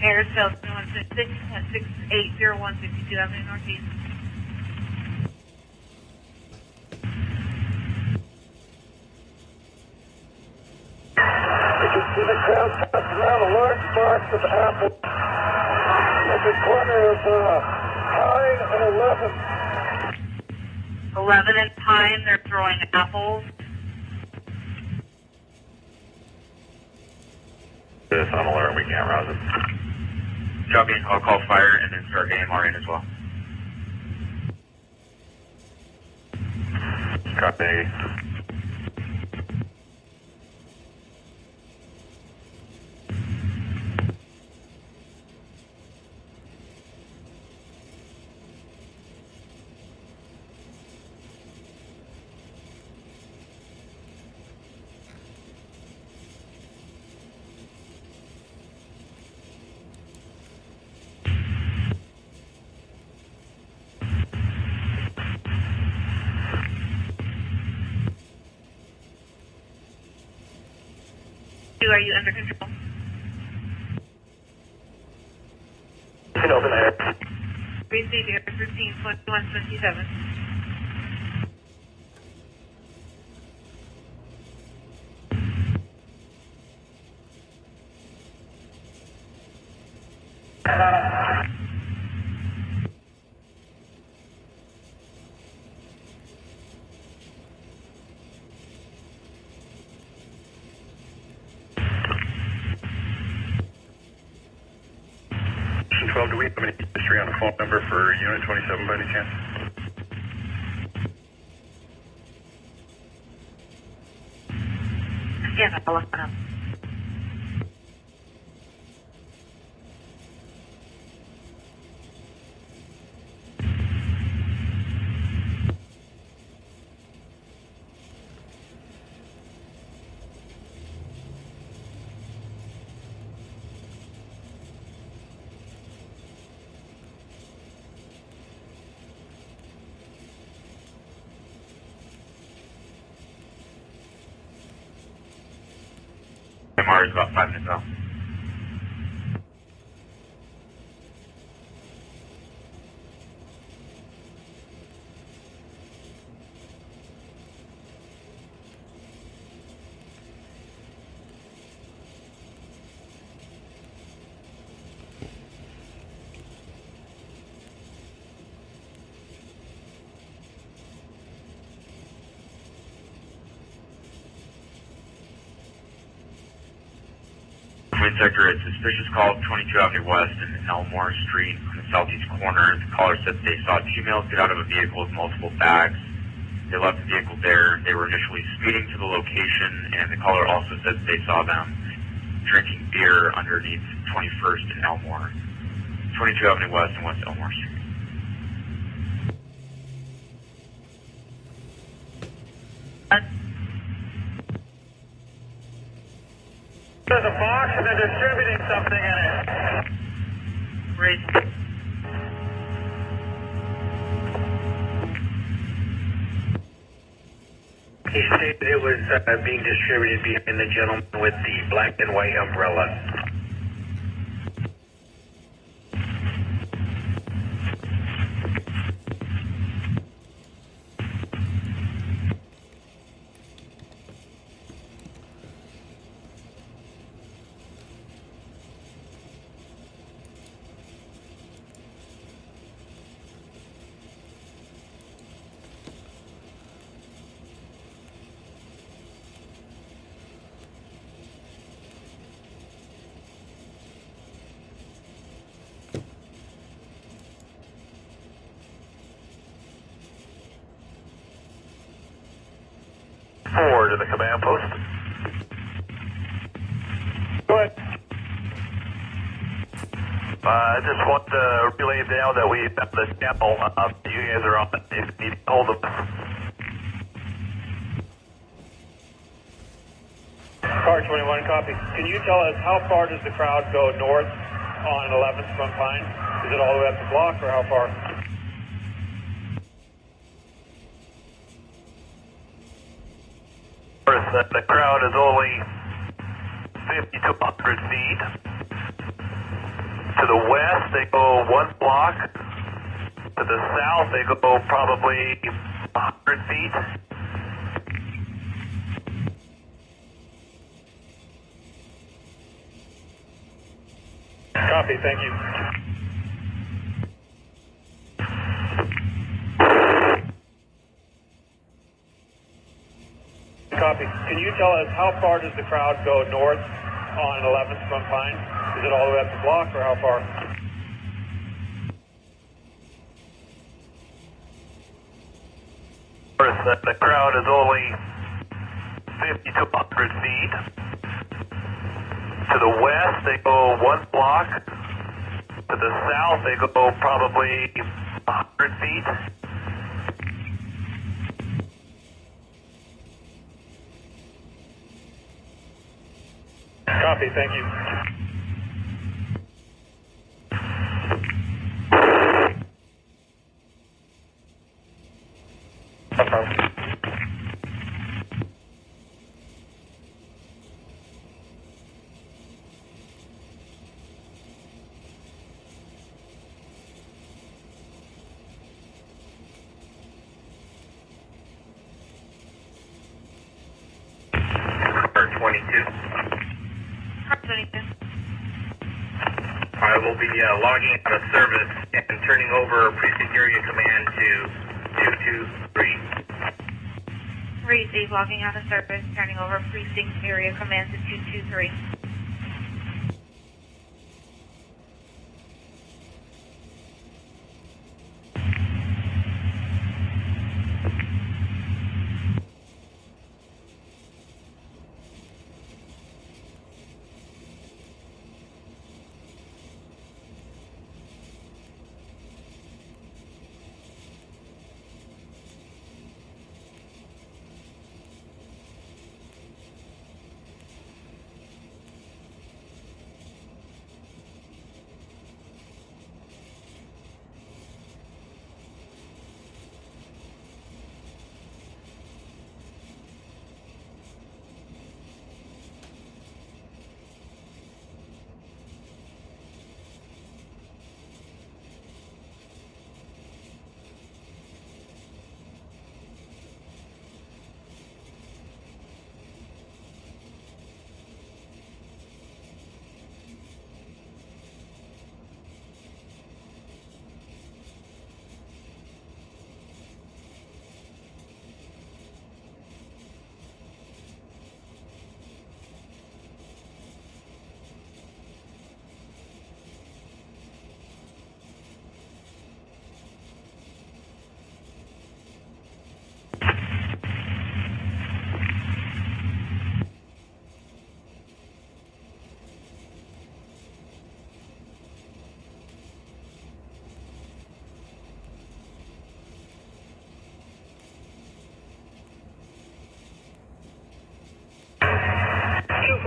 Air Sales 166 at 6801 52 Avenue Northeast. You can see the crowd passing around a large box of apples at the corner of Pine and 11. 11 and Pine, they're throwing apples. This on alert, we can't rouse it. Copy, I'll call fire and then start AMR in as well. Copy. Are you under control? You can open air. Receive Air 152127. Do we have any history on the phone number for Unit 27 by any chance? Yes, I'll look it up. AMR is about 5 minutes out. Sector, it's suspicious call 22 Avenue West and Elmore Street on the southeast corner. The caller said they saw two males get out of a vehicle with multiple bags. They left the vehicle there. They were initially speeding to the location, and the caller also said they saw them drinking beer underneath 21st and Elmore. 22 Avenue West and West Elmore Street. There's a box and they're distributing something in it. Great. He stated it was being distributed behind the gentleman with the black and white umbrella. Forward to the command post. Go ahead. I just want to relay down that we have the channel you guys are on if you need hold of us. Car 21, copy. Can you tell us how far does the crowd go north on 11th from Pine? Is it all the way up the block or how far? The crowd is only 50 to 100 feet. To the west, they go 1 block. To the south, they go probably 100 feet. Copy, thank you. Copy. Can you tell us how far does the crowd go north on 11th from Pine? Is it all the way up the block or how far? The crowd is only 50 to 100 feet. To the west, they go 1 block. To the south, they go probably 100 feet. Copy, thank you. Car 22. I will be logging out of service and turning over precinct area command to 223. Receive, logging out of service, turning over precinct area command to 223.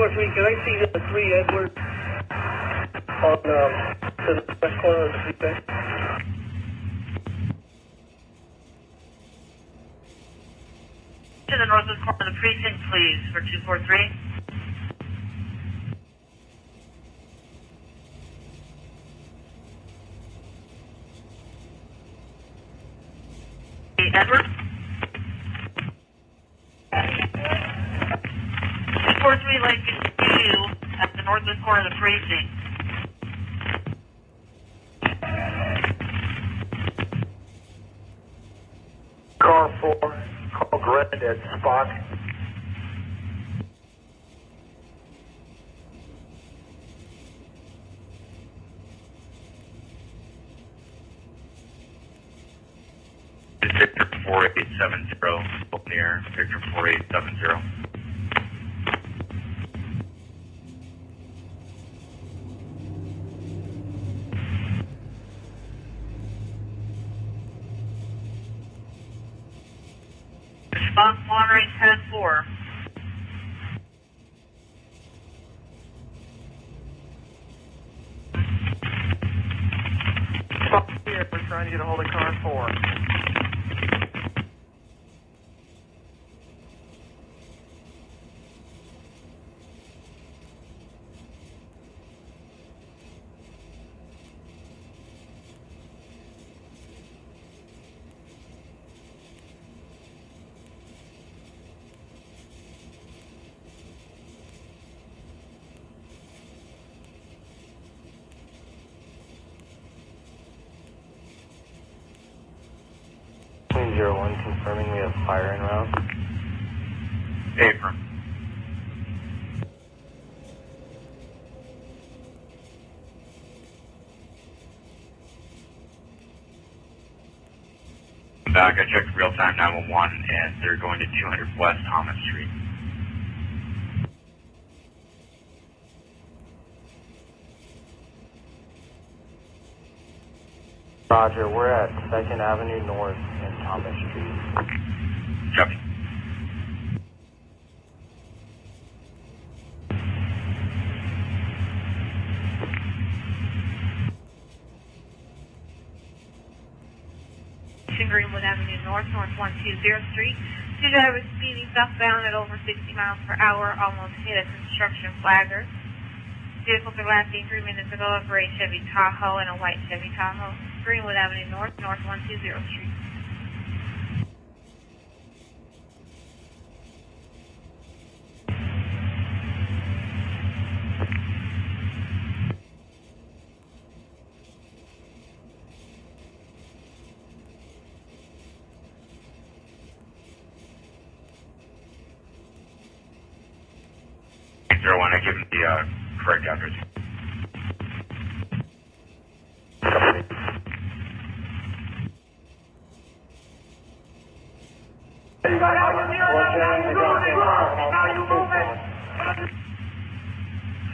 Can I see the 3 Edwards on to the west corner of the precinct? To the northwest corner of the precinct, please, for 243. Edward? 243 Lake View at the northwest corner of the precinct. Car 4, call Grand at spot. Victor 4870, near Victor 4870. Response monitoring 10-4. Here, we're trying to get a hold of car 4. 201 confirming we have fire en route. Affirm. Back, I checked real-time 911, and they're going to 200 West Thomas Street. Roger, we're at 2nd Avenue North and Thomas Street. Copy. Greenwood Avenue North, North 120 Street. Two drivers speeding southbound at over 60 miles per hour, almost hit a construction flagger. Vehicles are last seen 3 minutes ago, a gray Chevy Tahoe and a white Chevy Tahoe. Greenwood Avenue North, North 120 Street. One, I give him the correct address.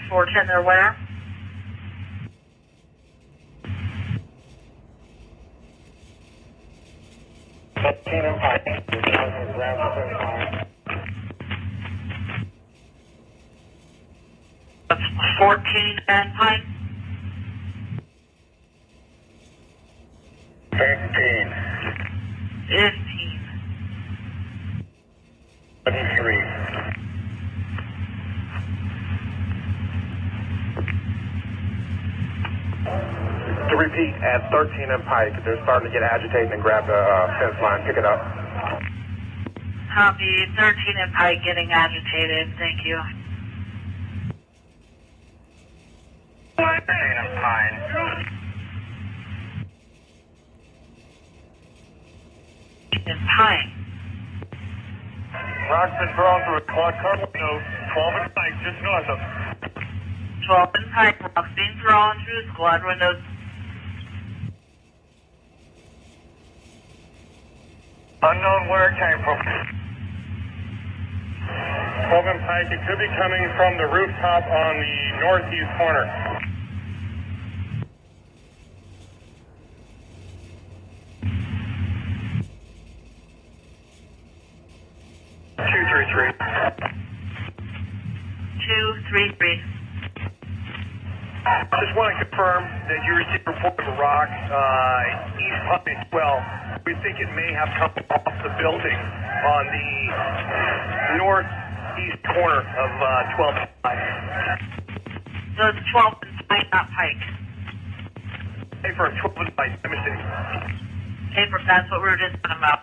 Four ten, they're where? That's 14 and Pine. 15. 15. 3. To repeat, at 13 and Pike, they're starting to get agitated and grab the fence line. Pick it up. Copy. 13 and Pike getting agitated. Thank you. 13 and Pine. In Pine. Rock's been thrown through a quad car window, 12 and Pike, just north of. 12 and Pike. Rocks being thrown through squad windows. Unknown where it came from. 12 and Pike, it could be coming from the rooftop on the northeast corner. Two, three, three. Just want to confirm that you received a report of a rock east Pine as well. We think it may have come off the building on the northeast corner of 12 and Pike. So it's 12 and Pike, not Pike. Hey, for 12 and Pike, let me see. Paper, that's what we were just talking about.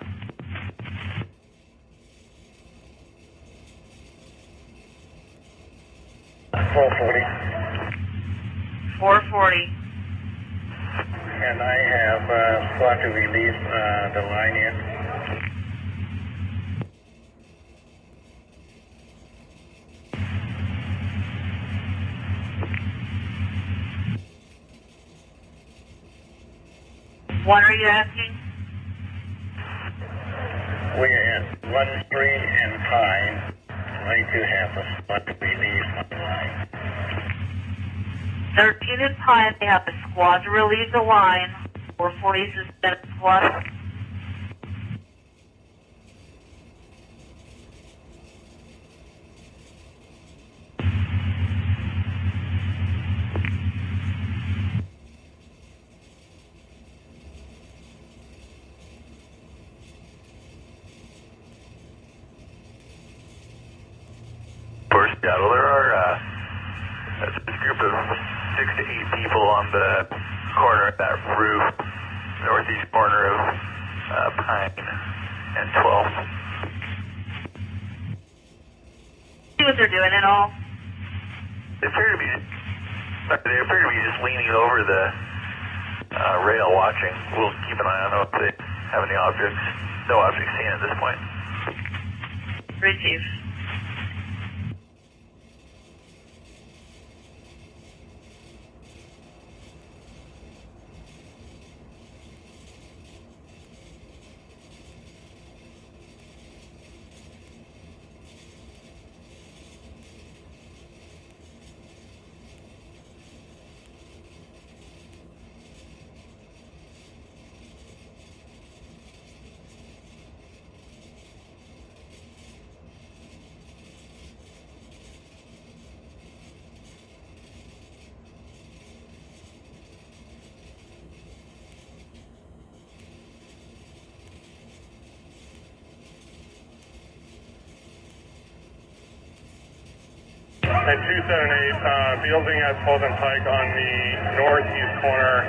.440. And I have squad to release the line in. What are you asking? We are at 1 Street and Pine. Ready to have a squad to release on the line. 13 and Pine, they have a squad to relieve the line. 440 suspended squad. First, Seattle, there are a group of 6 to 8 people on the corner of that roof, northeast corner of Pine and 12th. See what they're doing at all? They appear to be just leaning over the rail watching. We'll keep an eye on them if they have any objects No object seen at this point. Receive. And 278, fielding at Fulton Pike on the northeast corner.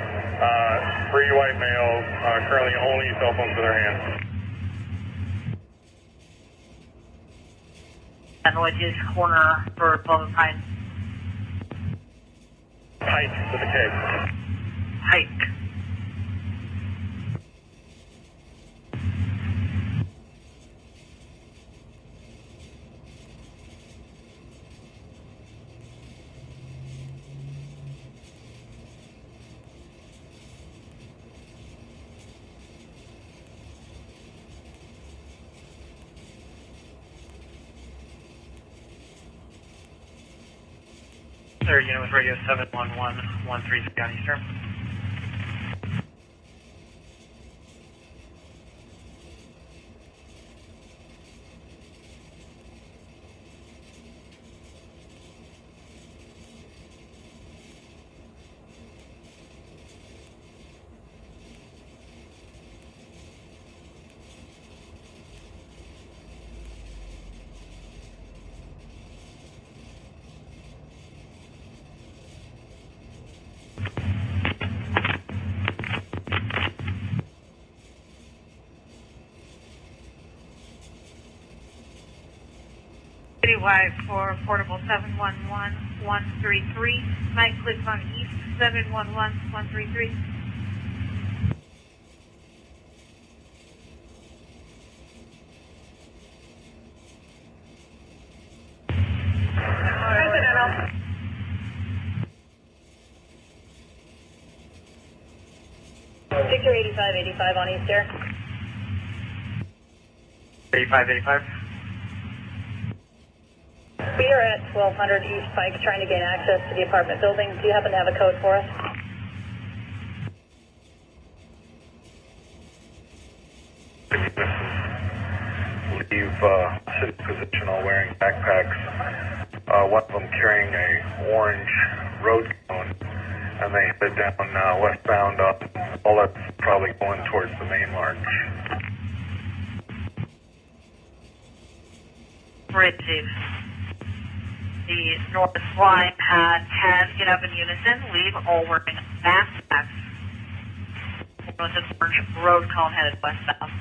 3 white males, currently only cell phones in their hands. And northeast corner for Fulton Pike. Pike with a K. Hike. Third unit with radio 711-133 on Eastern. Citywide for portable 711-133. Mike clicks on east 711-133. Victor 8585 on East Air. 8585. We are at 1200 East Pike trying to gain access to the apartment building. Do you happen to have a code for us? Leave city position all wearing backpacks. One of them carrying a orange road cone, and they headed down westbound up. All that's probably going towards the main march. Receive. The north line had 10 get up in unison, leave all wearing backpacks. With an orange road cone headed westbound.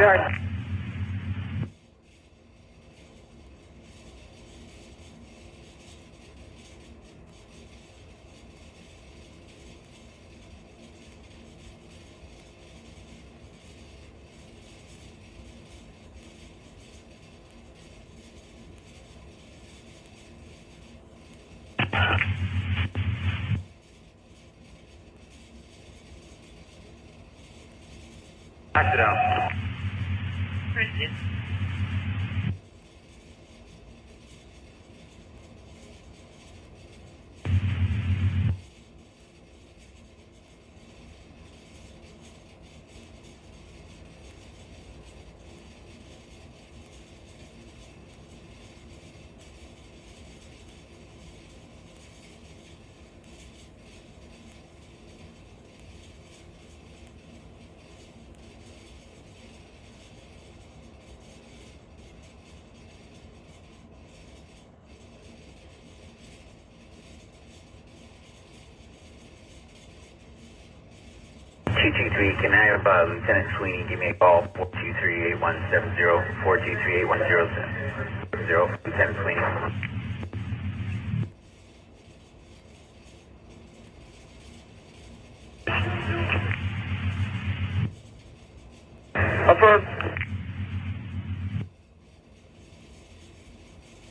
are. Knocked it out. Appreciate it. Can I have Lieutenant Sweeney give me a call? 423-8170, 423-8170, Lieutenant Sweeney. Affirm.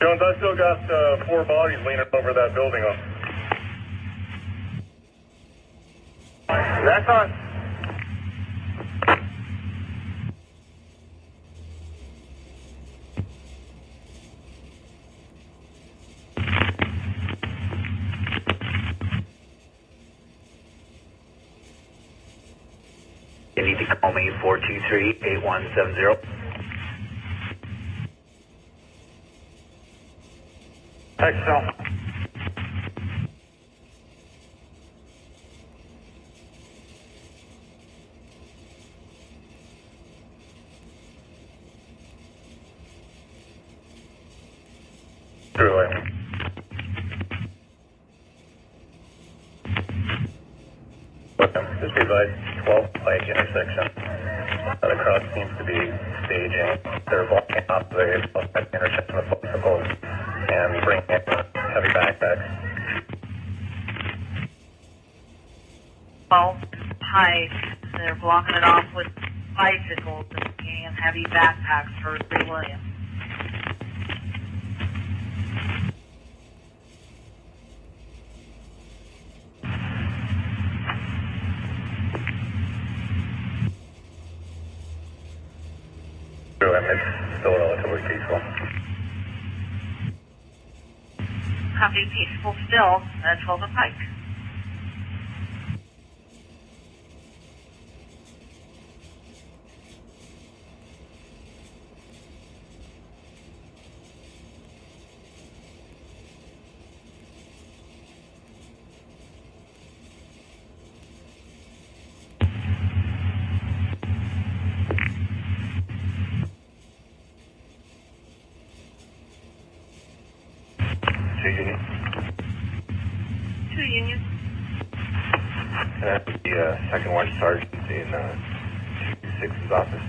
Jones, I still got 4 bodies leaning over that building up. That's on. You need to call me 423-8170. Excel. Through it. Just be advised, 12 Pike intersection. The crowd seems to be staging. They're blocking off the intersection with bicycles and bringing in heavy backpacks. 12 Pike, they're blocking it off with bicycles and heavy backpacks for 3 Williams. It's still relatively peaceful. Copy, peaceful still at 12 Pike. Two Union. That's the second watch sergeant in 226's office.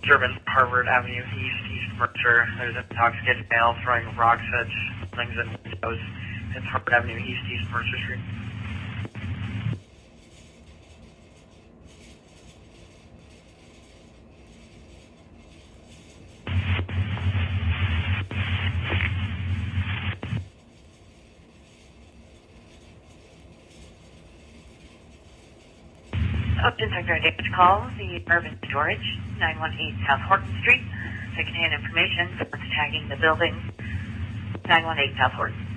German Harvard Avenue East Mercer. There's an intoxicated male throwing rocks at buildings and windows. It's Harvard Avenue East Mercer Street. Sector damage call, the urban storage, 918 South Horton Street. Secondhand information, someone's tagging the building, 918 South Horton.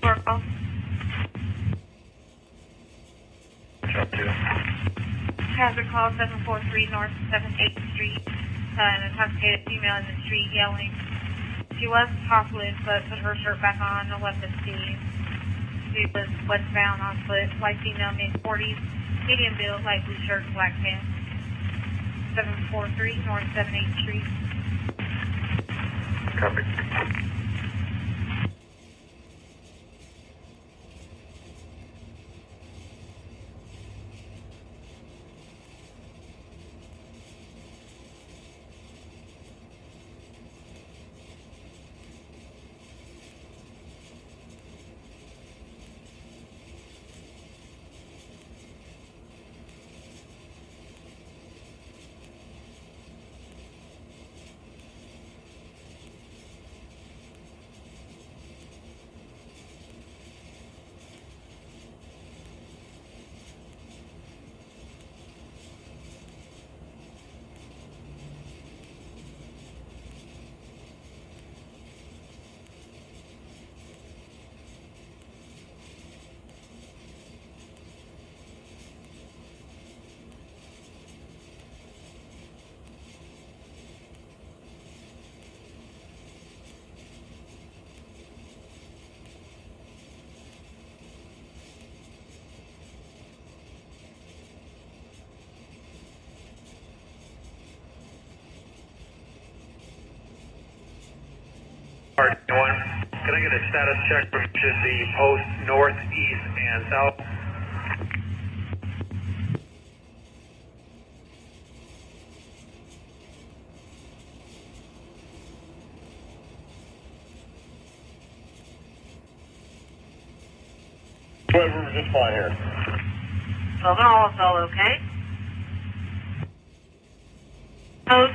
Oracle. Hazard call 743 North 7th Street. An intoxicated female in the street yelling. She was topless, but put her shirt back on and left the scene. She was westbound on foot, white female, mid-40s, medium build, light blue shirt, black pants. 743 North 7th Street. Copy. Can I get a status check from just the post north, east, and south? Whoever, just fine here. Overall, it's all okay. Post.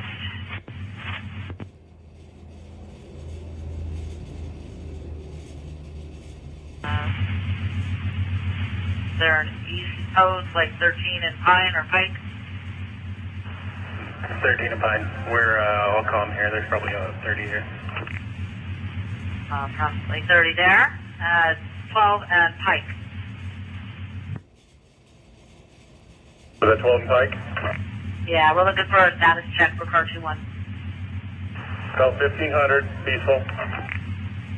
There an east post like 13 and Pine or Pike? 13 to Pine. We're all calm here. There's probably 30 here. Approximately 30 there. 12 and Pike. Was that 12 and Pike? Yeah, we're looking for a status check for car 2-1. Call 1500, peaceful.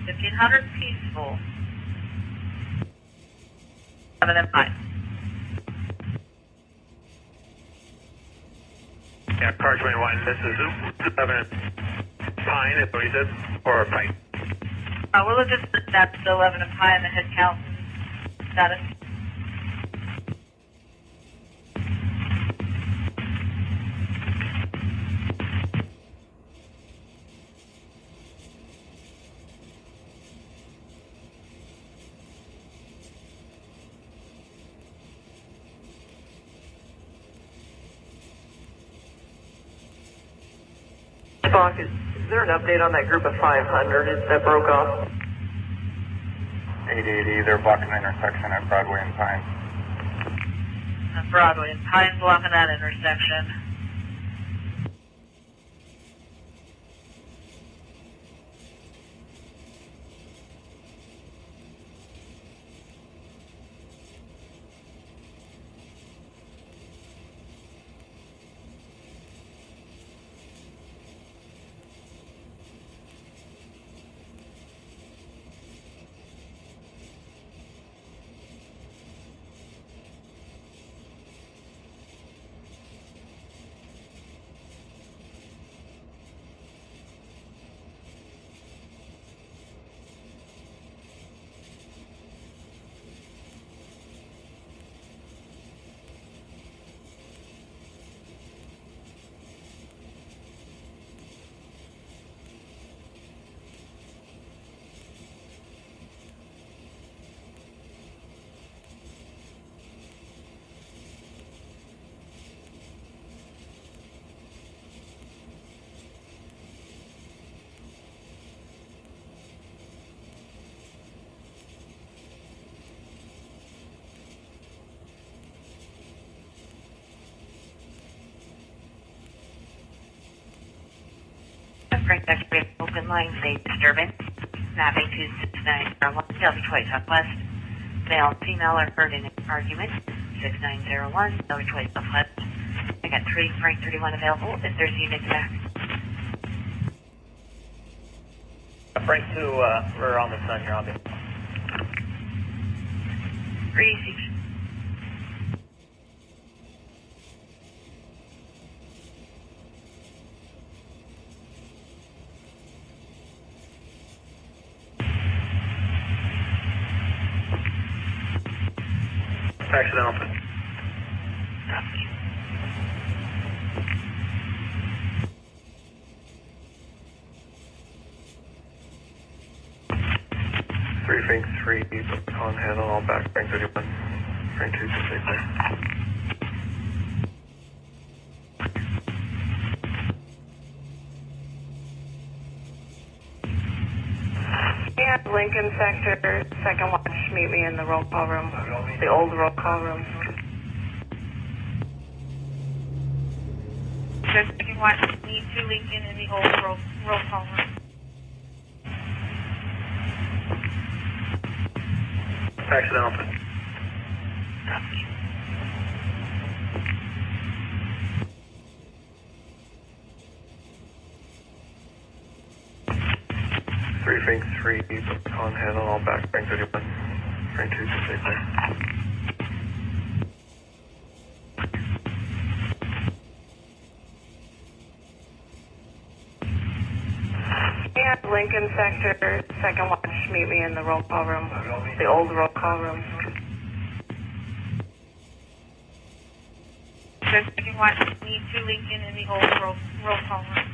1500 peaceful. 7 and 5. Yeah, car 21. This is 11 Pine, is what he said? Or Pine? We're looking for that's 11 and Pine, the head count status. Spock, is there an update on that group of 500 that broke off? 880, they're blocking the intersection at Broadway and Pine. Broadway and Pine blocking that intersection. Frank X-ray open line, say disturbance. Mapping 26901, Delta Twice Southwest. Male and female are heard in an argument. 6901, Delta Twice Southwest. I got 3 Frank 31 available if there's units back. Frank 2, we're on the sun, you're on the... 3 Accidental. Three Frank 3, on handle, all back, Frank 31. Frank 2, just stay clear. Yeah, Lincoln Sector, second watch, meet me in the roll call room, the old roll call room. Second watch, need to Lincoln in the old roll call room. Accidental. Three Frank 3, on handle, all back, Frank 31. Frank 2, just stay clear. Yeah, Lincoln Sector, second watch, meet me in the roll call room, the old roll call room. Second watch, need to Lincoln in the old roll call room.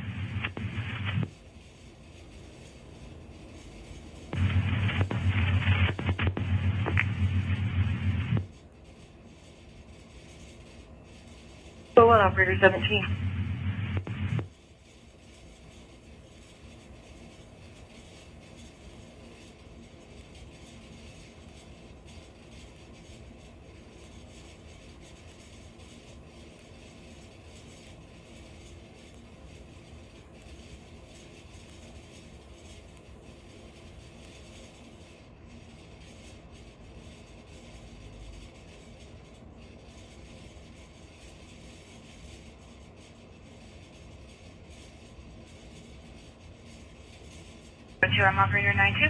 So what, operator 17? 2, I'm operator 92.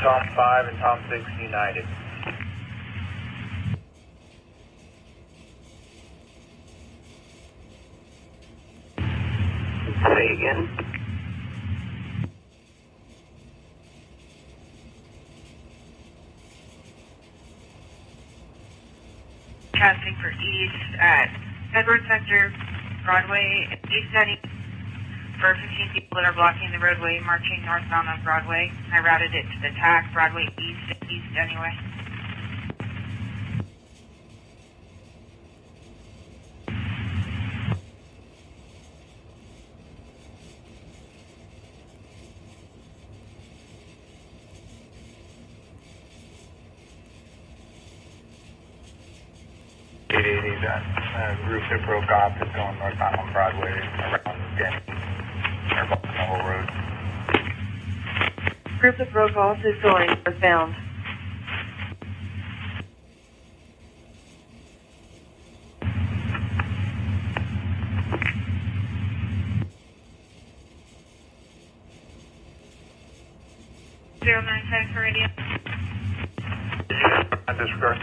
Tom 5 and Tom 6 United. Say again. Casting for east at Edward Sector, Broadway, East Denny, for 15 people that are blocking the roadway, marching northbound on Broadway. I routed it to the TAC, Broadway East anyway. That group that broke off is going northbound on Broadway around Denny. They're blocking the whole road. Group that broke off is going northbound. Zero 97 for radio. Disregard.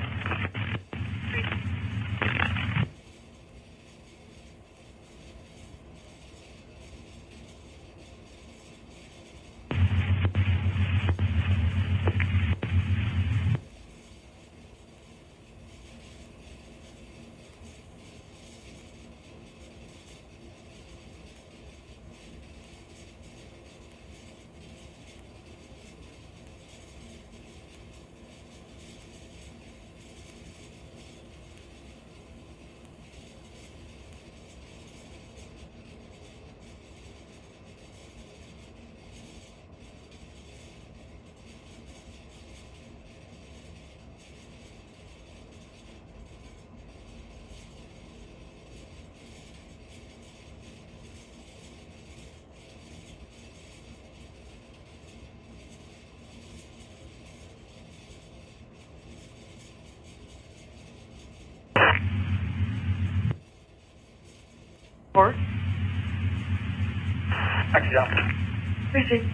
Four. Actually, down. Receive.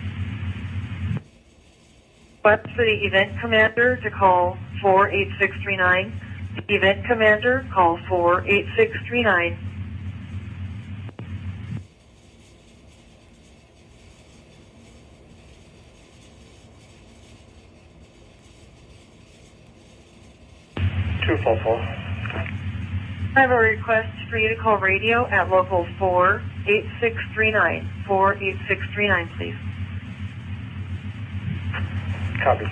Request for the event commander to call 48639. The event commander, call 48639. I have a request for you to call radio at local 48639. 48639, please. Copy.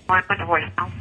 One with the voicemail.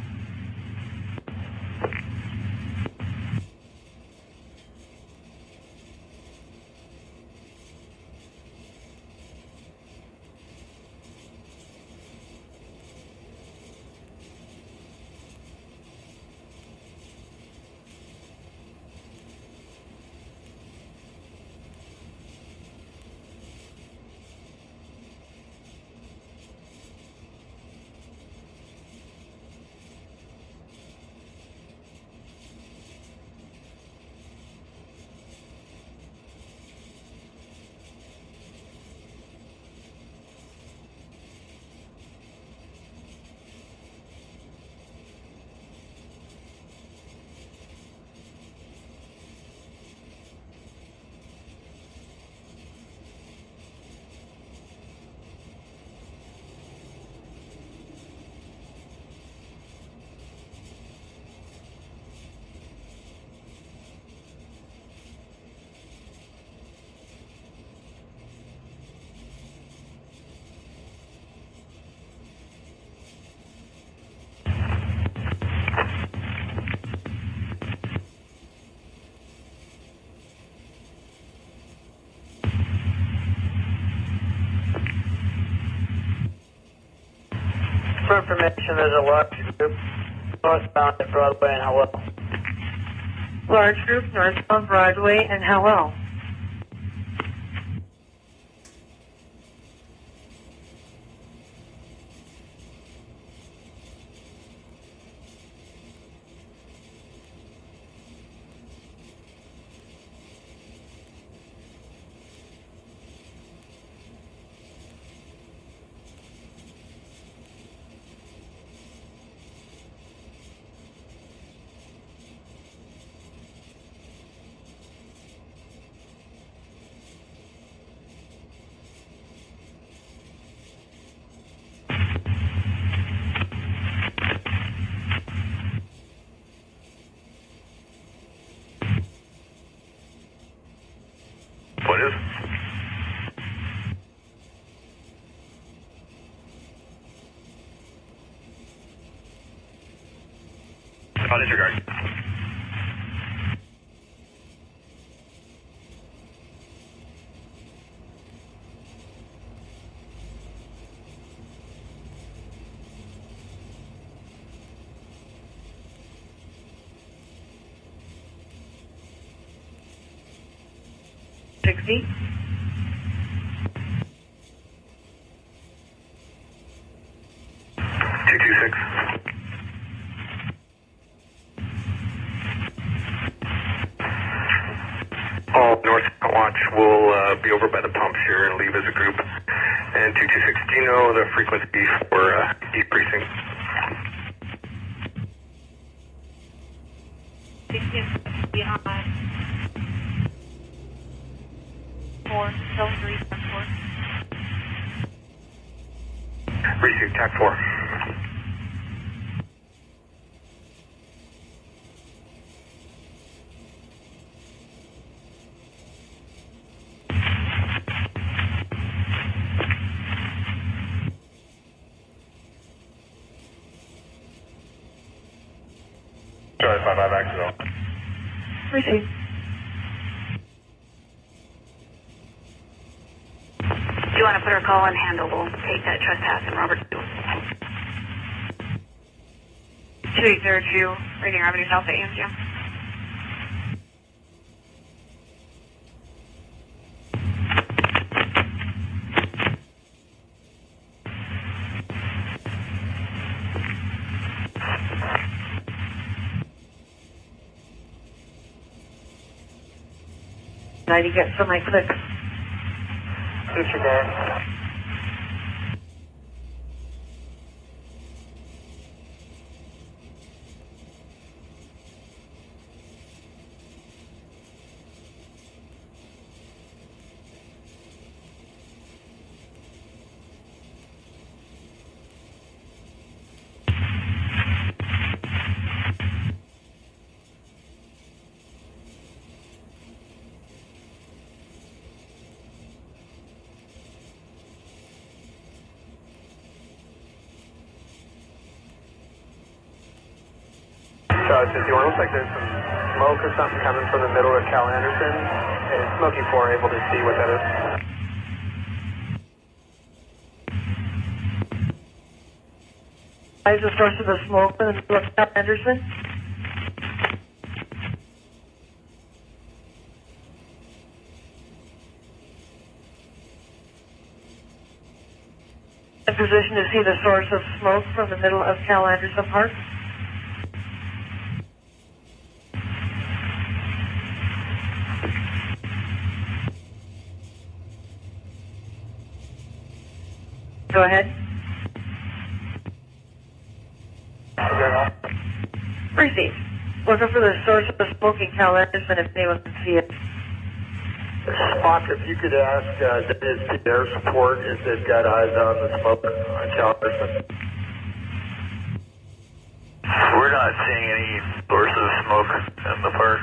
For information, there's a large group northbound at Broadway and Howell. Large group northbound Broadway and Howell. What is? Oh, disregard. $60. All North Watch will be over by the pumps here and leave as a group. And 226, do you know the frequency for East Precinct? Receive TAC 4. Charlie 55 accident. Receive. Do you want to put our call on handle? We'll take that trespass and Robert. 2802, Reading Avenue South at Amsterdam. Now you get some my clicks. Disregard. Charlie 51, looks like there's some smoke or something coming from the middle of Cal Anderson. Is Smoky 4 able to see what that is? Is the source of the smoke in the middle of Cal Anderson? In position to see the source of smoke from the middle of Cal Anderson Park? Go ahead. Receive. Looking for the source of the smoke in Cal Anderson if anyone can see it. Spock, if you could ask WSP Air Support if they've got eyes on the smoke on Cal Anderson. We're not seeing any source of smoke in the park.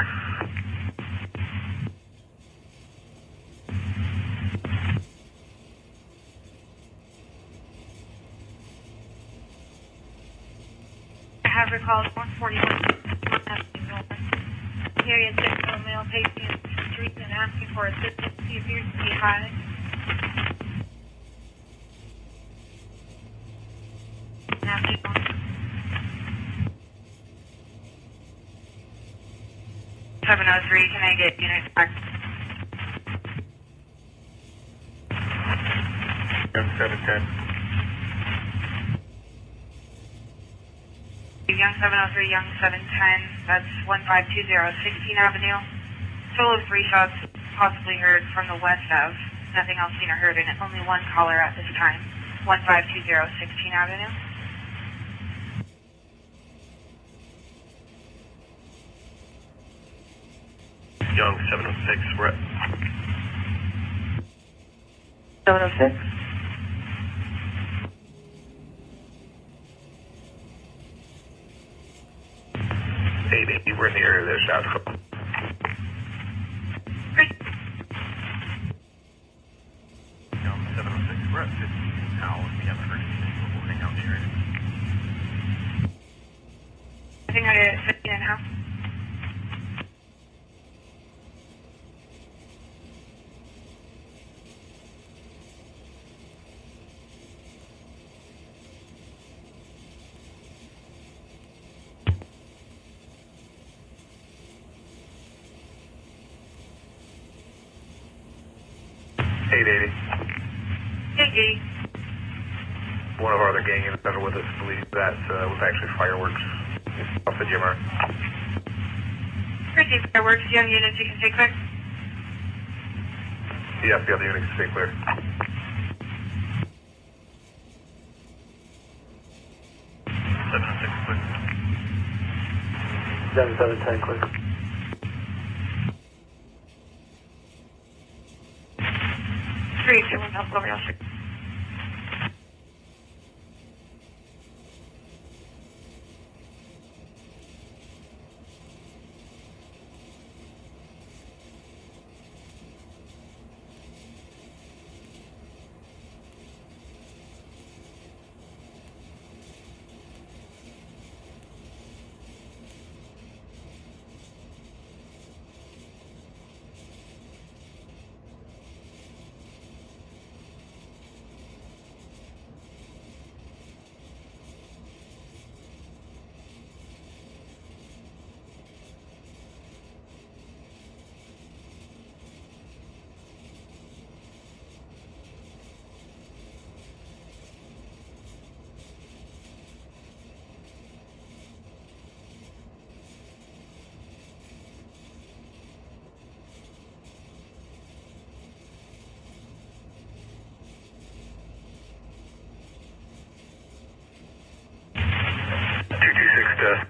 I have recalled 141 Harriet 6 male pacing in the street and asking for assistance. He appears to be high. Can I get unit back? Young 710. Young 703, Young 710, that's 1520 16th Avenue. Total of 3 shots possibly heard from the west of. Nothing else seen or heard, and only one caller at this time. 1520 16th Avenue. Young 706, we're at 706? We're in the area there, shots. Young 706, we're at 15 now, and we haven't heard anything, but we'll hang out in the area. I think I did 15 and a half. One of our other gang units that are with us believes that was actually fireworks off the GMR. Pretty fireworks, young units, you can stay clear. Yes, the other units can stay clear. 706 clear. 7710 clear. 321 South Cloverdale Street.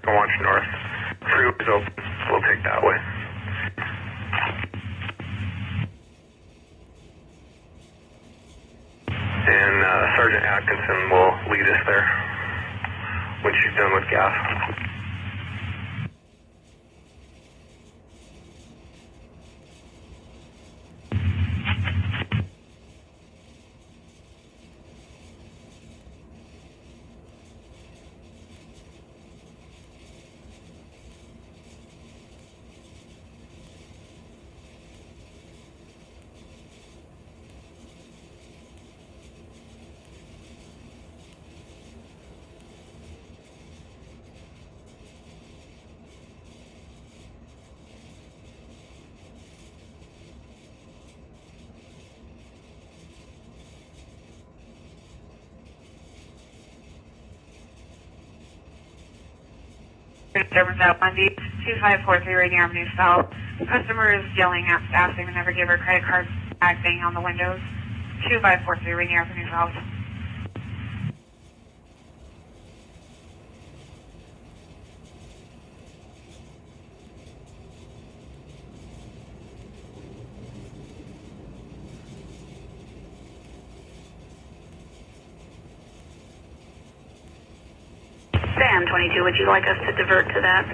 Go on north. Freeway's open. We'll take that way. And Sergeant Atkinson will lead us there when she's done with gas. Service out Monday, 2543 Rainier Avenue South. Customer is yelling at staff. They would never give her credit card back, banging on the windows. 2543 Rainier Avenue South. Sam 22, would you like us to divert to that?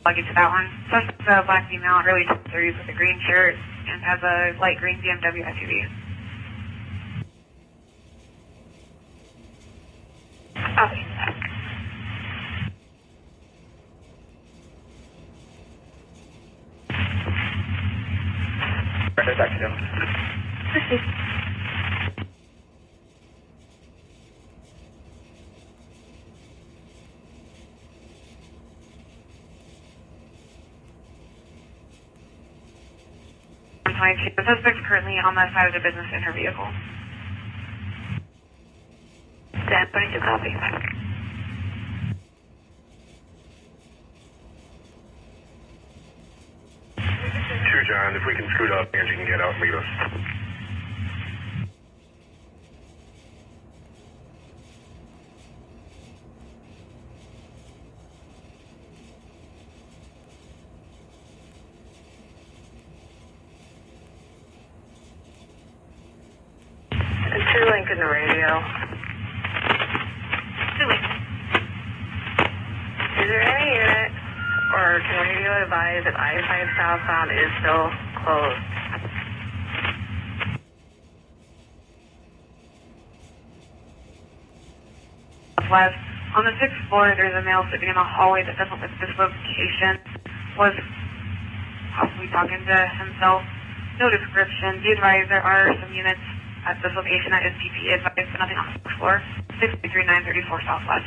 I'll get to that one. Suspect's a black female, early 30s with a green shirt and has a light green BMW SUV. Okay. Right back to them. 1022. The suspect's currently on that side of the business in her vehicle. 1022, copy. 2, John, if we can scoot up, Angie can get out and meet us. And 2 Lincoln to radio. 2 Lincoln. Is there any unit or can radio advise if I-5 southbound is still closed? West. On the 6th floor, there's a male sitting in a hallway that doesn't look this location. Was possibly talking to himself. No description. Be advised there are some units at this location that is PP advised, but nothing on the 6th floor. 63934 Southwest.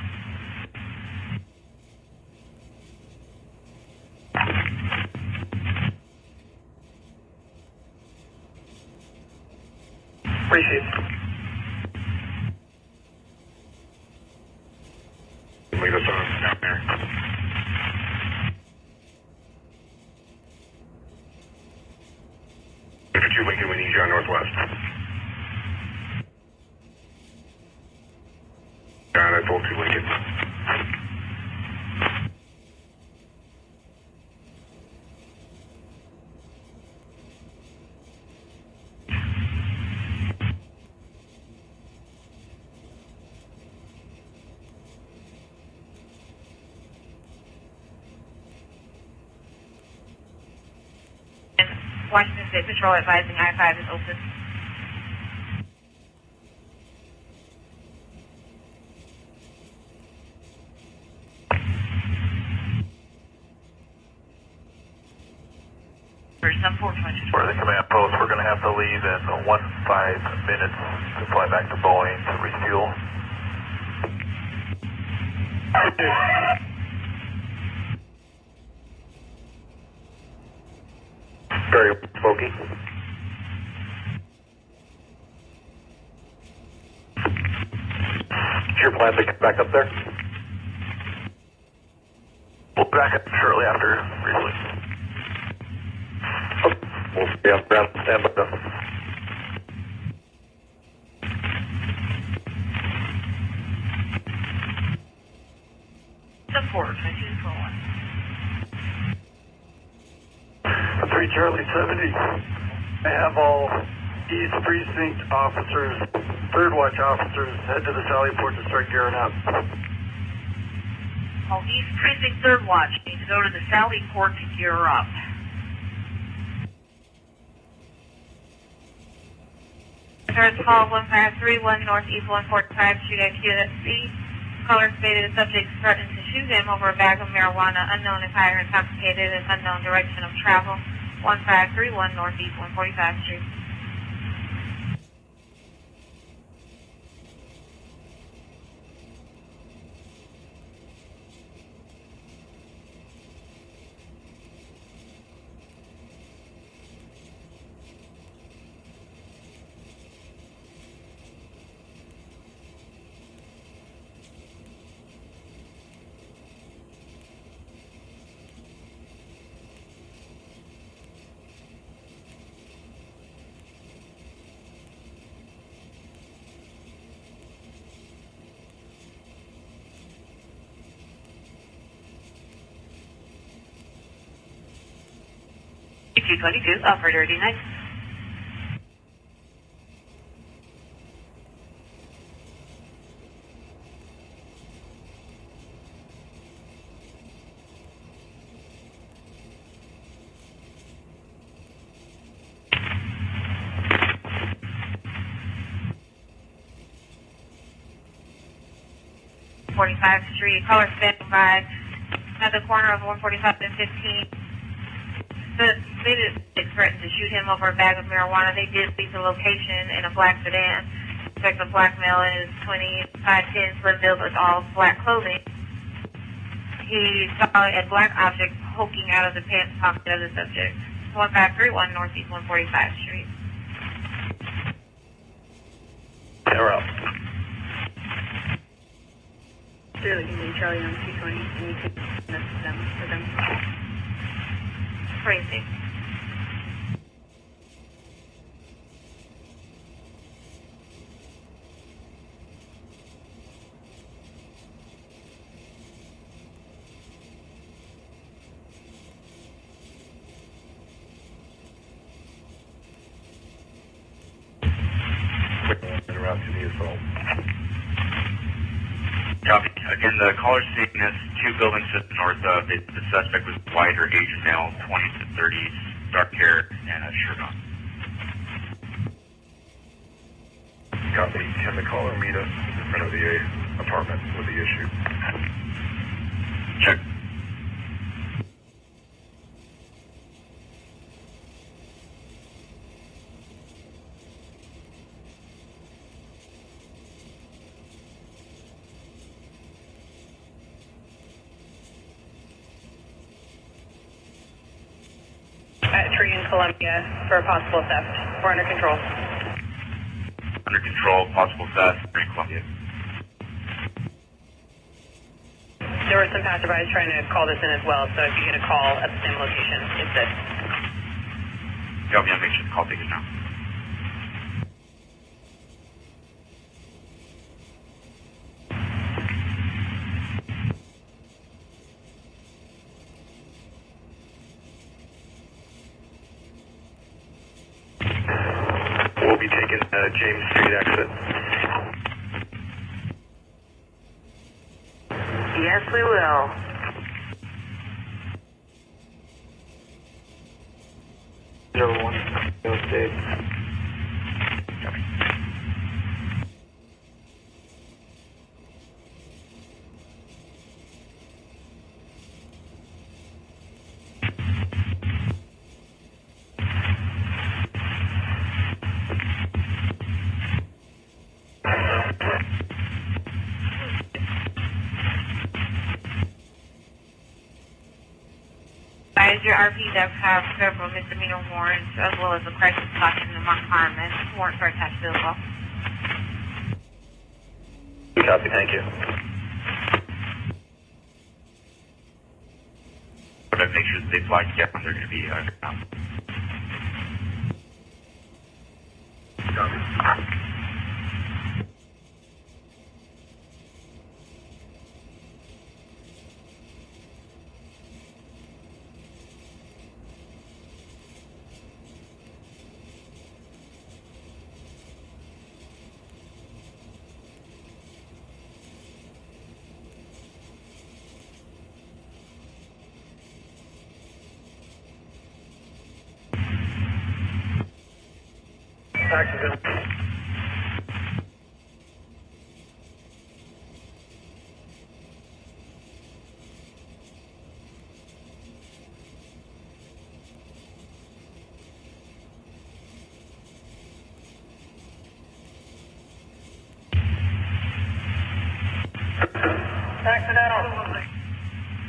Appreciate it. Lead us on down there. If it's 2 Lincoln, we need you on Northwest. John, I told 2 Lincoln. Washington State Patrol advising I-5 is open. For some 422. For the command post, we're going to have to leave in 15 minutes to fly back to Boeing to refuel. Very smoky. Is your plan to get back up there? We'll back up shortly after release. Okay. We'll stay up ground, stand by. The 422 forward. 3 Charlie 70. I have all East Precinct officers, 3rd Watch officers, head to the Sally Port to start gearing up. All East Precinct 3rd Watch need to go to the Sally Port to gear up. There's call 1531 Northeast 145, shoot at QSC. Caller stated the subject threatened to shoot him over a bag of marijuana, unknown if high or intoxicated, and unknown direction of travel. 1531 Northeast 145th Street. Q22, operator 89. Street. Caller standing by at the corner of 145th and 15. They did threaten to shoot him over a bag of marijuana. They did leave the location in a black sedan. Suspect a black male in his 2510 slim build with all black clothing. He saw a black object poking out of the pants pocket of the subject. 1531 Northeast 145th Street. They're up. They're looking at Charlie on 220, and you can message them for them. 26. Around to the assault. Copy. Again, the caller's seeing this 2 buildings to the north of it. The suspect was white or Asian male, 20s to 30s, dark hair, and a shirt on. Copy. Can the caller meet us in front of the apartment with the issue? Check. At Tree in Columbia for a possible theft. We're under control. Under control, possible theft, in Columbia. There were some passerbys trying to call this in as well, so if you get a call at the same location, it's this. Copy, I'll make sure the call takes now. We'll be taking James Street exit. Yes, we will. As your RPWs have several misdemeanor warrants as well as a crisis caution and requirement warrant for attached vehicle. Copy, thank you. But make sure that they flag yet when they're going to be underground. Copy. Accident. Accidental.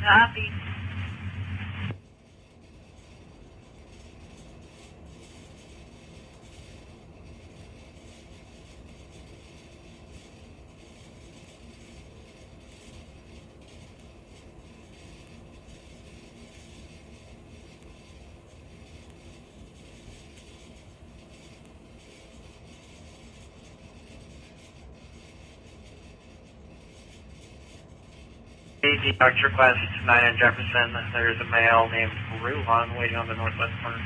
Copy. AD Dr. Request 9 in Jefferson. There's a male named Ruhan waiting on the northwest corner.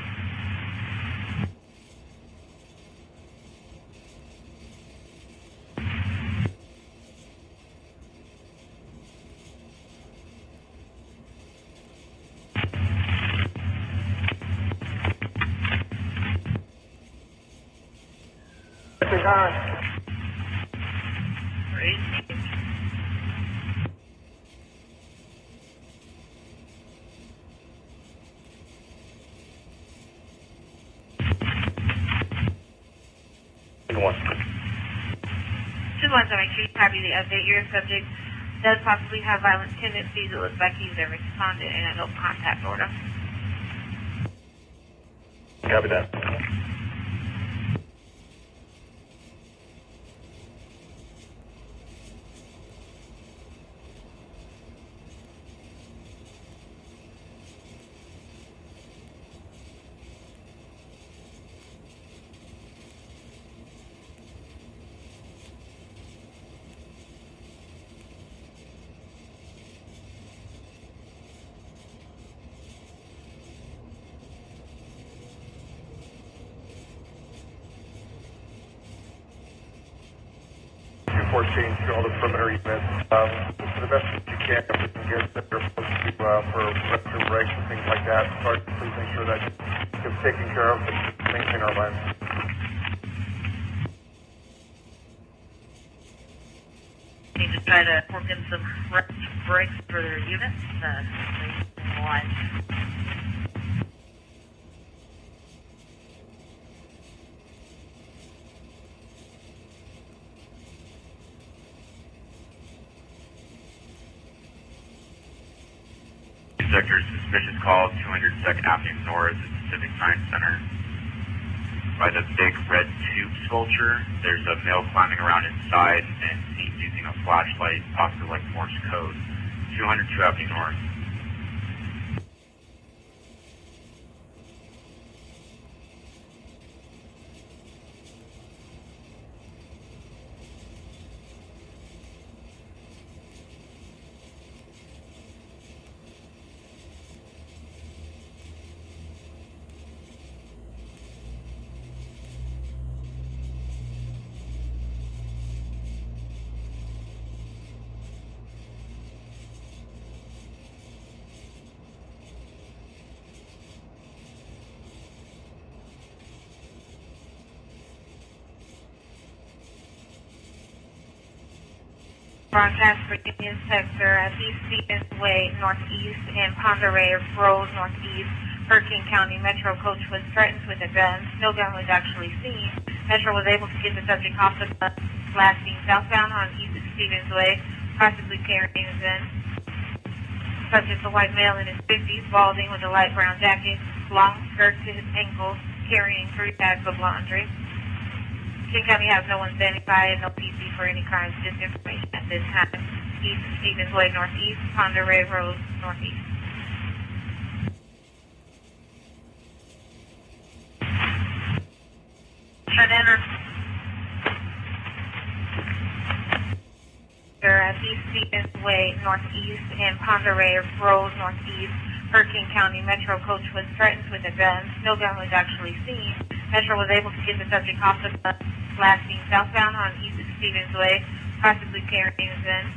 Just wanted to make sure you copy the update. Your subject does possibly have violent tendencies. It looks like he's a respondent in a no contact order. Copy that. Report change to all the perimeter units. To the best that you can, if we can get that they're supposed to for rescue breaks and things like that. Sorry, please make sure that it's taken care of and maintain our lines. Need to try to work in some breaks for their units. Maintain the line. Sector suspicious call 202nd Avenue North at Civic Science Center. By the big red tube sculpture, there's a male climbing around inside and seen using a flashlight, possibly like Morse code. 202 Avenue North. Broadcast for Union Sector at East Stevens Way, Northeast, and Ponderay Road, Northeast. Hurricane County Metro coach was threatened with a gun. No gun was actually seen. Metro was able to get the subject off the bus, last seen southbound on East Stevens Way, possibly carrying a gun. Subject, a white male in his 50s, balding with a light brown jacket, long skirt to his ankles, carrying 3 bags of laundry. King County has no one standing by and no PC for any crimes. Just information at this time. East Stevens Way, Northeast, Ponderay Road, Northeast. Should enter. At East Stevens Way, Northeast, and Ponderay Road, Northeast. Hurricane County Metro coach was threatened with a gun. No gun was actually seen. Metro was able to get the subject off the bus, last seen southbound on East Stevens Way, possibly carrying a gun.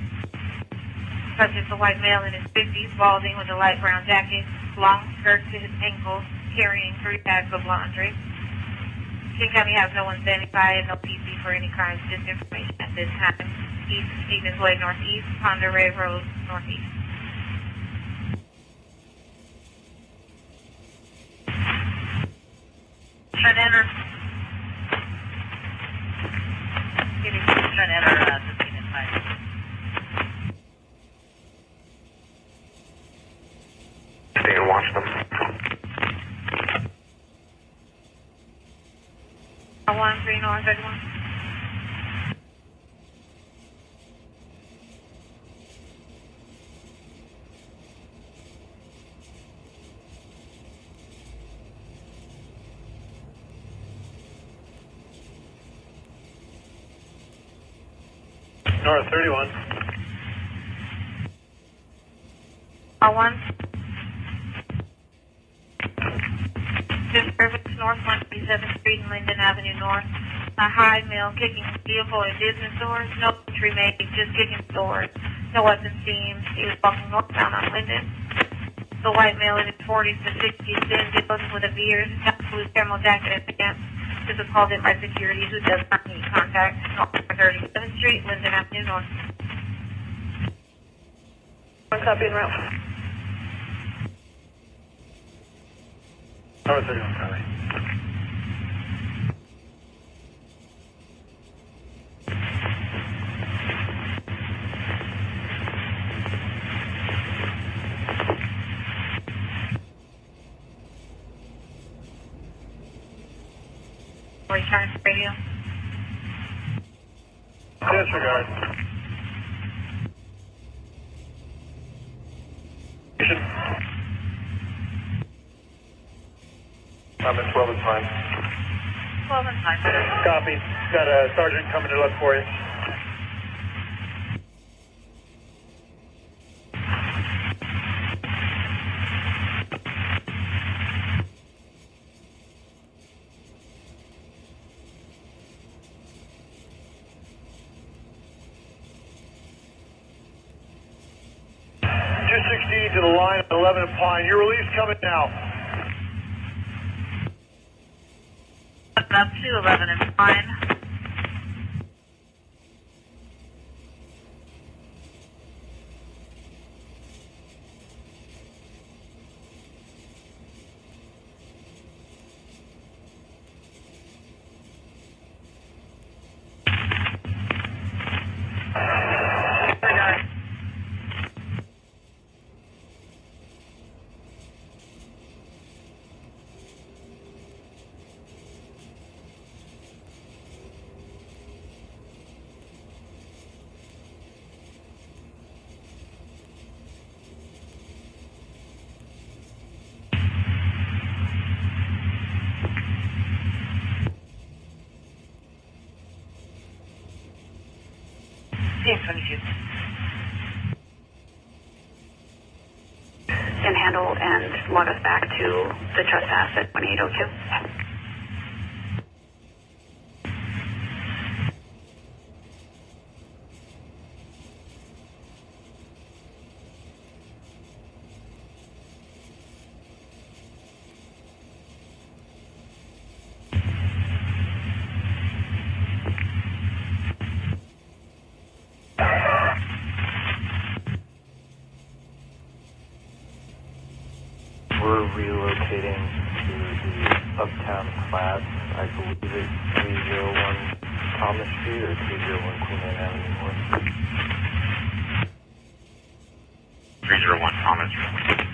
Subject, a white male in his 50s, balding with a light brown jacket, long skirt to his ankles, carrying 3 bags of laundry. King County has no one standing by and no PC for any crimes. Just information at this time. East Stevens Way, Northeast, Ponderay Road, Northeast. Should enter. Should enter 15 and 5. Stay and watch them. 13 North, everyone. North 31. R1. Disturbance North 137th Street and Linden Avenue North. A high male kicking vehicle in business doors. No entry made, just kicking doors. No weapon seen. He was walking northbound on Linden. The white male in his 40s to 60s, thin built with a beard, blue thermal jacket and pants. This was called in by security who does not need contact. North 37th Street, Linden Avenue North. One copy en route. North 31, Charlie. Return to radio. Disregard. I'm at 12 is fine. 12 and 5. Copy. Got a sergeant coming to look for you. To the line at 11 and Pine. Your release coming now. Up to 11 and Pine. Can handle and log us back to the trespass at 2802. We're relocating to the Uptown Flats. I believe it's 301 Thomas Street or 301 Queen Anne Avenue North. 301 Thomas Street.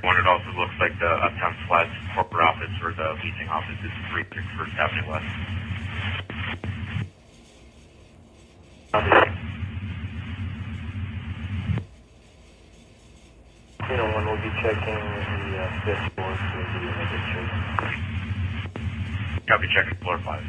One, it also looks like the Uptown Flats corporate office or the leasing office is 361st Avenue West. One will be checking the 5th floor for the individual. Copy, checking floor 5.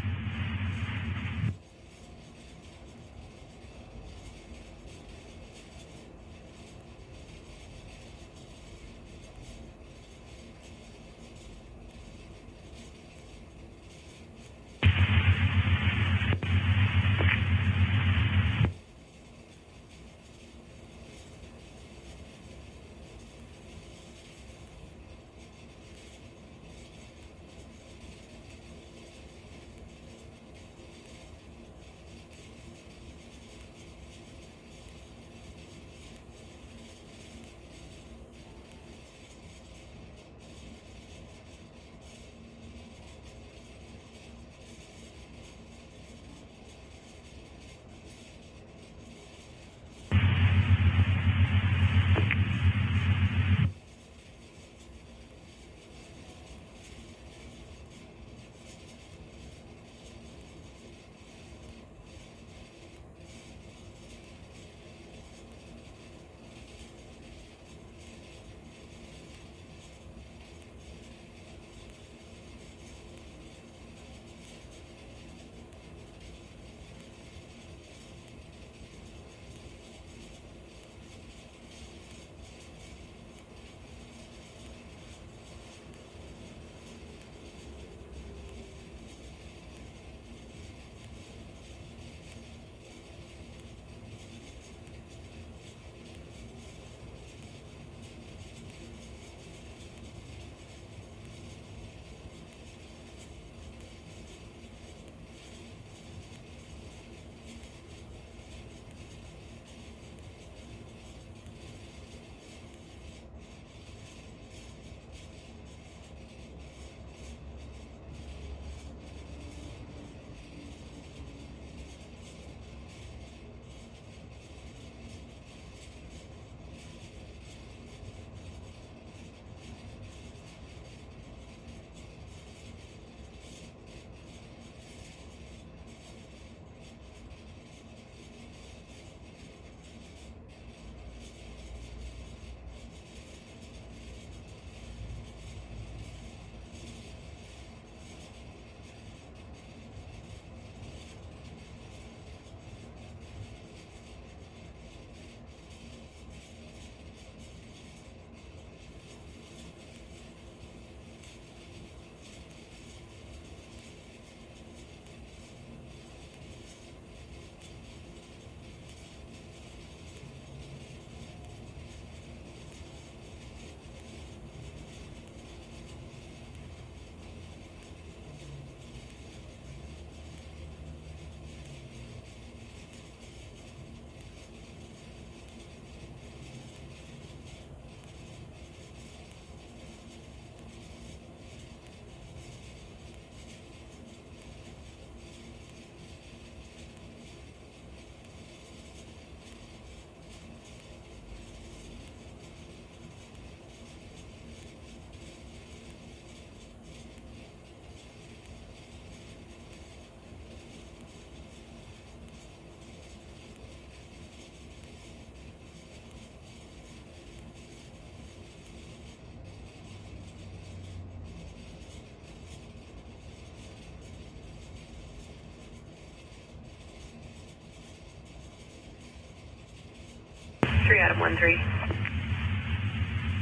3 Adam 13.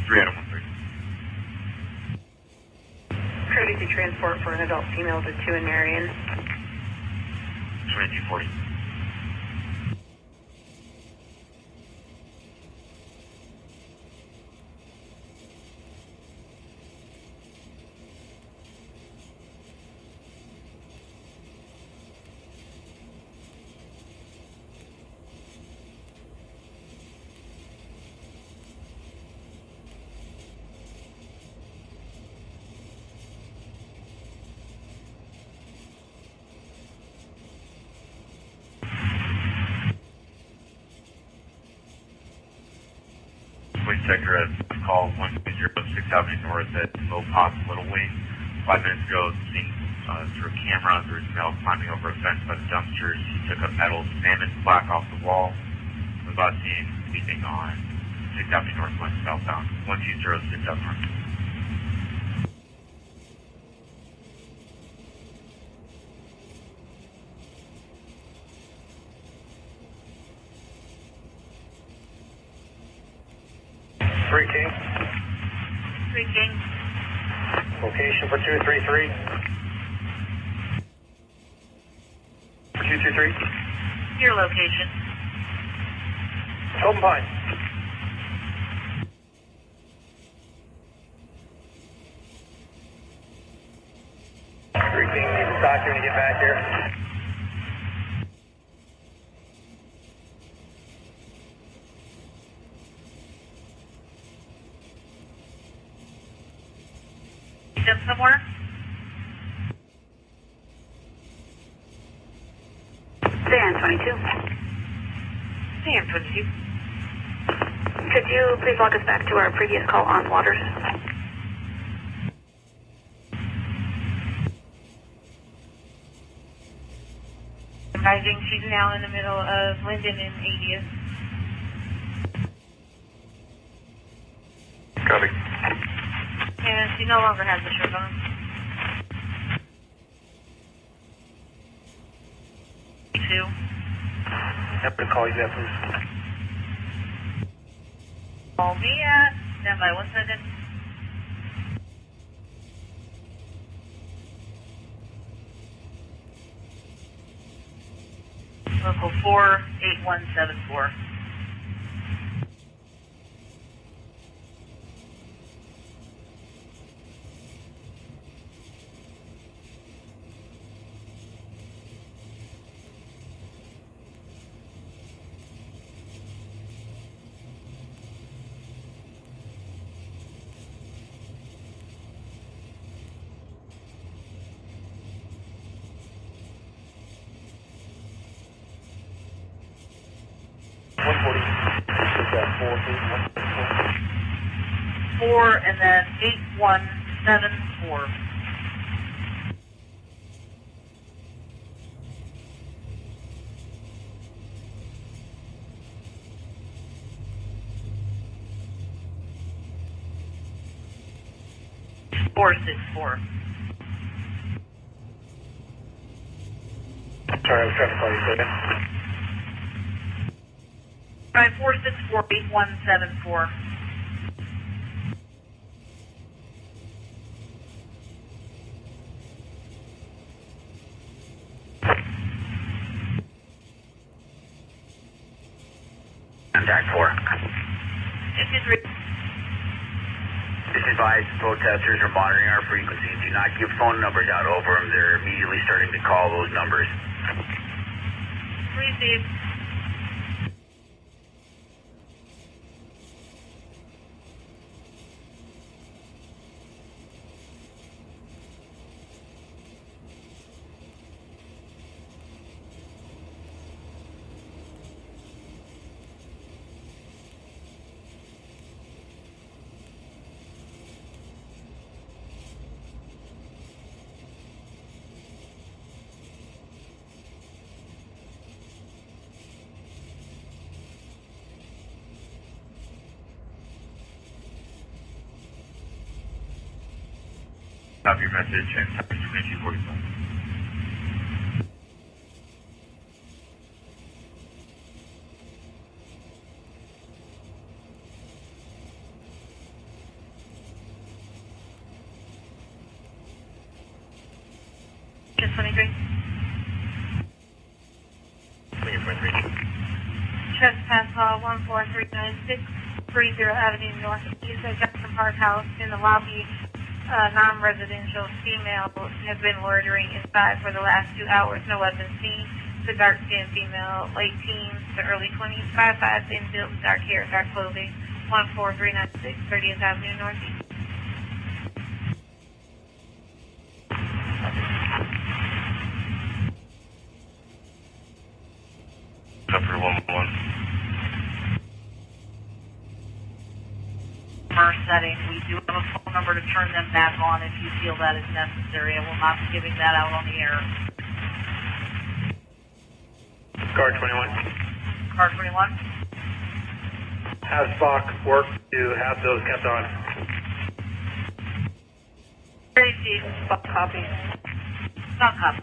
3 Adam 13. Courtesy transport for an adult female to 2 in Marion. 2240. Police sector has call 106 Avenue North at Low Pop Little Wing. 5 minutes ago, seen through a camera, there was a male climbing over a fence by the dumpsters. He took a metal salmon plaque off the wall. Was about seen sleeping on 6 Avenue North, going southbound. 1206 Avenue North. Three King. 3 King. Location for 233. For 223. Your location. Open Pine. Three King needs to talk to you when you get back here. Up somewhere? Dan 22. Dan 22. Could you please walk us back to our previous call on Waters? Advising she's now in the middle of Linden and 80th. Copy. And she no longer has the shirt on. Two. Have to call you back, please. Call me at. Stand by 1 second. Local 48174. Four and then 8174. Four 464. Sorry, I was trying to call you, second. 464-8174. Contact 4. 53. This advised protesters are monitoring our frequencies. Do not give phone numbers out over them. They're immediately starting to call those numbers. Receive. Copy your message and time is 2245. 23. Trespass law 14396, 30 Avenue Northeast at Jackson Park House in the lobby. Non-residential female has been loitering inside for the last 2 hours. No weapons seen. The dark-skinned female, late teens to early 20s, 5'5", thin built, dark hair, dark clothing. 14396, 30th Avenue Northeast. Cover 111. First setting, we do have a phone number to turn them back on if you feel that is necessary. I will not be giving that out on the air. Car 21. Car 21. Have Spock work to have those kept on. Ready, Chief. Spock copy. Not copy.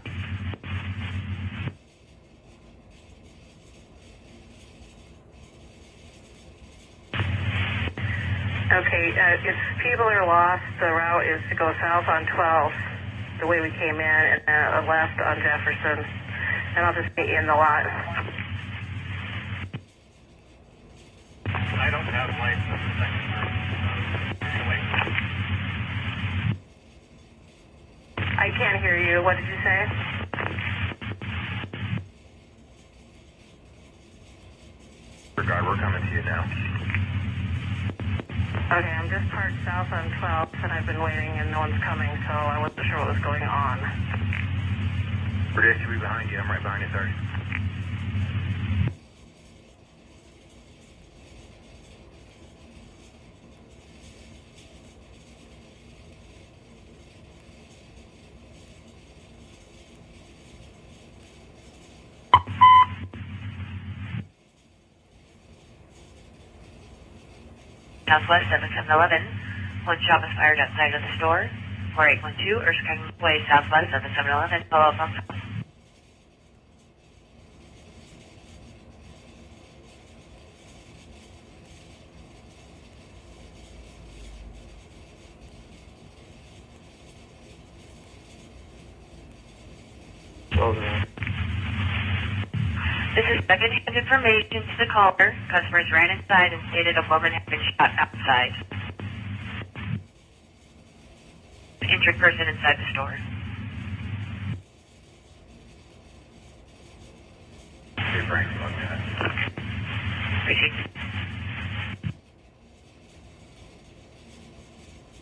Okay, if people are lost, the route is to go south on 12th, the way we came in, and then left on Jefferson. And I'll just meet you in the lot. I don't have lights on the second floor. I can't hear you. What did you say? Regard, we're coming to you now. Okay, I'm just parked south on 12th, and I've been waiting, and no one's coming, so I wasn't sure what was going on. We're SUV behind you. I'm right behind you, sir. Southwest 7711. One shot was fired outside of the store. 4812 Erskine Way, Southwest 7711. Follow up on phone. This is second-hand information to the caller. Customers ran inside and stated a woman had been shot outside. An injured person inside the store. Appreciate it.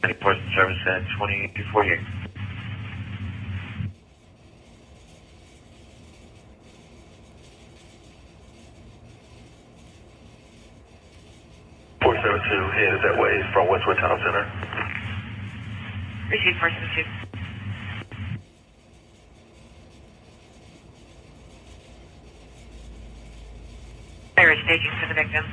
Any person service at 2248. Is that way from Westwood Town Center. Receive 472. Fire is staging for the victim.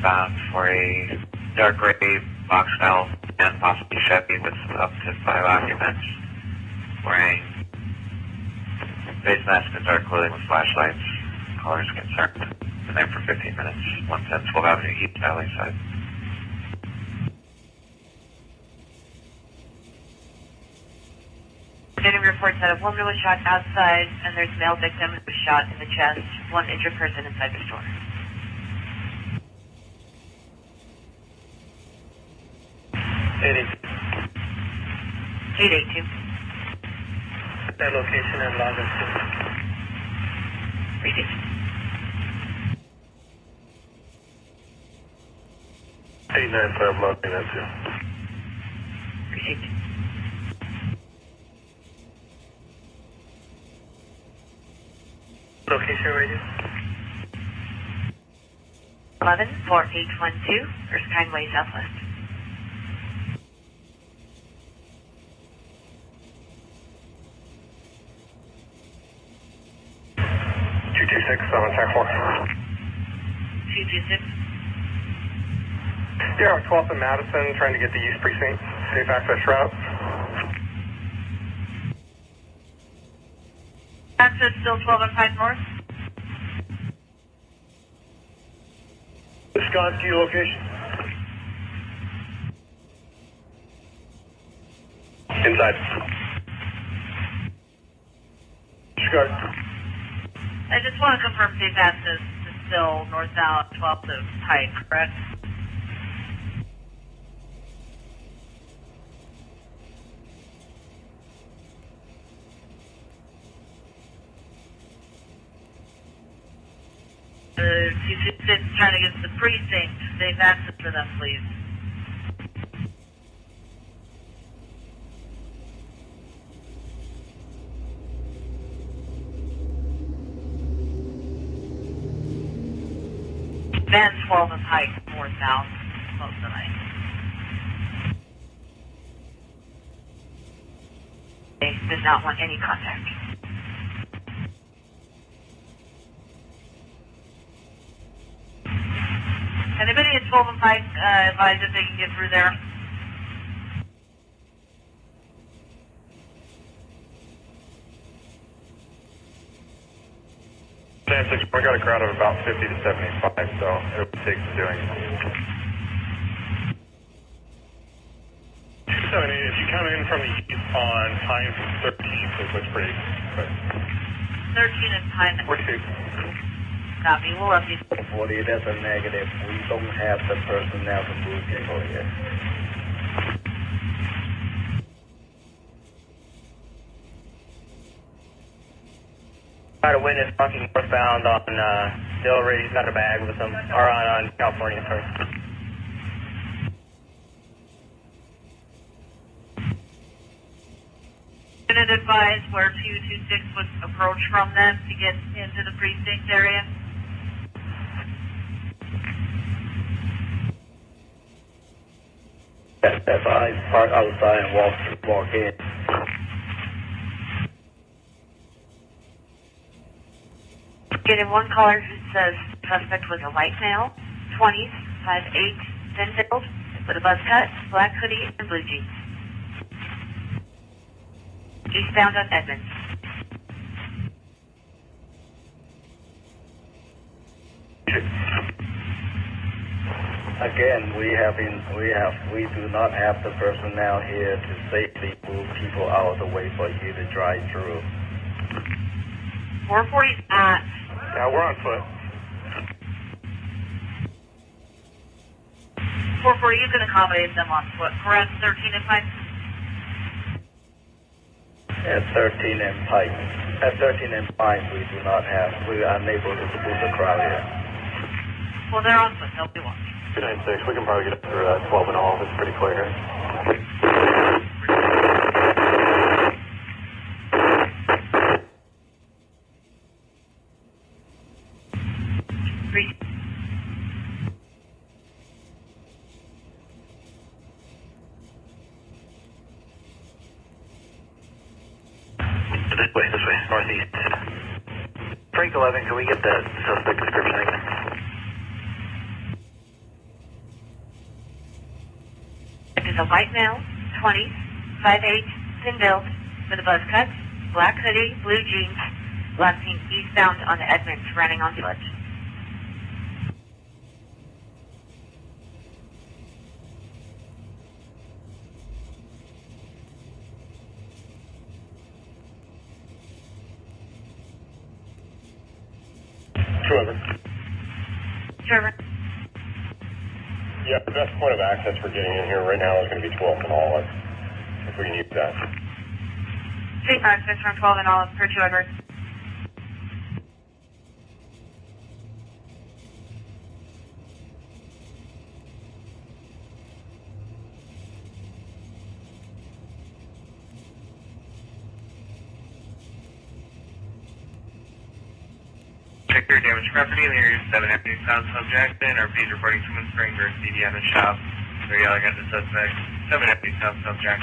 Bound for a dark gray box style and possibly Chevy with up to 5 occupants wearing face mask and dark clothing with flashlights. Caller is concerned. Been there for 15 minutes. 110 12th Avenue East, Valley side. Getting reports that a woman was shot outside and there's a male victim who was shot in the chest. One injured person inside the store. Eighty. 882. That location and log us to. Received. 895 logging that too. Received. Location radio. 11-4812 Erskine Way, Southwest. On attack 4. 226. Yeah, 12th and Madison, trying to get the East Precinct safe access route. Access still 12 and 5 north. Wisconsin location. Inside. Disregard. I just want to confirm safe access is still north-south 12th of Pike, correct? He's trying to get to the precinct. Safe access for them, please. Van 12 of Pike, north-south, close tonight. They does not want any contact. Anybody at 12 and Pike advise if they can get through there? San 6, we got a crowd of about 50 to 75, so it would take some doing. 270, if you come in from the east on Pine from 13, it looks pretty good. 13 and Pine. 42. Copy, we'll update. 40, that's a negative. We don't have the personnel to move people yet. Got a witness walking northbound on Dillard. He's got a bag with him, or on California, sorry. Can it advise where 226 would approach from them to get into the precinct area? If I park outside and walk in. Getting one caller who says suspect was a white male, 20s, 5'8", thin build, with a buzz cut, black hoodie, and blue jeans. Eastbound on Edmonds. Again, we do not have the personnel here to safely move people out of the way for you to drive through. 440's at. Yeah, we're on foot. 440, you can accommodate them on foot, correct? 13 and 5? At 13 and Pike. At 13 and Pike, we are unable to move the crowd here. Well, they're on foot, they'll be walking. 296, we can probably get up through 12 and all. It's pretty clear. This way, northeast. Frank 11, can we get that suspect description again? Is a white male, 20s, 5'8", thin build, with a buzz cut, black hoodie, blue jeans, last seen eastbound on the Edmonds, running on foot. Trevor. Yeah, the best point of access for getting in here right now is going to be 12 and all, if we can use that. Safe access from 12 and Olive per 2 Edwards. Check your damaged property in the area of 7 Avenue South subject and RP's reporting someone spraying during CD on the shop. They're yelling at the suspect. 7 Avenue South subject.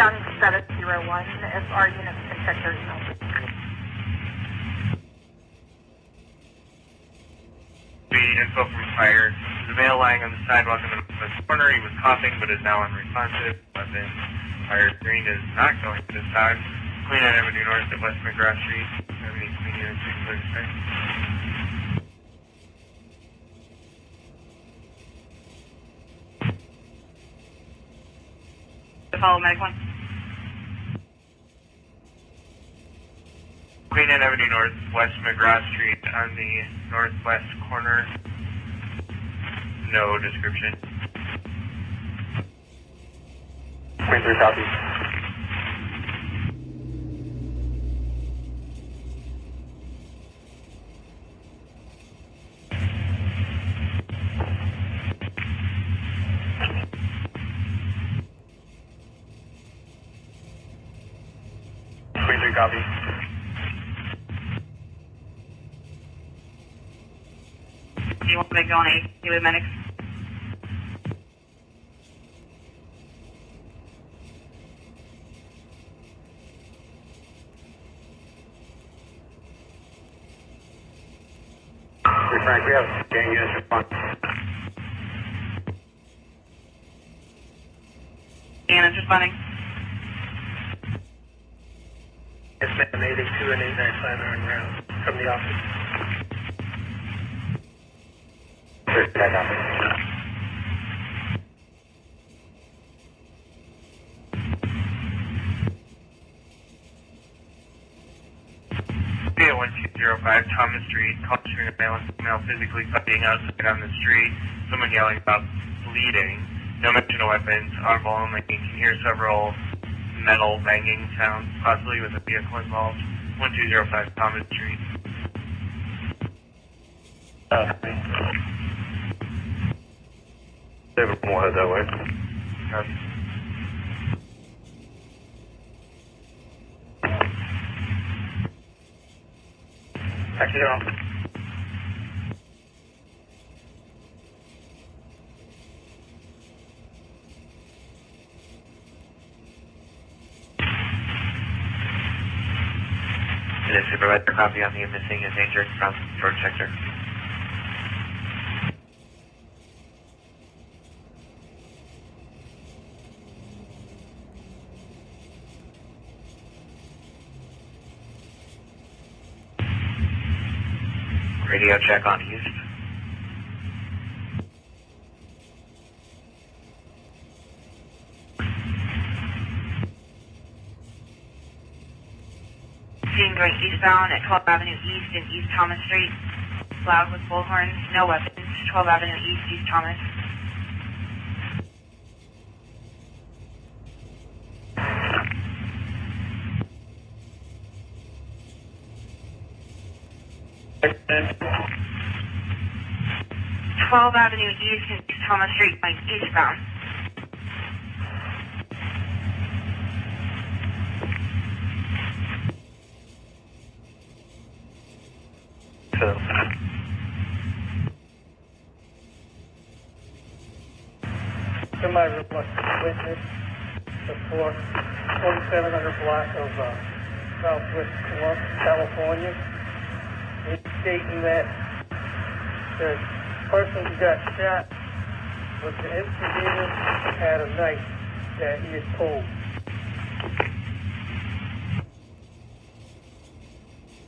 on status 01, if our units can check their emails. The info from fire. There's a male lying on the sidewalk in the northwest corner. He was coughing, but is now unresponsive. Weapon. Fire screen is not going to this time. Queen Anne Avenue North at West McGrath Street. Avenue Queen Anne 636. Follow Medic 1. Queen Anne Avenue North, West McGrath Street on the northwest corner. No description. Queen 3 copy. Queen 3 copy. Do you want me to go on A with medics? Frank, we have gang units response. And it's responding. It's been 882 and 895 are en route from the office. At 1205 Thomas Street, capturing a male and female physically fighting outside on the street. Someone yelling about bleeding. No mention of weapons. Audible only. You can hear several metal banging sounds, possibly with a vehicle involved. 1205 Thomas Street. David, we'll head that way. Copy. Taxi off. Unit supervisor, copy on the missing and injured from George sector. Radio check on East. Scene going eastbound at 12th Avenue East and East Thomas Street. Loud with bullhorns, no weapons. 12th Avenue East, East Thomas. Next 12th Avenue East and East Thomas Street going eastbound. Somebody requested a witness before 2700 block of Southwest California. It's stating that the person who got shot was the instigator, had a knife that he had pulled.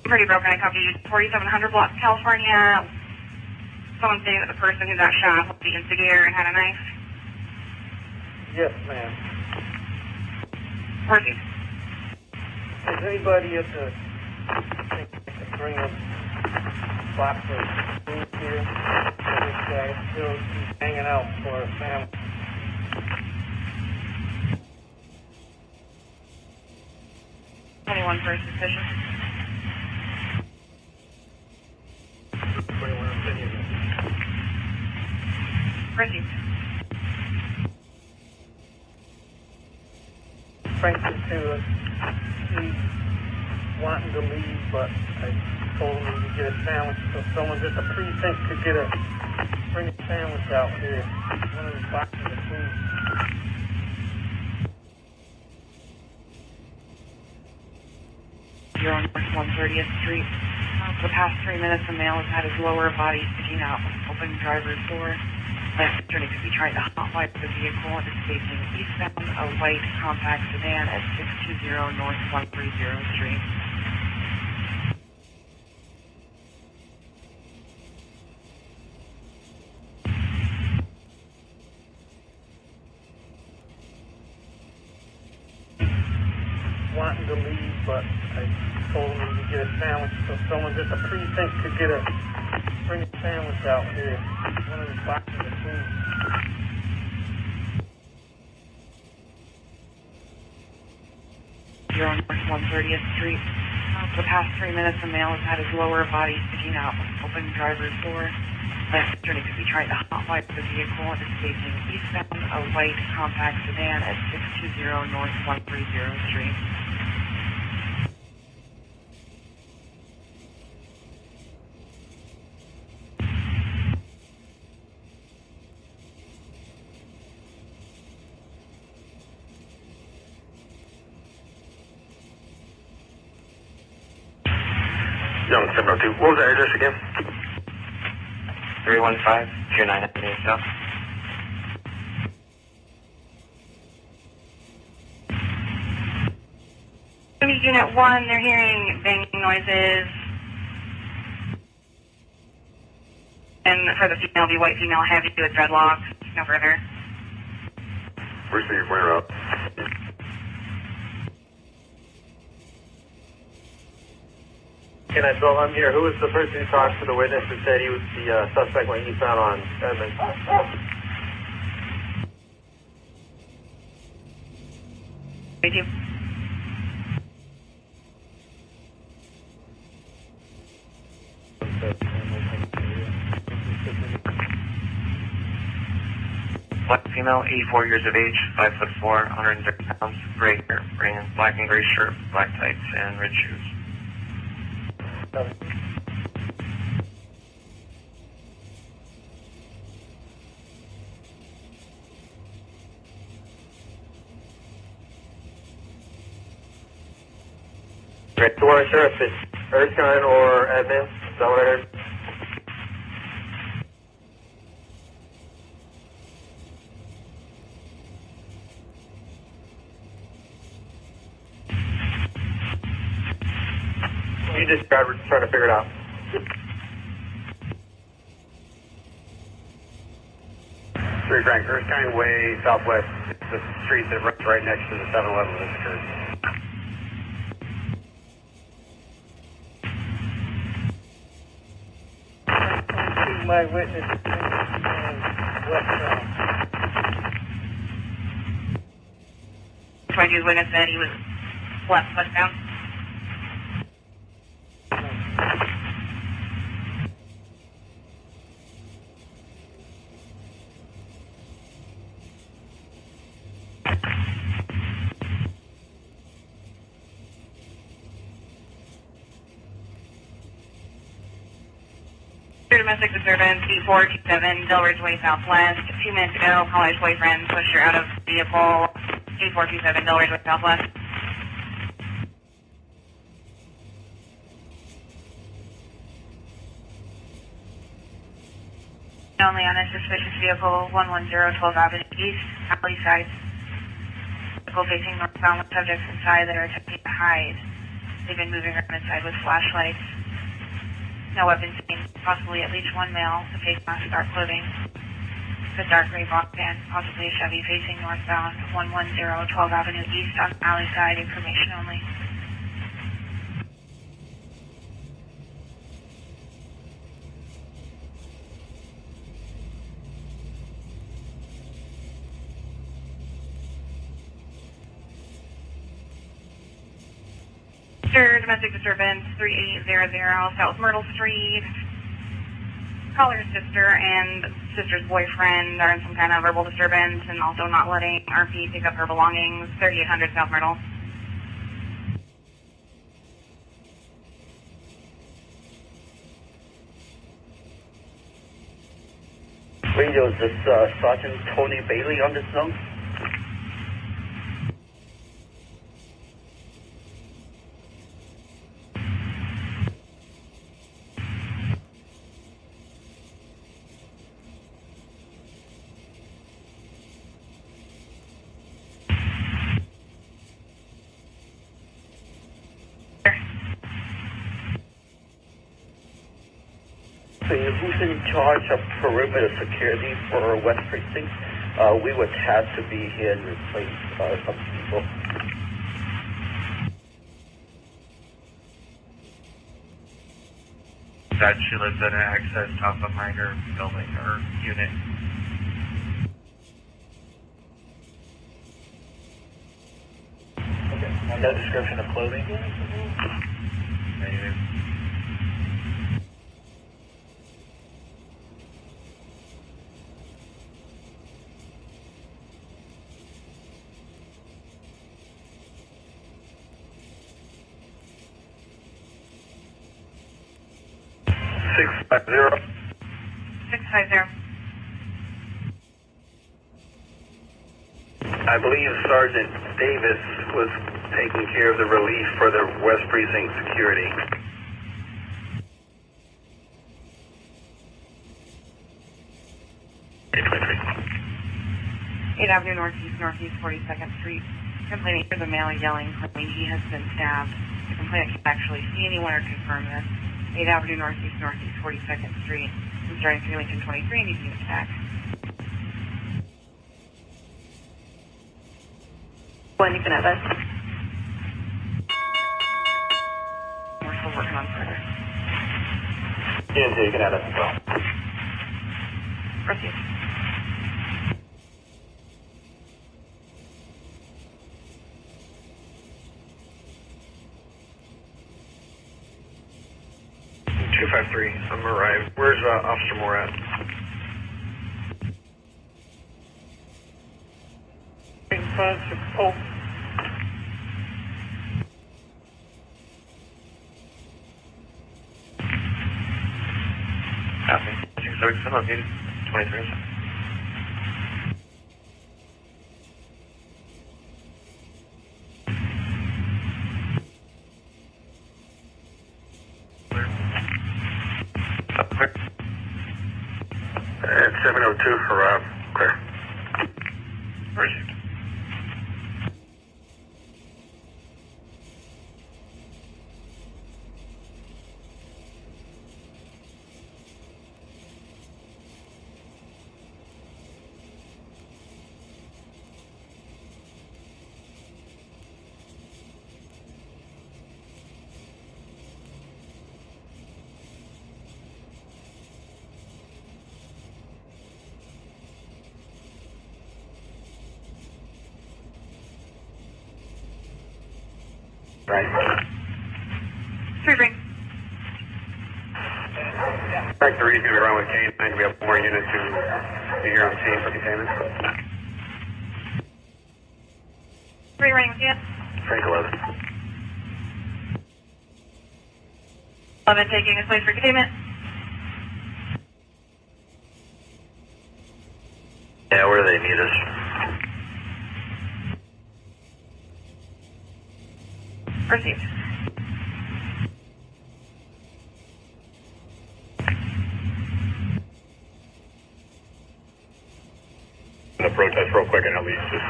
Pretty broken. I copy 4700 block, California. Someone saying that the person who got shot was the instigator and had a knife. Yes, ma'am. Where's he? Is anybody at the bring a box of food here? This guy still he's hanging out for a family. Anyone for suspicion? Where's he? Frankly, too, he's wanting to leave, but I told him to get a sandwich so someone at the precinct could bring a sandwich out here. One of the boxes of food. North 130th Street. For the past 3 minutes, a male has had his lower body sticking out with an open driver's door. Left attorney could be trying to hotwire the vehicle and is facing eastbound a white compact sedan at 620 North 130th Street. Wanting to leave, but I told him to get a sandwich so someone at the precinct could bring a sandwich out here. One of the boxes of food. You're on North 130th Street. For the past 3 minutes, a male has had his lower body sticking out with an open driver's door. Left attorney could be trying to hotwire the vehicle and is facing eastbound a white compact sedan at 620 North 130th Street. Young 702. What was that address again? 315-29 Avenue South. Unit 1, they're hearing banging noises. And for the female, be white female, heavy with dreadlocks. No further. Where's the runner up? Can I tell I'm here? Who was the person who talked to the witness who said he was the suspect when he found on Edmund? Thank you. Black female, 84 years of age, 5'4", 130 pounds, gray hair, black and gray shirt, black tights, and red shoes. Right, so we're sure if it's Erskine or Edmund. Is that what I heard? You just trying to figure it out. Street Frank, Erskine Way, Southwest. It's the street that runs right next to the 7-Eleven that occurred. My witness His witness said he was left westbound. Domestic disturbance, 8427 Delridge Way Southwest. A few minutes ago, college boyfriend pushed her out of the vehicle. 8427 Delridge Way Southwest. Only on a suspicious vehicle, 110 12th Avenue East, alley side. Vehicle facing northbound with subjects inside that are attempting to hide. They've been moving around inside with flashlights. No weapons seen, possibly at least one male, the face mask, dark clothing. The dark gray box van, possibly a Chevy facing northbound, 110 12th Avenue East on the alley side, information only. Domestic disturbance, 3800 South Myrtle Street. Caller's sister and sister's boyfriend are in some kind of verbal disturbance and also not letting RP pick up her belongings, 3800 South Myrtle. Radio, is this Sergeant Tony Bailey on this note? Actually, who's in charge of perimeter security for West Precinct? We were tasked to be here and replace some people. That she lives in an access top of minor building or unit. Okay. No description of clothing? Negative. I believe Sergeant Davis was taking care of the relief for the West Precinct security. Avenue Northeast, 42nd Street. Complaining for the male yelling, claiming he has been stabbed. The complainant can't actually see anyone or confirm this. 8 Avenue Northeast, 42nd Street. Concerning 3 Lincoln 23 and he's being attacked. When you can have that. We're still working on further. ENT, you can have that as well. Proceed. I'm arrived. Where's Officer Moore at? In front of Pope. Copy. 6 located. 23. At 702 for clear. Received. Right. 3 ring. Frank, the reason we're around with Kane, and we have more units to be here on scene for containment. 3 ring, yeah. Frank 11. 11 taking his place for containment. Yeah, where do they need us? Received. The protest real quick and at least just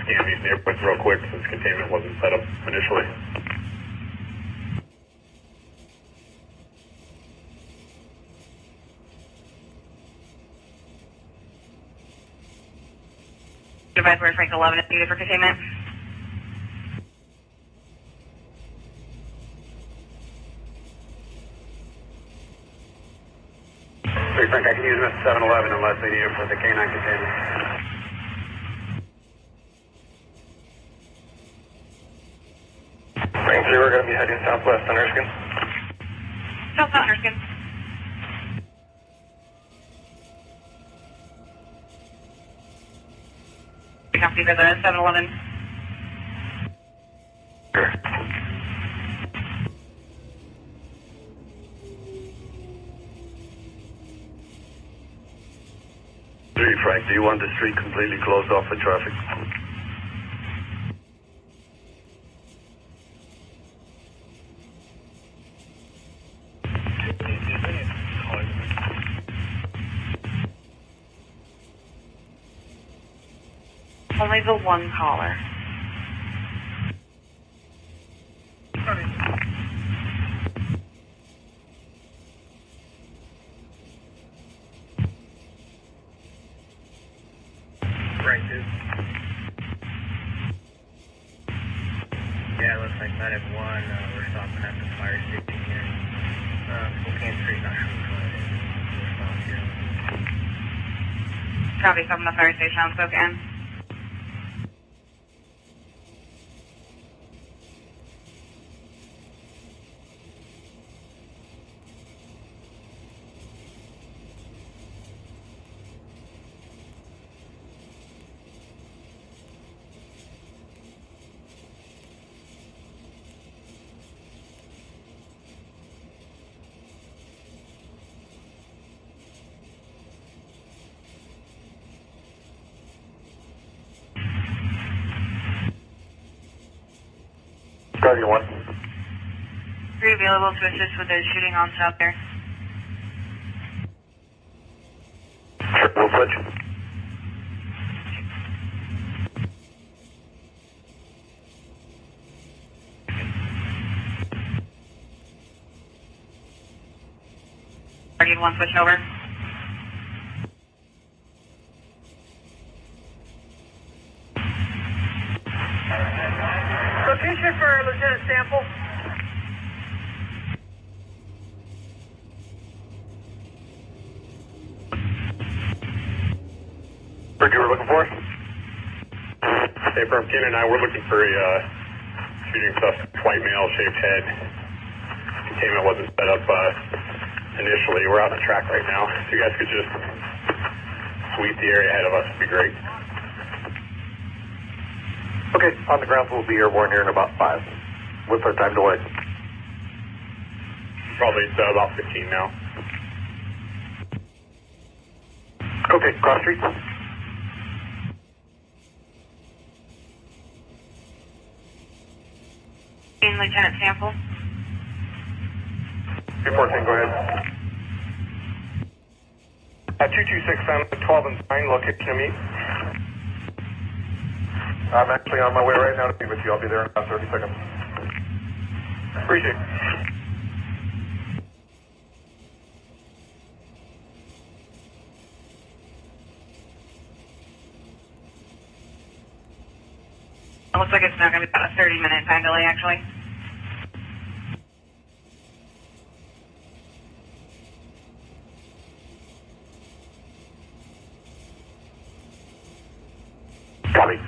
scan these neighborhoods real quick since containment wasn't set up initially. Advise where Frank 11 is needed for containment. Frank, I can use them at 7-Eleven unless they need it for the K-9 containment. Frank 3, we're going to be heading southwest on Erskine. South on Erskine. Copy for the 7-Eleven. Sure. Frank, do you want the street completely closed off for traffic? Only the one caller. 9 at 1, we're stopping at the fire station here. Spokane Street, not sure which one it is. We're stopped here. Copy, from the fire station on Spokane. Guardian 1. Are you available to assist with the shooting on south there? Sure, we'll switch. Guardian 1, switch over. Location for Lieutenant Sample. Where'd you were looking for? Hey, from Ken and I, we're looking for a shooting suspect, white male, shaved head. Containment wasn't set up initially. We're out on the track right now. If you guys could just sweep the area ahead of us, would be great. Okay, on the ground, we'll be airborne here in about 5. What's our time delay? Probably about 15 now. Okay, cross street. In Lieutenant Sample. 214, go ahead. 226, 12 and 9, location to meet. I'm actually on my way right now to be with you. I'll be there in about 30 seconds. Appreciate it. It looks like it's now going to be about a 30-minute time delay, actually. Copy.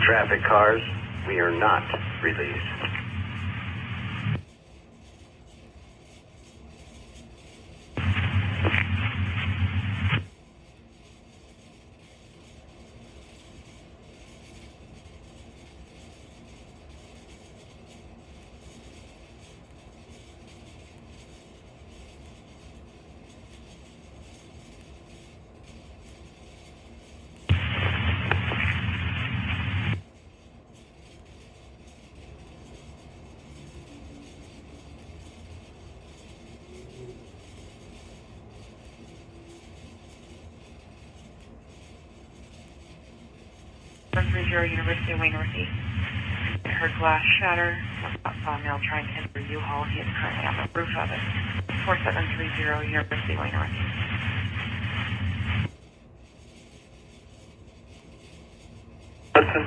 Traffic cars, we are not released. University of Wayne Northeast. I heard glass shatter. Saw a male trying to enter U-Haul. He is currently on the roof of it. 4730 University of Wayne Northeast. Hudson.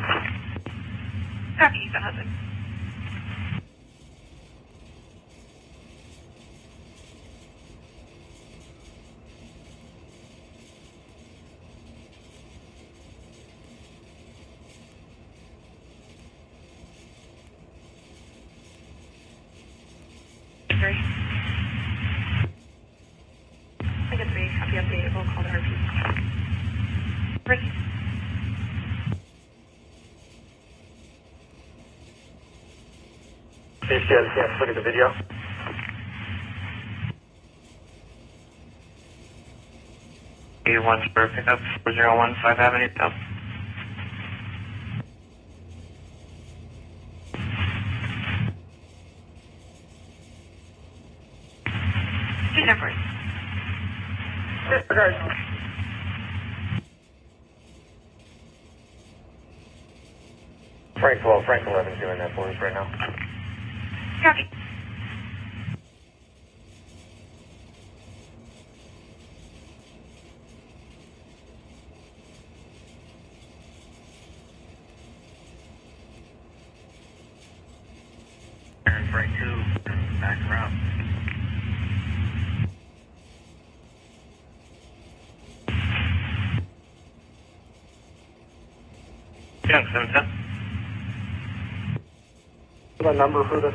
Copy, he's on Hudson. I guess we have the update. We'll call the RP. Ricky. If you guys can't look at the video. 1 for pickup 401 5 Avenue South. Disregard. Disregard. Frank 12, Frank 11 doing that for us right now. Copy. Frank 2, back around. Young 710. The number for this?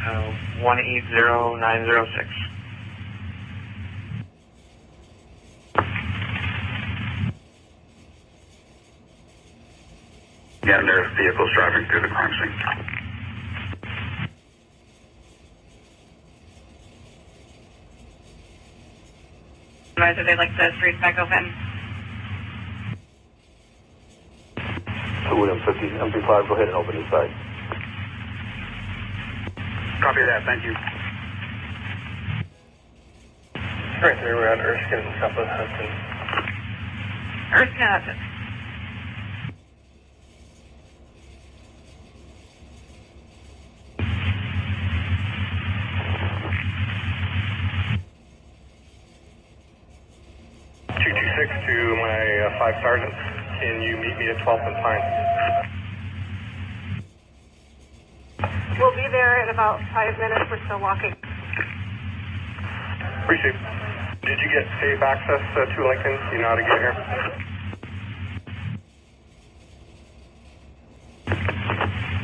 Uh, 180906. Yeah, there's vehicles driving through the crime scene. Advisor, they'd like the streets back open. William 50, MP5, go ahead and open the site. Copy that, thank you. Straight through around Erskine and Compass Hudson. Erskine Hudson. To my 5 sergeants, can you meet me at 12th and Pine? We'll be there in about 5 minutes. We're still walking. Appreciate it. Did you get safe access to Lincoln? You know how to get here?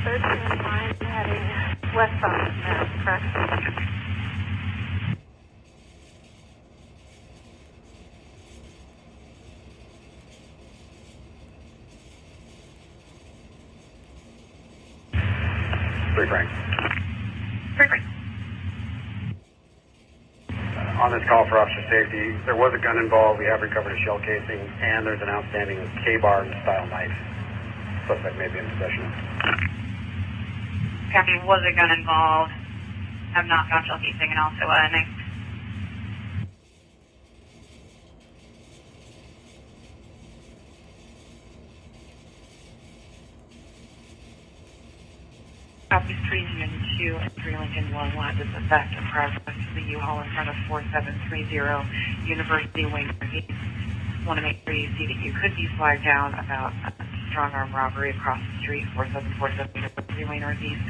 13 and 5 heading westbound, correct? Frank. Frank. On this call for officer safety, there was a gun involved. We have recovered a shell casing, and there's an outstanding K-bar style knife. Suspect may be in possession. Copy. Was a gun involved. Have not found shell casing and also a knife. Copy 302 and 3 Lincoln 1 will have this effect in progress to the U-Haul in front of 4730 University Wing. Want to make sure you see that you could be flagged down about strong arm robbery across the street, 4747 University Way Northeast.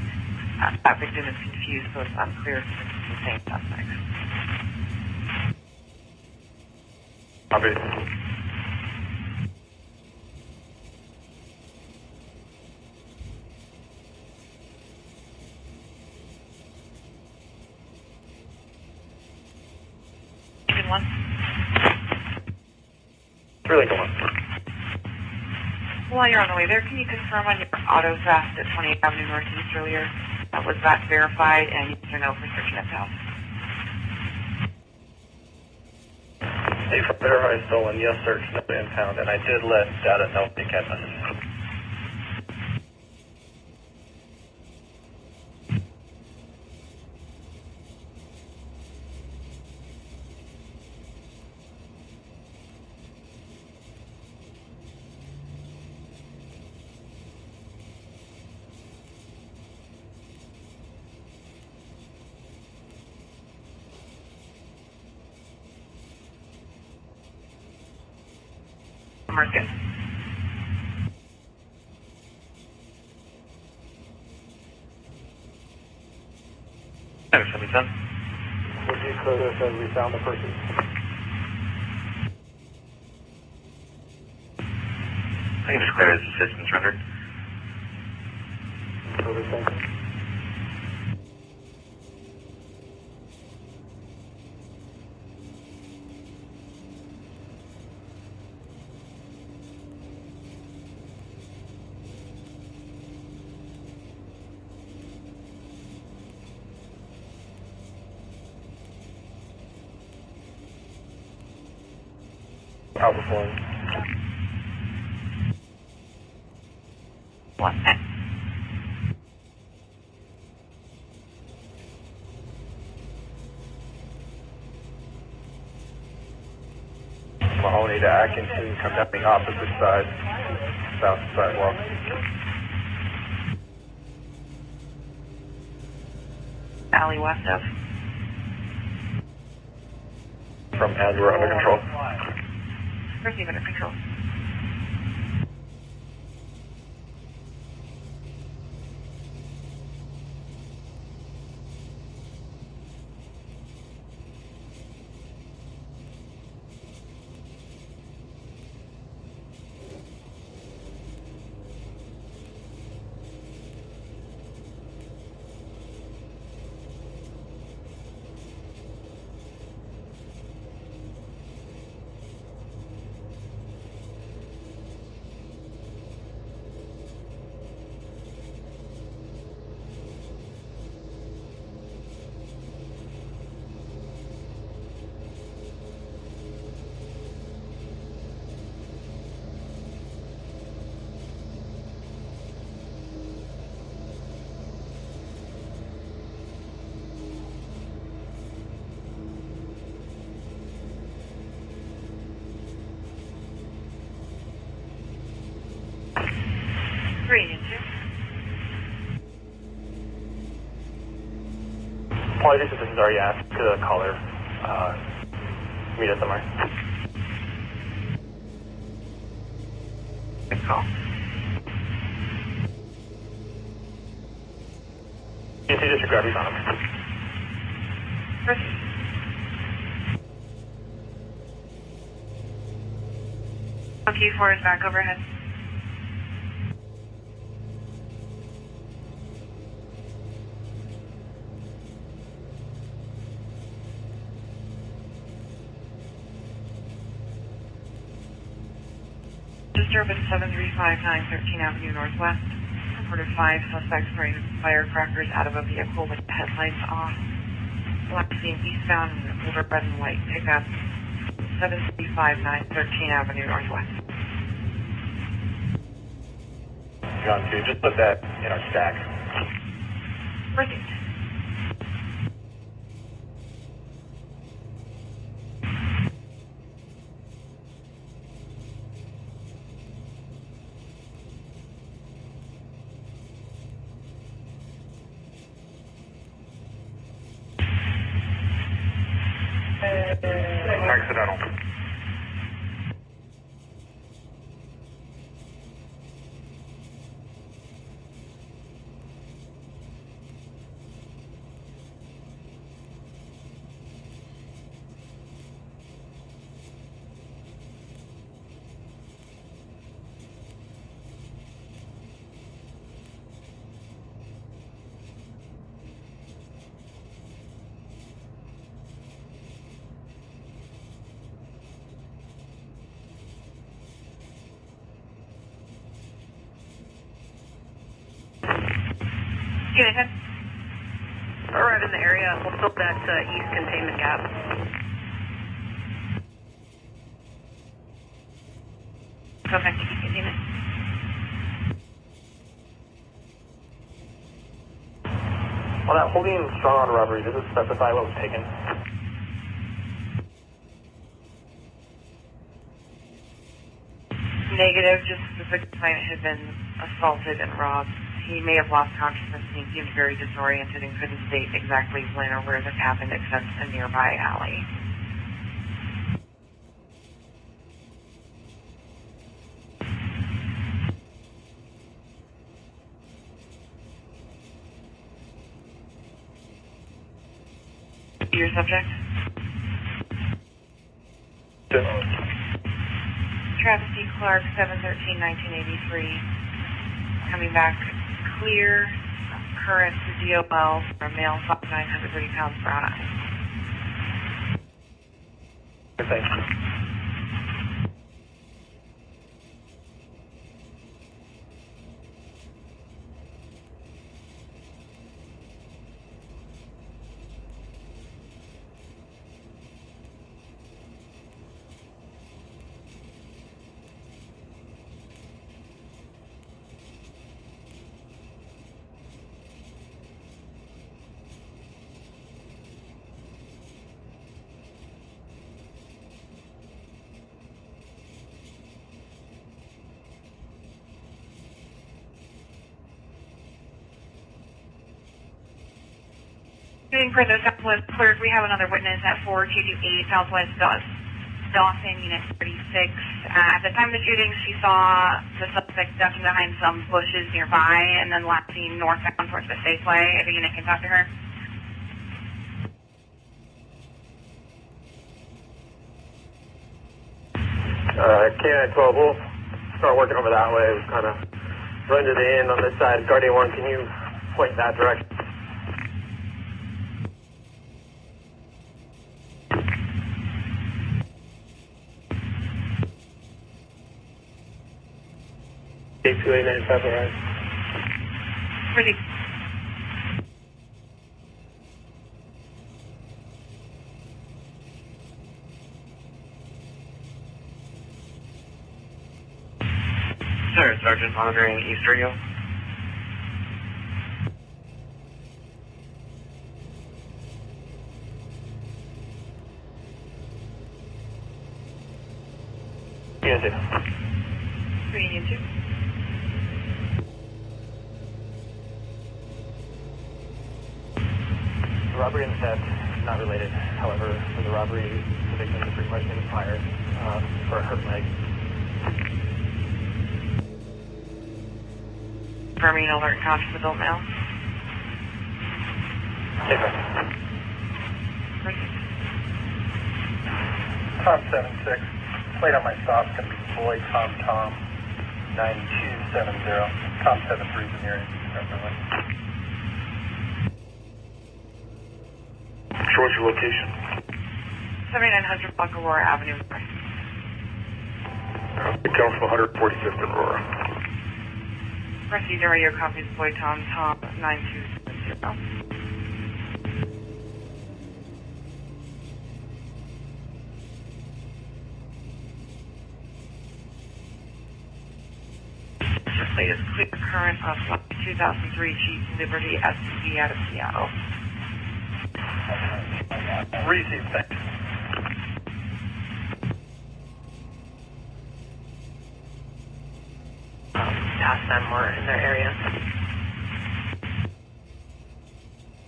That victim is confused, so it's unclear if it's the same suspect. Copy. One. Really good one. While you're on the way there, can you confirm on your auto theft at 28th Avenue Northeast earlier? Was that verified and yes or no for searching its house? Hey, for verified stolen, yes, search, no impound, and I did let data know they kept us. Market. Thanks, 710. Would you clear this as we found the person? I can just clear as assistance rendered. Perfect, thank you. Alpha Flying. What's that? Mahoney to Atkinson, conducting opposite side, south sidewalk. Alley west of. From Andrew, we're under control. Proceed under control. Apologies if this is already asked to the caller. Meet us somewhere. Good call. You see District Gravity on him. Proceed. Okay, 4 is back overhead. Disturbance 7359 13th Avenue Northwest. Reported 5 suspects throwing firecrackers out of a vehicle with headlights off. Black seen eastbound in an older red and white pickup. 7359 13th Avenue Northwest. John 2, just put that in our stack. Proceed. Accidental. Unit 10. Arrive in the area. We'll fill that east containment gap. Go back to east containment. On that holding strong on robbery, does it specify what was taken? Negative, just the client had been assaulted and robbed. He may have lost consciousness and he seemed very disoriented and couldn't state exactly when or where this happened except a nearby alley. Your subject? Travis D. Clark, 7/13/1983. Coming back clear, current to DOL for a male, 930 pounds, brown eyes. Thank you. Shooting for the Southwest Clerk, we have another witness at 4228 Southwest Dawson, Unit 36. At the time of the shooting, she saw the suspect ducking behind some bushes nearby and then last seen northbound towards the Safeway. If a unit can talk to her. K-912, we'll start working over that way. We've kind of run to the end on this side. Guardian 1, can you point that direction? K2895, alright. Ready. Sir, Sergeant monitoring East Rio. Unit 2. 3 Unit 2. Robbery and theft, not related. However, for the robbery, the victim is requesting fire for a hurt leg. Confirming alert conscious adult male. Tom 76. Plate on my stop is going to be Floyd Tom 9270. Tom 73 is in the area. So what's your location? 7900 Block Aurora Avenue. Council 145th and Aurora. Rescue radio copies Floyd Tom 9270. Latest clear current of 2003 Chief Liberty SUV out of Seattle. Receive, thanks. Past them or in their area.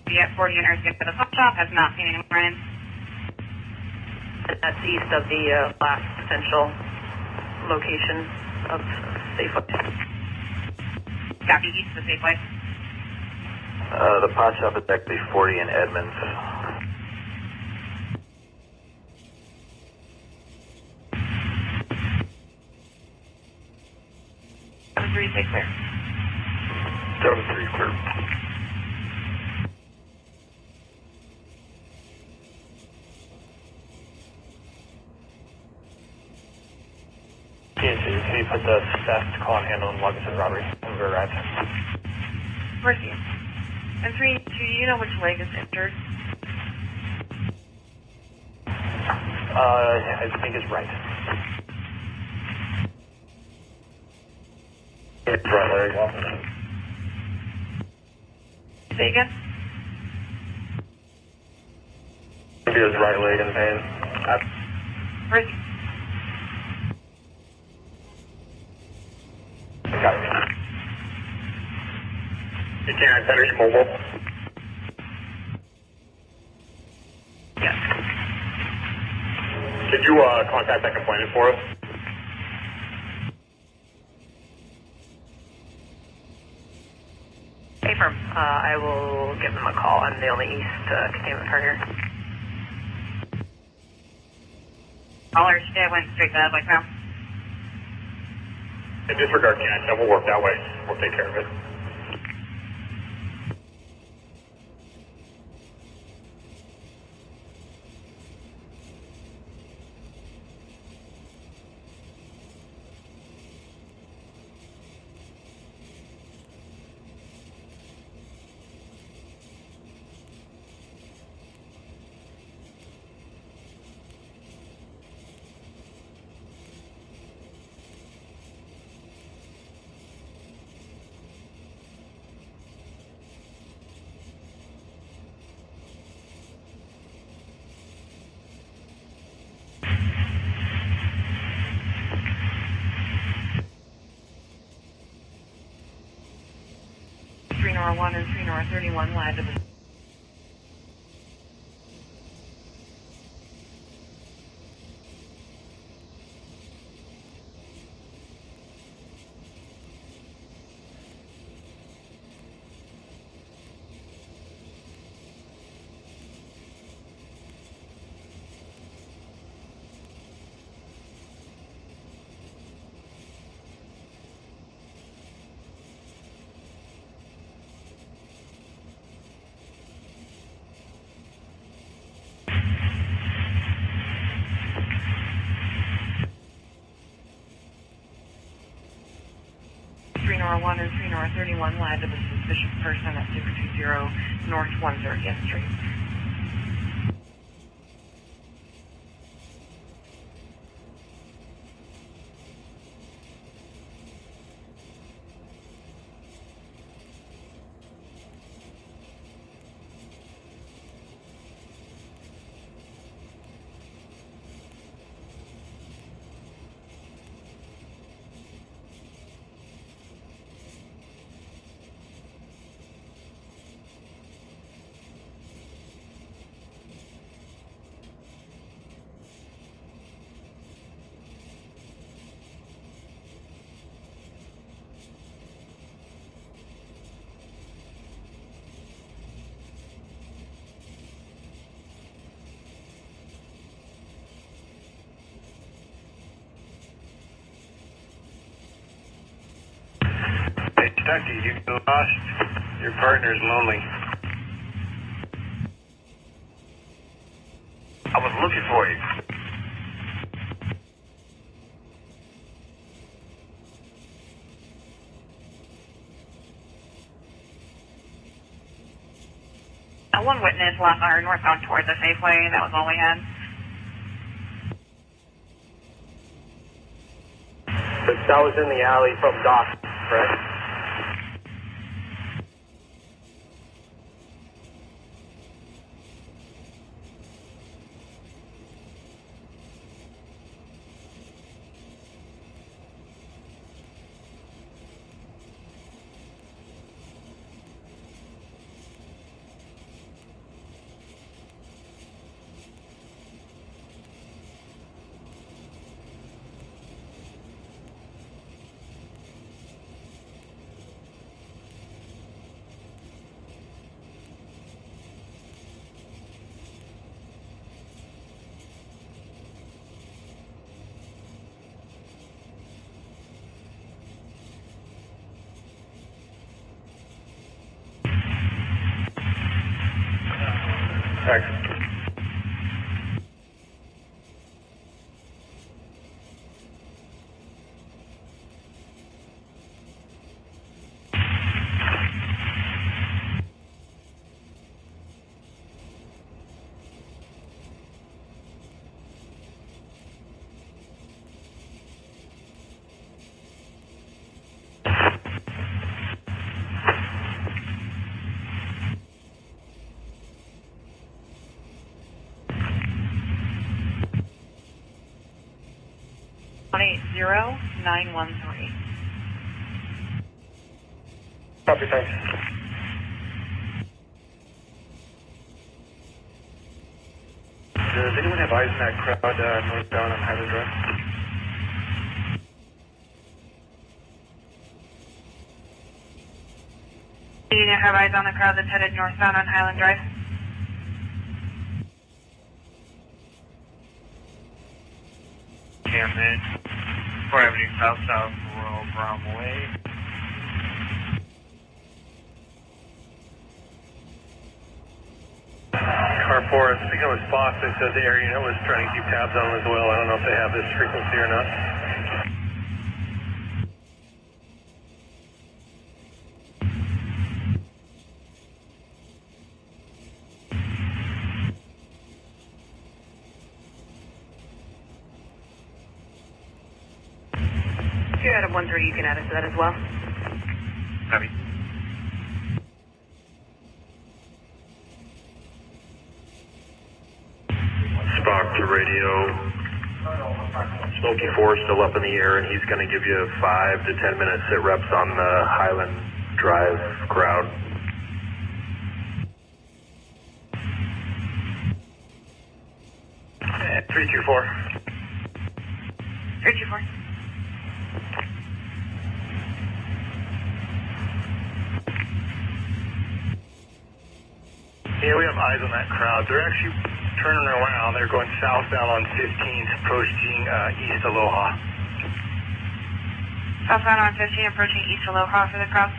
The F40 enters into the pop shop, has not seen anyone in. That's east of the last potential location of Safeway. Copy east of the Safeway. The pot shop is actually 40 in Edmonds. Three, stay clear. 73 clear. Can you put the theft call on handle and log into the robbery when we arrive? Where's he? And 3, do you know which leg is injured? I think it's right. Right leg. Say again? Maybe his right leg in pain. Where's he? Got it. You can't enter your mobile. Yes. Could you contact that complainant for us? Hey, firm. I will give them a call. I'm the only East containment car here. Caller went straight to that voicemail. In disregard, can't. We'll work that way. We'll take care of it. Nora 1 and 3 Nora 31 live to the North 1 and 3 North 31 led to the suspicious person at 620 North 130th Street. Kentucky, you get lost, your partner's lonely. I was looking for you. One witness left our northbound towards the Safeway. That was all we had. That was in the alley from Doc, correct? Thanks. Zero 913. Copy, thanks. Does anyone have eyes in that crowd northbound on Highland Drive? You didn't have eyes on the crowd that's headed northbound on Highland Drive? Camden, 4 Avenue South, Royal Brown Way. Car 4 is speaking with Fox. They said the area was trying to keep tabs on them as well. I don't know if they have this frequency or not. If you're out of 130, you can add us to that as well. Copy. Spock to radio. Smoky 4 still up in the air, and he's going to give you 5 to 10 minute sit reps on the Highland Drive crowd. And 324. 324. Yeah, we have eyes on that crowd. They're actually turning around. They're going southbound on 15th, approaching East Aloha. Southbound on 15, approaching East Aloha for the crowd.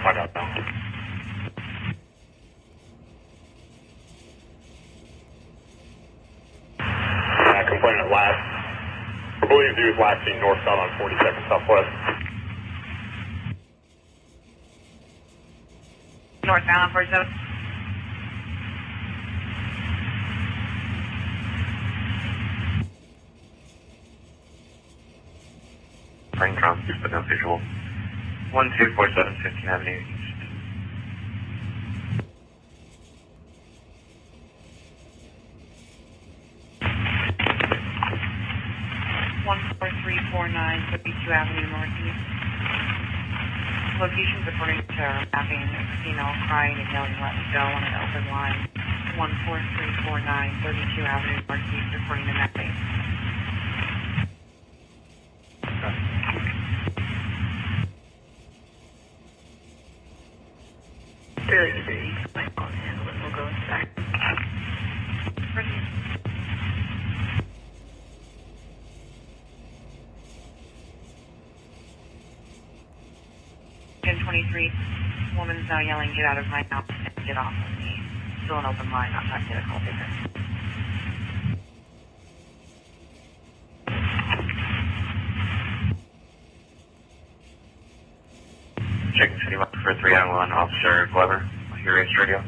find out now. Complainant last, I believe he was last seen northbound on 42nd Southwest. Northbound on 47. Plane cross, but no visual. 1247 15th Avenue East. Avenue Northeast. Locations according to our mapping, female crying and yelling, let me go on an open line. 14349 32 Avenue Northeast according to mapping. Fairly easy. My phone handle it. We'll go back. Proceed. 1023. Woman's now yelling, get out of my house and get off of me. Still an open line, not trying to get a call taker. Checking City Line for 391, Officer Glover. Your race radio.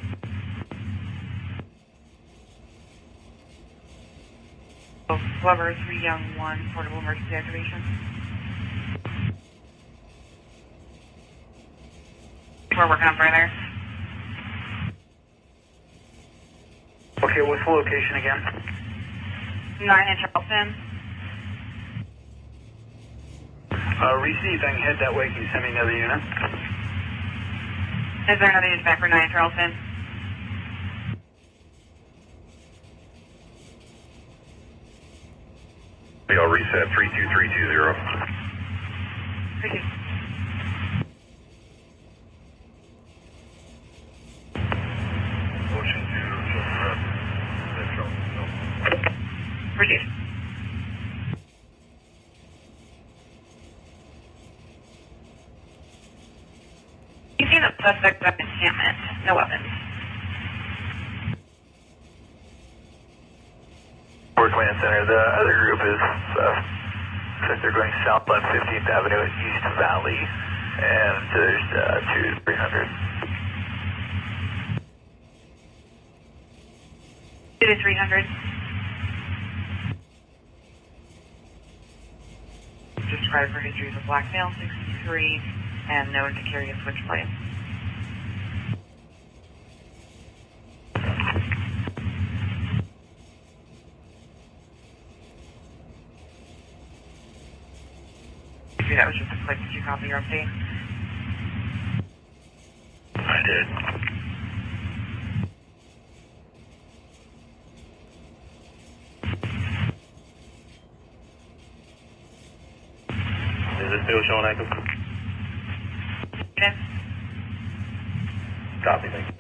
Glover, 3 Young 1, portable emergency activation. We're working on further. Okay, what's the location again? 9 in Charleston. Receive, I can head that way. Can you send me another unit? Is there another unit back for 9 in Charleston? I'll reset 32320. Thank you. Motion to Proceed. You see the suspect at encampment. No weapons. Fort Command Center, the other group is, looks like they're going south on 15th Avenue at East Valley, and there's 2 to 300. 2 to 300. Described for history as a black male, 63, and known to carry a switchblade. That was just a click. Did you copy your update? I did. Is it still showing active? Yes. Copy, thank you.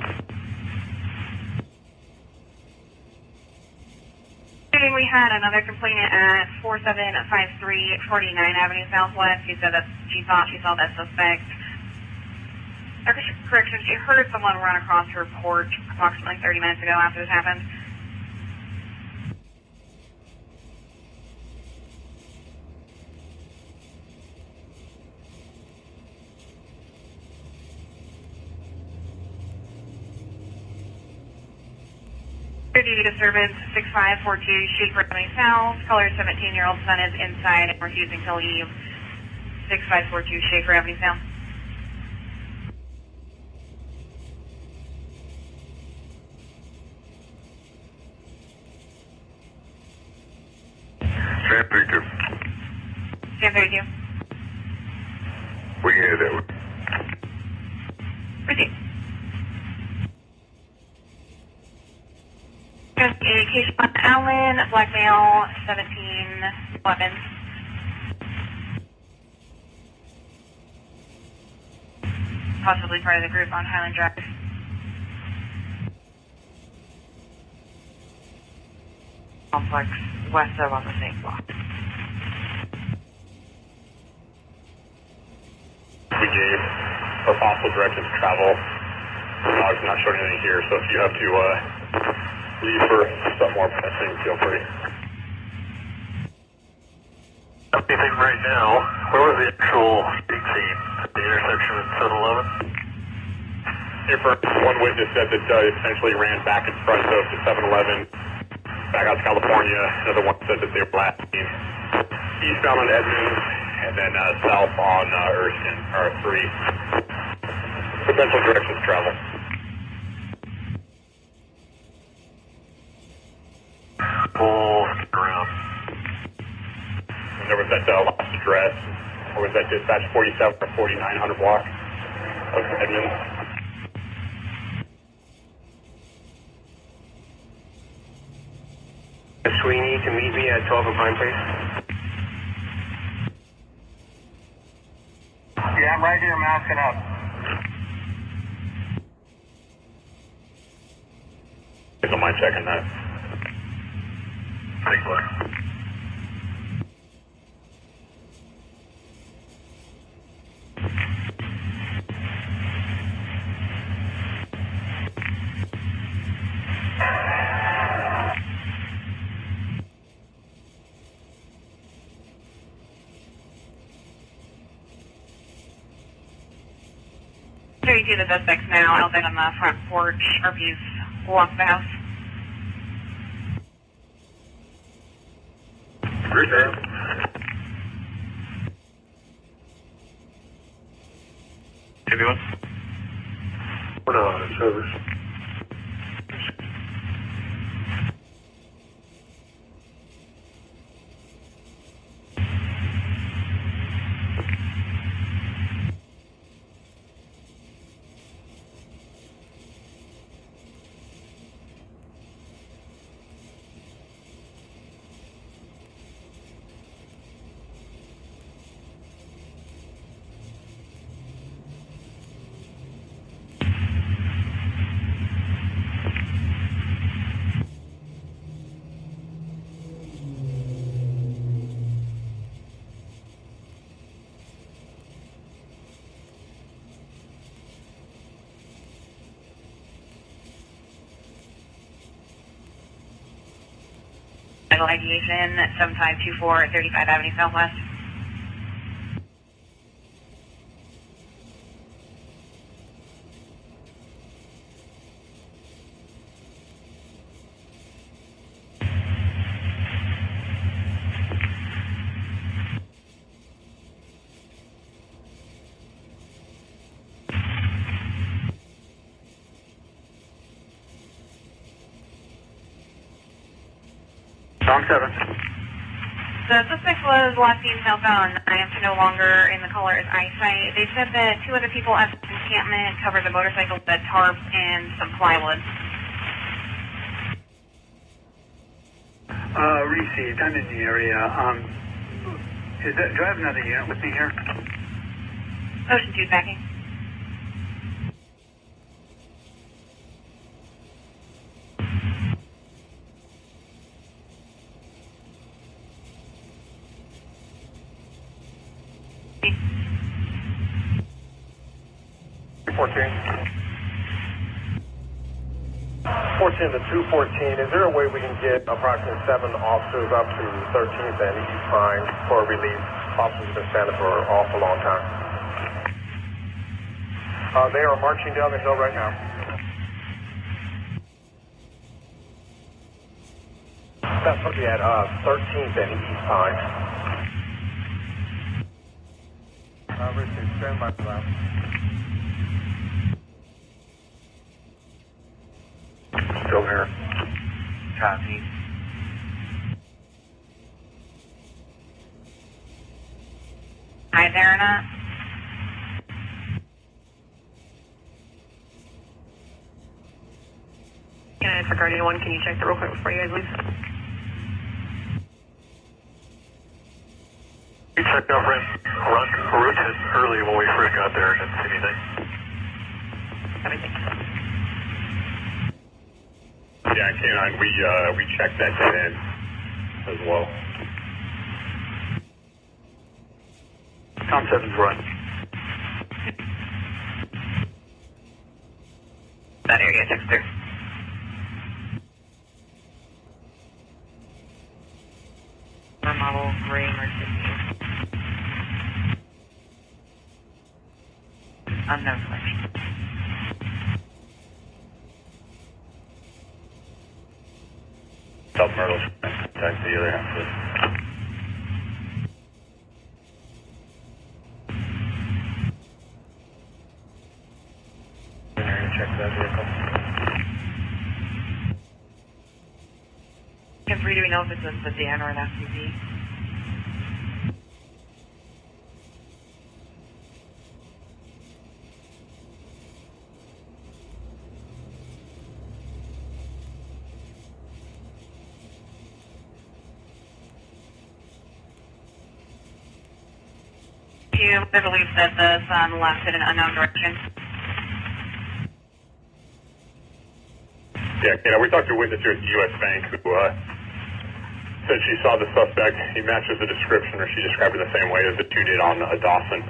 We had another complainant at 4753 49 Avenue Southwest. She said that she thought she saw that suspect. Correction, she heard someone run across her porch approximately 30 minutes ago after this happened. Duty disturbance 6542 Schaefer Avenue South. Caller 17-year-old son is inside and refusing to leave. 6542 Schaefer Avenue South. Stand 32. Stand 32. We can hear that. Proceed. Investigation on Allen, black male, 17, weapons. Possibly part of the group on Highland Drive. Complex west of on the same block. DJ, for possible directions to travel. The dog's not showing anything here, so if you have to leave for something more pressing, feel free. Anything right now? Where was the actual street scene at the intersection with 7-Eleven? Here first, one witness said that essentially ran back in front of the 7-Eleven back out to California. Another one said that they were last seen eastbound on Edmonds and then south on Erskine, R3. Potential directions to travel. We'll stick around. And there was that last address, or was that dispatch 47 or 4900 block of Edmonds? Sweeney to meet me at 12 of Pine Place. Yeah, I'm right here masking up. I don't mind checking that. Thanks, Blair. So you see the suspects now out there on the front porch. RP's locked the house. Appreciate it. Anyone? We're not on service. Idle Ideation, 7524 35 Avenue Southwest. Tom 7. The suspect was last seen southbound. I am no longer in the caller's eyesight. They said that two other people at the encampment covered the motorcycle with a tarp and some plywood. Received. I'm in the area. Do I have another unit with me here? Ocean 2 backing. To 214, is there a way we can get approximately 7 officers up to 13th and East Pine for relief? Officers have been standing for an awful long time. They are marching down the hill right now. That's going to be at 13th and East Pine. Richard, stand by for that. Still here. Copy. Hi there, Anna. And for Guardian 1, can you check that real quick before you guys leave? We checked out Riots early when we first got there and didn't see anything. Everything. Yeah, K9, we checked that dead end as well. Tom 7's run. that area, check clear. Model gray Mercedes. Unknown selection. South Myrtle's contact the other half, please. Check that vehicle. And do we know if it's a sedan or an SUV? You believe that the son left in an unknown direction? Yeah, we talked to a witness here at the U.S. Bank who said she saw the suspect. He matches the description, or she described it the same way as the two did on Dawson.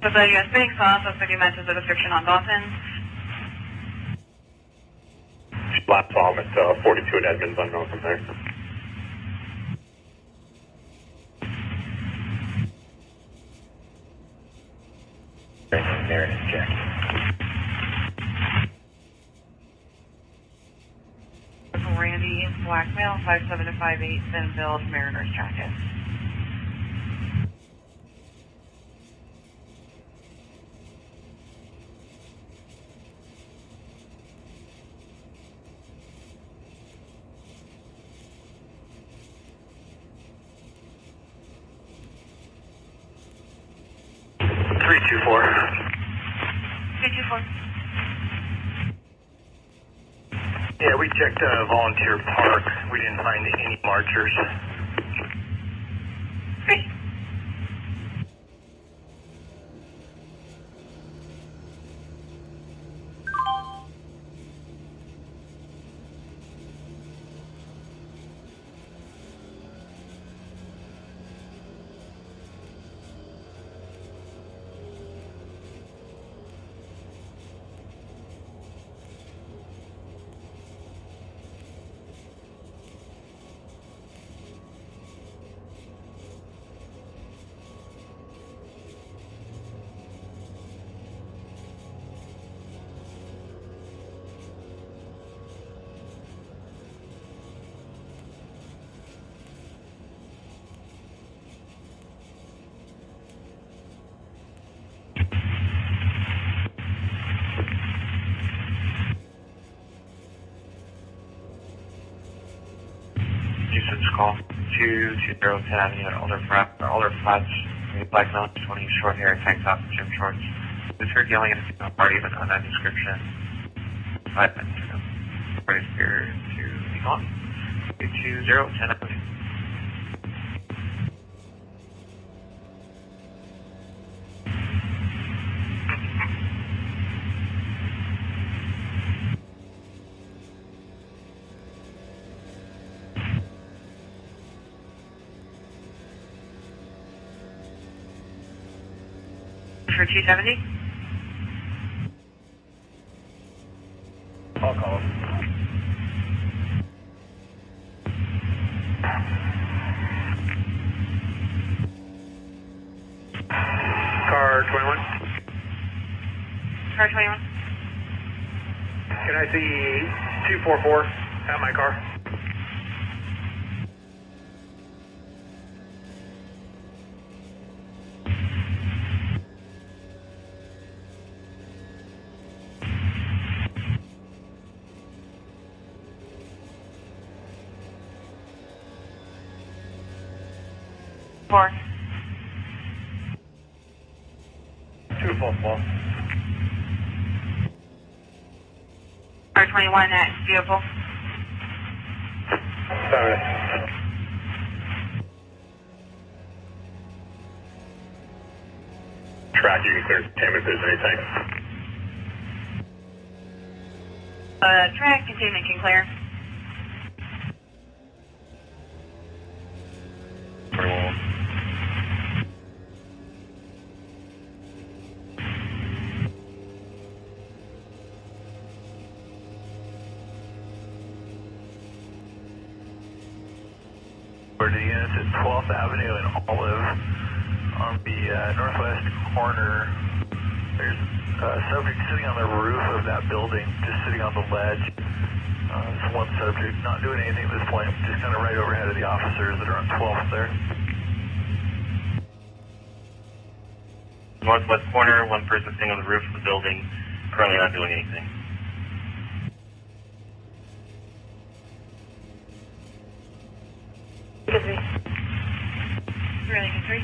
So the U.S. Bank saw suspect who matches the description on Dawson. She last saw him at 42 at Edmonds, unknown from there. Narrative check. Randy, black male, 5'7" to 5'8", thin build, mariner's jacket. Yeah, we checked Volunteer Park. We didn't find any marchers. Great. Houston's call 220 10th Avenue at Alder Flats, black male, 20 short hair, tank top, and gym shorts. Was heard yelling at a female party of an unknown description. 5 minutes ago. Party appeared to be gone. 220 10th Avenue. For 270? I'll call him. Car 21. Car 21. Can I see 244 at my car? Four. 244. Car 21 at vehicle. Sorry. Track, you can clear containment if there's anything. Track containment can clear. 21. to units at 12th Avenue and Olive. On the northwest corner, there's a subject sitting on the roof of that building, just sitting on the ledge. There's one subject, not doing anything at this point, just kind of right overhead of the officers that are on 12th there. Northwest corner, one person sitting on the roof of the building, currently not doing anything. Lincoln 3.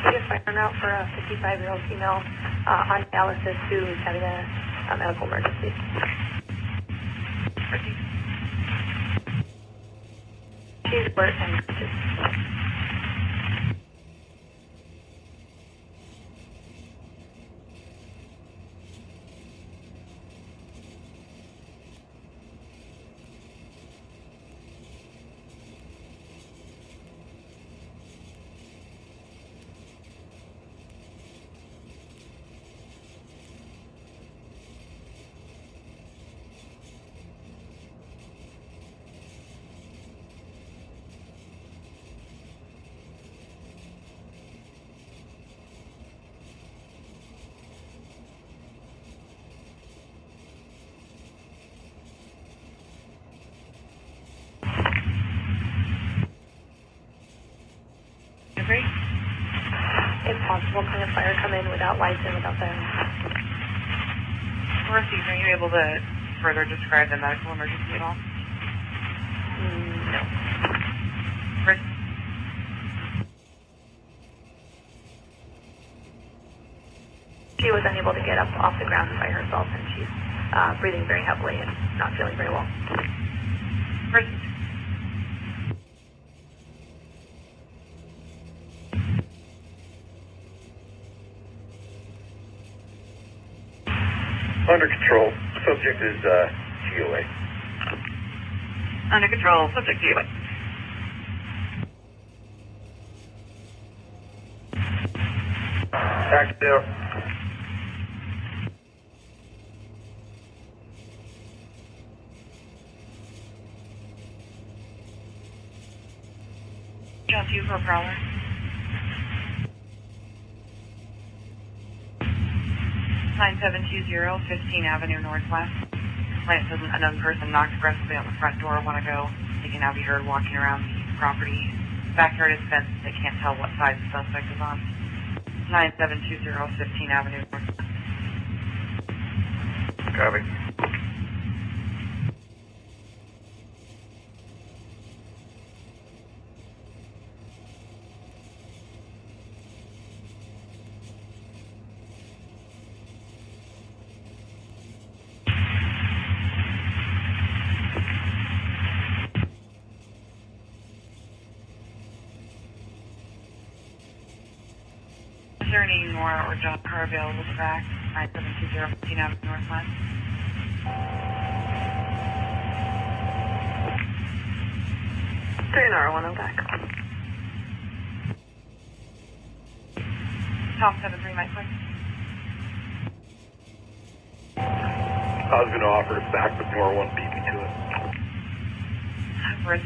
We just fired out for a 55-year-old female on dialysis who is having a medical emergency. She's alert and conscious. If possible, can the fire come in without lights and without sirens? Mercy, are you able to further describe the medical emergency at all? No. Chris? She was unable to get up off the ground by herself, and she's breathing very heavily and not feeling very well. Chris? Under control. Subject is GOA. Under control. Subject GOA. Active. John 2 for a prowler. Nine 720 15th Avenue Northwest. Client says an unknown person knocked aggressively on the front door a while ago. They can now be heard walking around the property. Backyard is fenced. They can't tell what side the suspect is on. 9720 15th Avenue Northwest. Copy. Is there any Nora or John car available to back? 9720 15th Avenue Northwest. Nora, 1 back. Tom 73, Mike, please. I was going to offer it back, but Nor 1 beat me to it. Chris.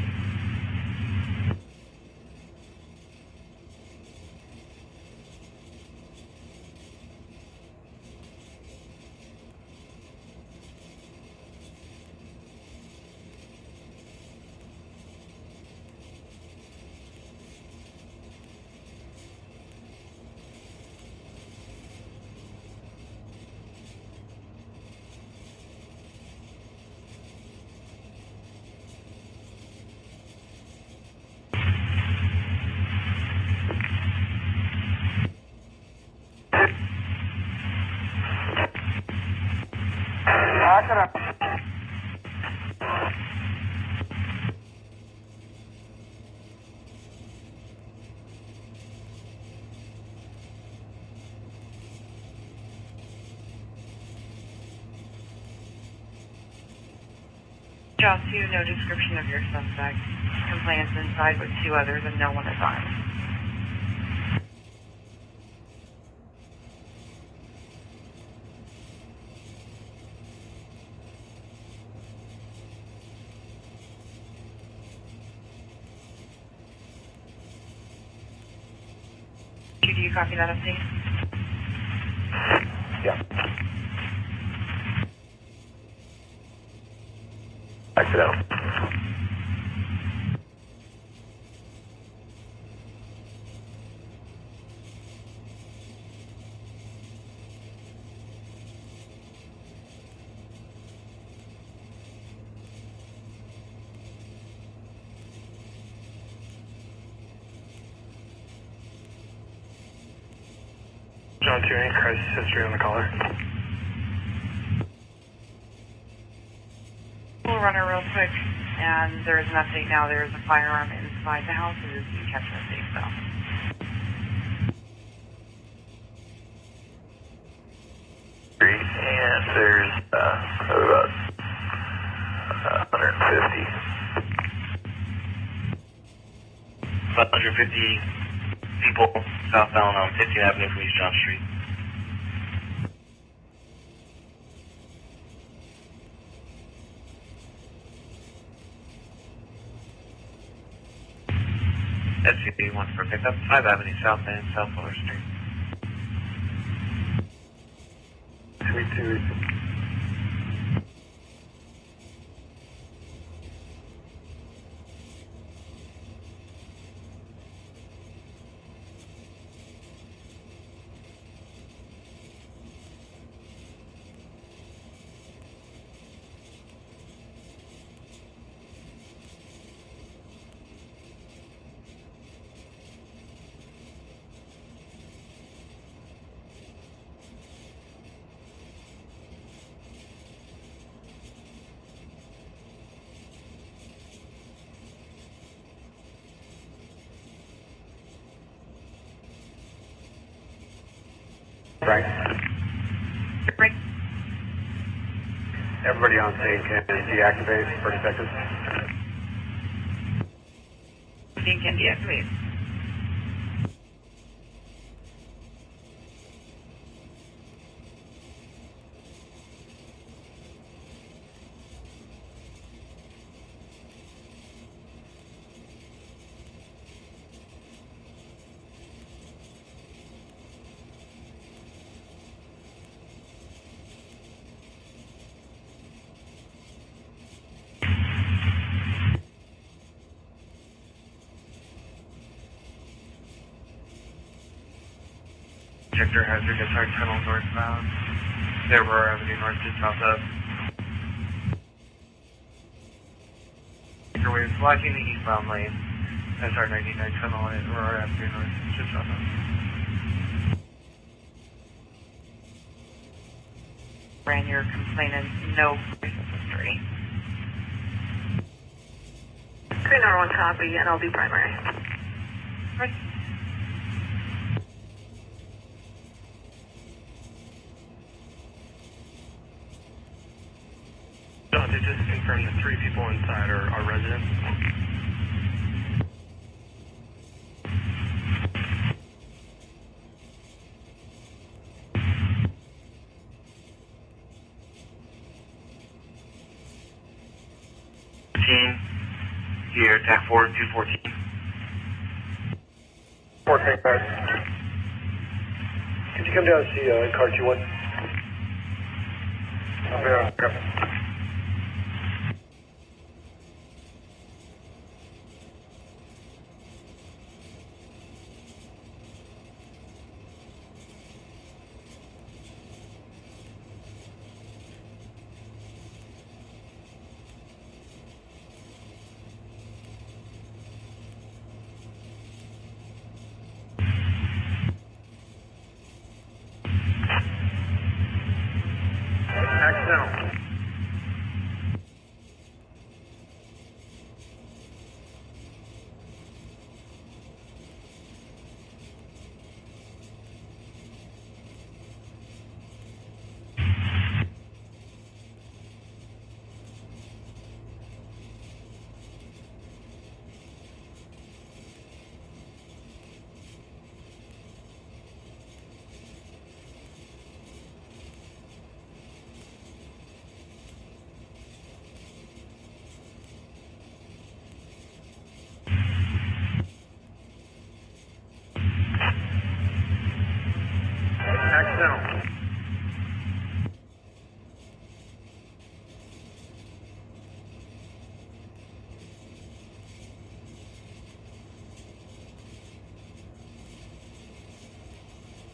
Job 2, no description of your suspect. Complainants inside with 2 others and no one is armed. Do you copy that update? Yeah. Accidental. John Tierney, crisis history on the caller. We'll run her real quick, and there is an update now. There is a firearm inside the house. It is being kept in a safe cell. And there's about 150. 150 people southbound on 15th Avenue from East John Street. SUV 1 for pickup, 5 Avenue South and South Fuller Street. Sweet 2. Frank. Everybody on scene can deactivate for detectives. Scene can deactivate. Sector hazard guitar tunnel northbound. Aurora Avenue north to south up. Your waves blocking the eastbound lane. SR 99 tunnel at Aurora Avenue north to south up. Ran your complainant no crisis history. 391 copy, NLB primary. Right. John, to just confirm that 3 people inside are residents. Here, TAC 4, 214. 14, guys. Could you come down and see car 21? Okay. Accidental.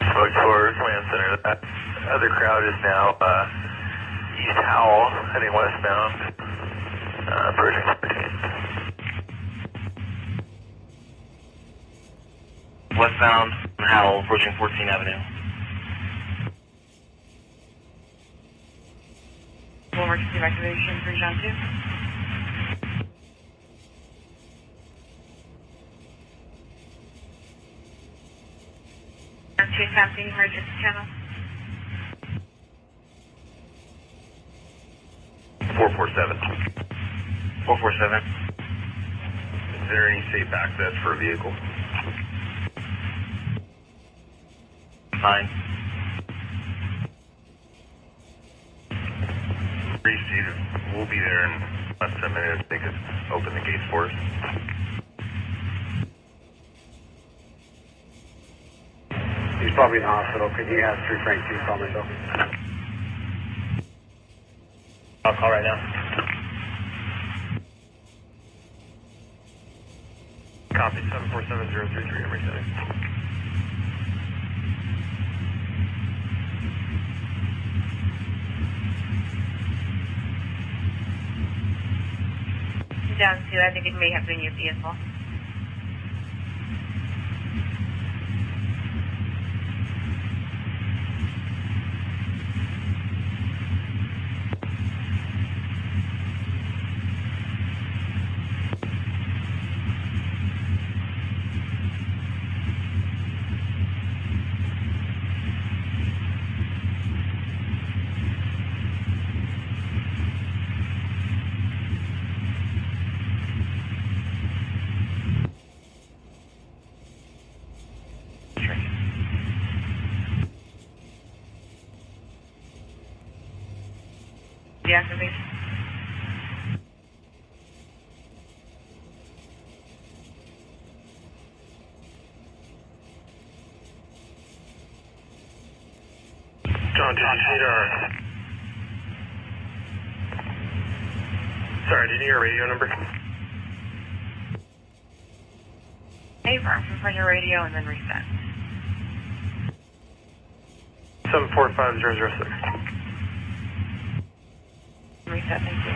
Approach for Command Center. That other crowd is now East Howell, heading westbound, approaching 14. Westbound Howell, approaching 14th Avenue. Full emergency evacuation, 3 John 2. Two something emergency channel. 447. 447. Is there any safe access for a vehicle? 9. Seated. We'll be there in less than a minute. They could open the gates for us. He's probably in the hospital. Could you ask 3 Frank 2 call myself? I'll call right now. Copy 747033 Emory Center. Down 2, I think it may have been your vehicle. Deactivation. John, did you need our... Sorry, did you need our radio number? Affirm from your radio and then reset. 745006. Reset, thank you.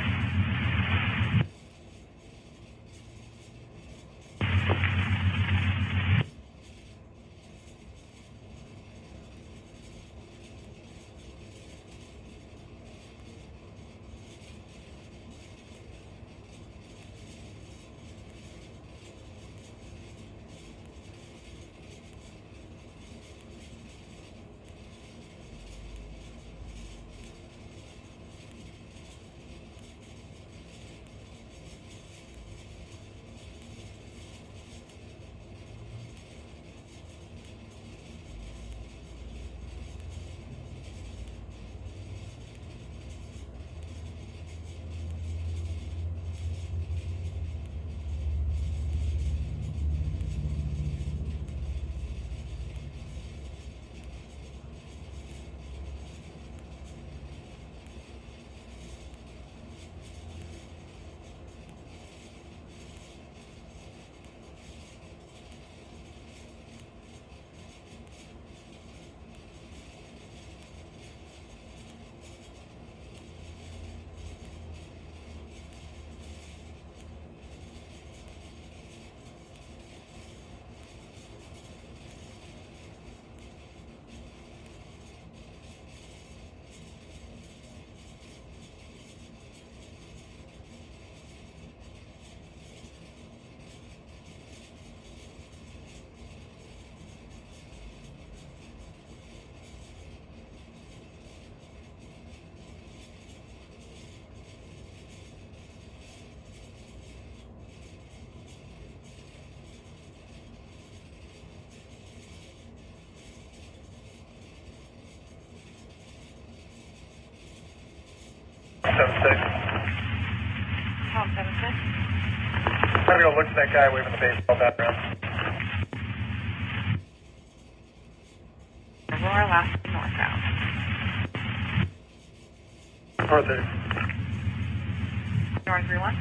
Tom 76. I'm going to go look at that guy waving the baseball bat around. Aurora, last north. westbound. North 30. North 31.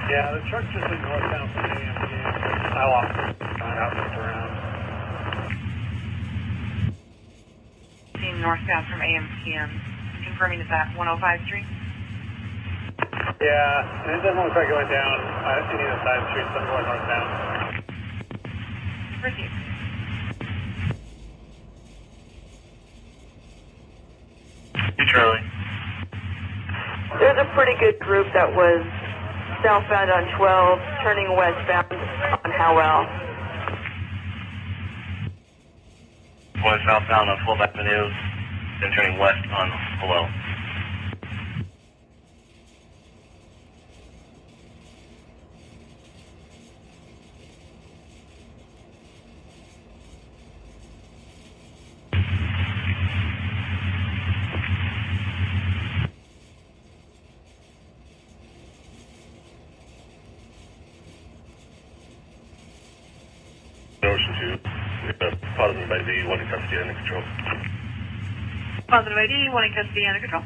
Yeah, the truck just went northbound from AMP. I lost it. I looked around. Seen northbound from AMPM. Confirming is that 105 Street? Yeah, and it doesn't look like it went down any of the side streets, but I'm going northbound. Proceed. Hey, Charlie. There's a pretty good group that was southbound on 12, turning westbound on Howell. Going southbound on 12th Avenue, then turning west on Howell. Ocean 2, positive ID, one in custody under control. Positive ID, one in custody under control.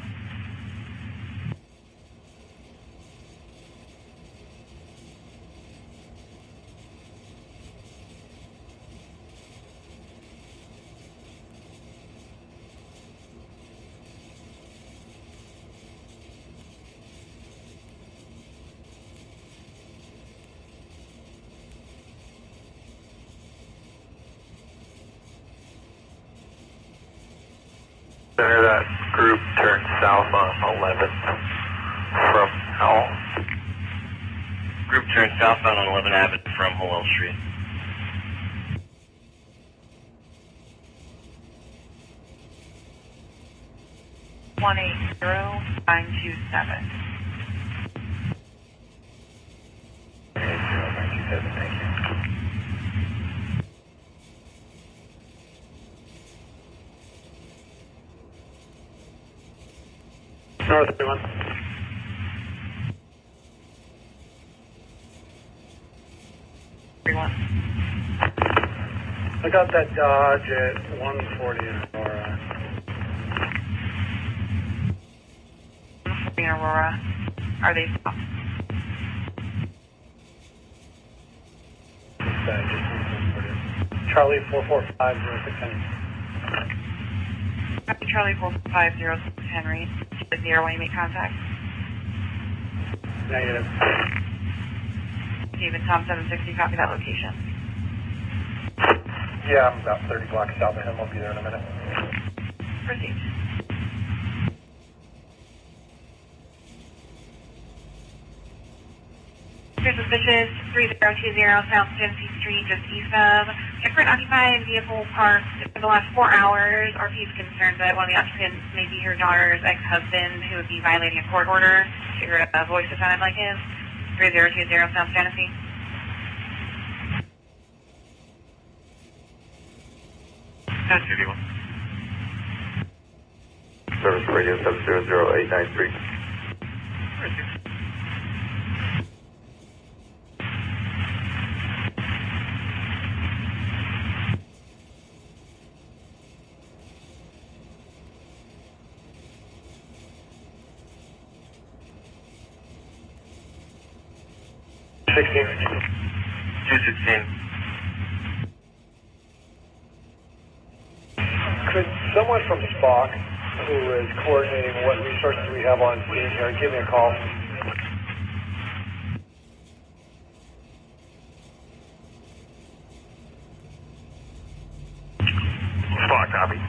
Center, that group turned south on 11th from Howell. Group turned southbound on 11th Avenue from Howell Street. One 927. 927, thank you. North 31. I got that Dodge at 140 in Aurora. In Aurora. Are they stopped? Charlie 44506 Copy Charlie 450 Henry. Is the airway make contact? Negative. Steven, Tom 760, copy that location. Yeah, I'm about 30 blocks south of him. I'll be there in a minute. Proceed. You're suspicious 3020 South Genesee Street, just east of. Check for an occupied vehicle parked for the last 4 hours. RP is concerned that one of the occupants may be your daughter's ex-husband who would be violating a court order. She heard a voice that sounded like his. 3020 South Genesee. That's 51. Service radio 700-893. Could someone from Spock, who is coordinating what resources we have on scene here, give me a call? Spot copy.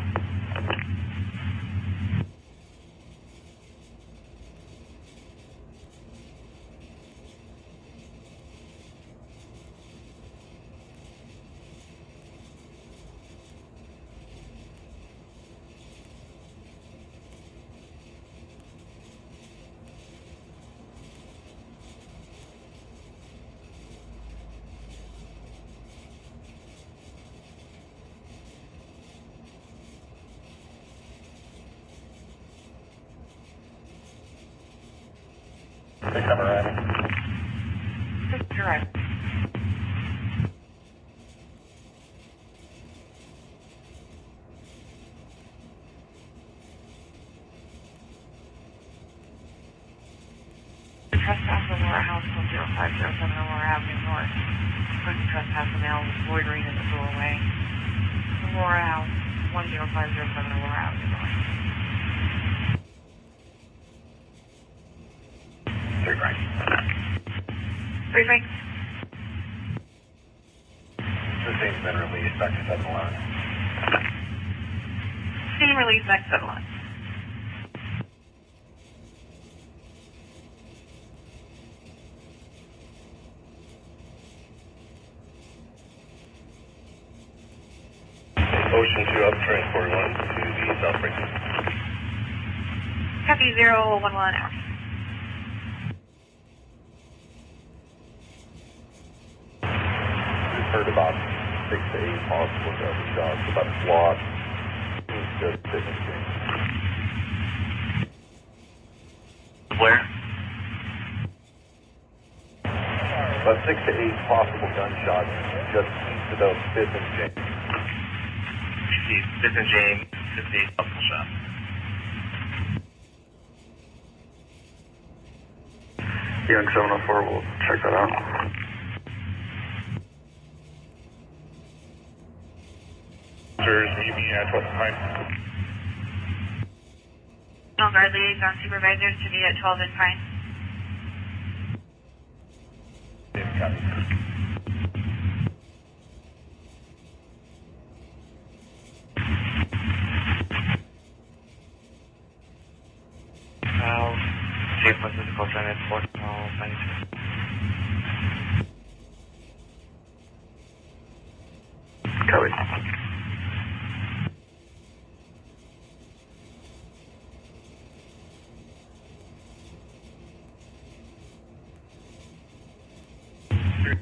They come around. Correct. South Aurora House, 10507 Aurora Avenue North. Person trespass a male loitering in the doorway. Aurora House, 10507 Aurora Avenue North. 3 Frank. 3 Frank. Sustain's been released back to 711. Scene release back to 711. Ocean 2 up, transport 1 to the South Franklin. Copy 011 out. We've heard about 6 to 8 possible gunshots, about SWAT. Just different things. Where? About 6 to 8 possible gunshots just east of the 5th and James. See, 5th and James, 58 possible shots. Young 704, we'll check that out. Officers, meet me at West Pine. No guard liaison supervisors to be at 12 and Pine. Chief was physical Senate, 492. Copy.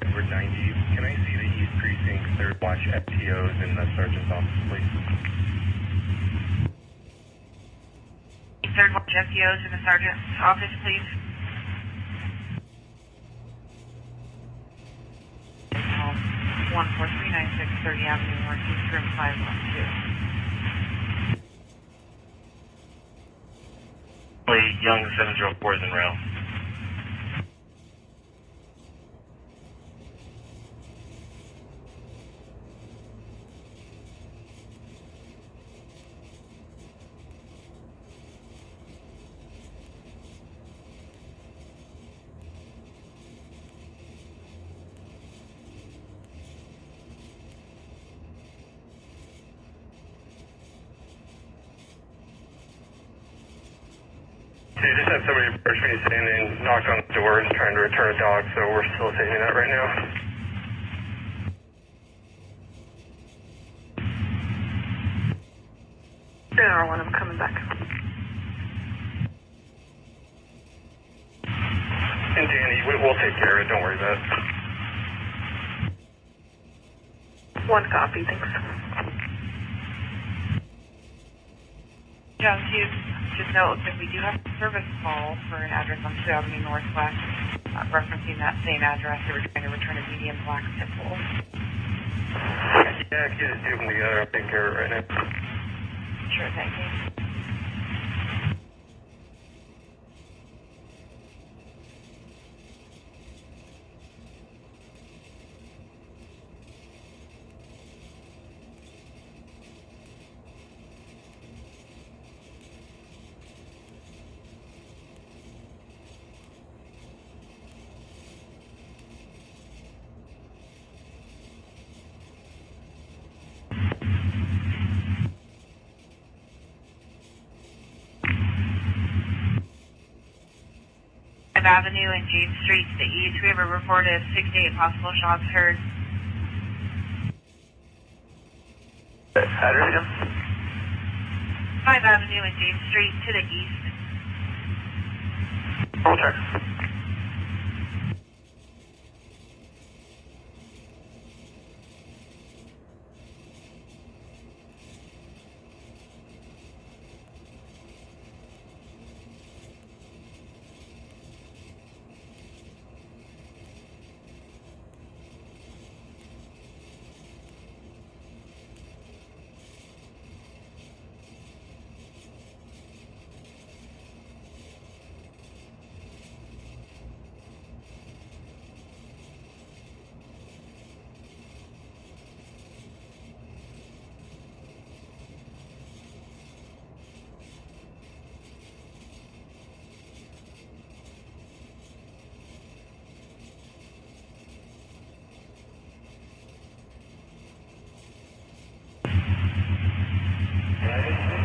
Edward 90, can I see the East Precinct 3rd Watch FTOs in the Sergeant's office, please? 3rd Watch FTOs in the Sergeant's office, please. 14396 30th Avenue North, East Room 512. Young 704 is in rail. They just had somebody approach me saying they knocked on the doors trying to return a dog, so we're facilitating that right now. General, when I'm coming back. And Danny, we'll take care of it, don't worry about it. 1 copy, thanks. John, just note that we do have a service call for an address on 2 Avenue Northwest, referencing that same address. They were trying to return a medium black pit bull. Yeah, if you just do them together, I'll take care of it right now. Sure, thank you. Avenue and James Street to the east. We have a report of 6 to 8 possible shots heard. Address again? 5 Avenue and James Street to the east. Roll check.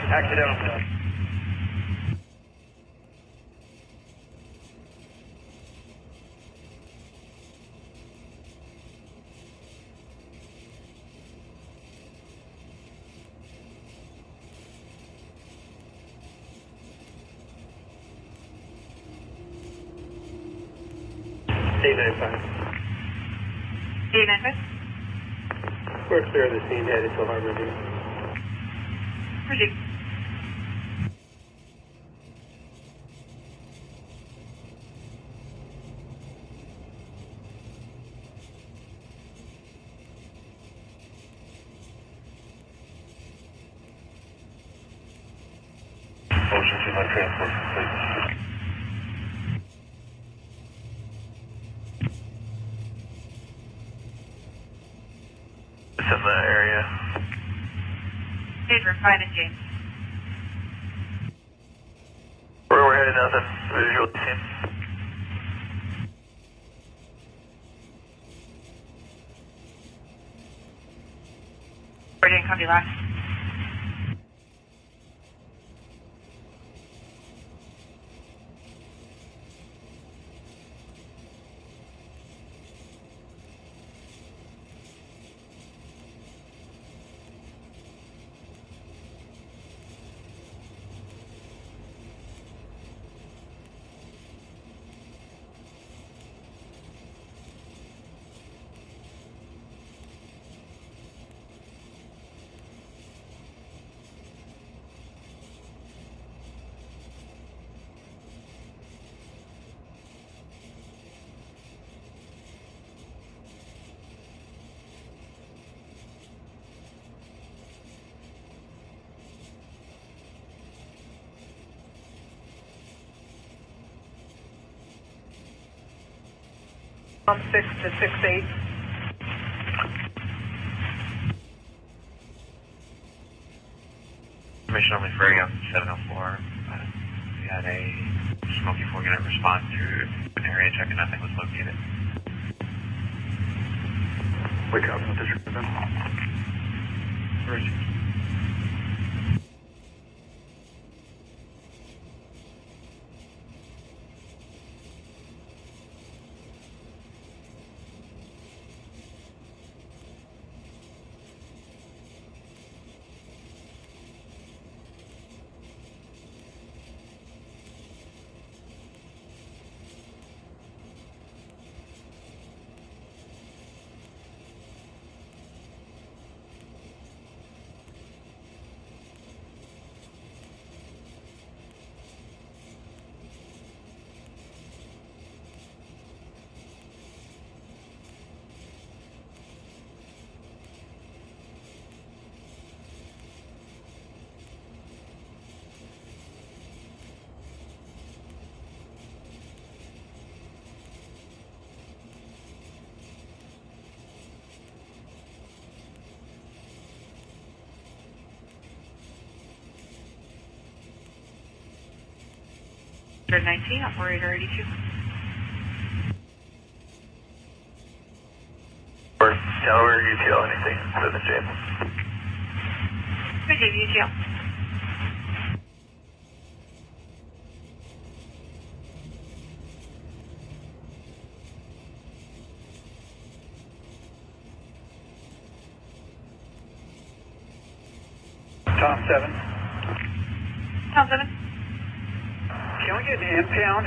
Accidental. We're clear of the scene, headed to Harbor View. Proceed. Ocean 2 transport complete. It's in the area. Paper, 5 and James. Where we're headed, nothing. Visual team. Ready and copy last. From 6 to 6-8. Information only for Riots 704. We had a smoky 4 unit response to an area check and nothing was located. Wake up with this then. Where is he? Third 19, operator 82. Or Delaware UTL, anything other than James. Good day, UTL. Tom 7. Tom 7. Can we get an impound?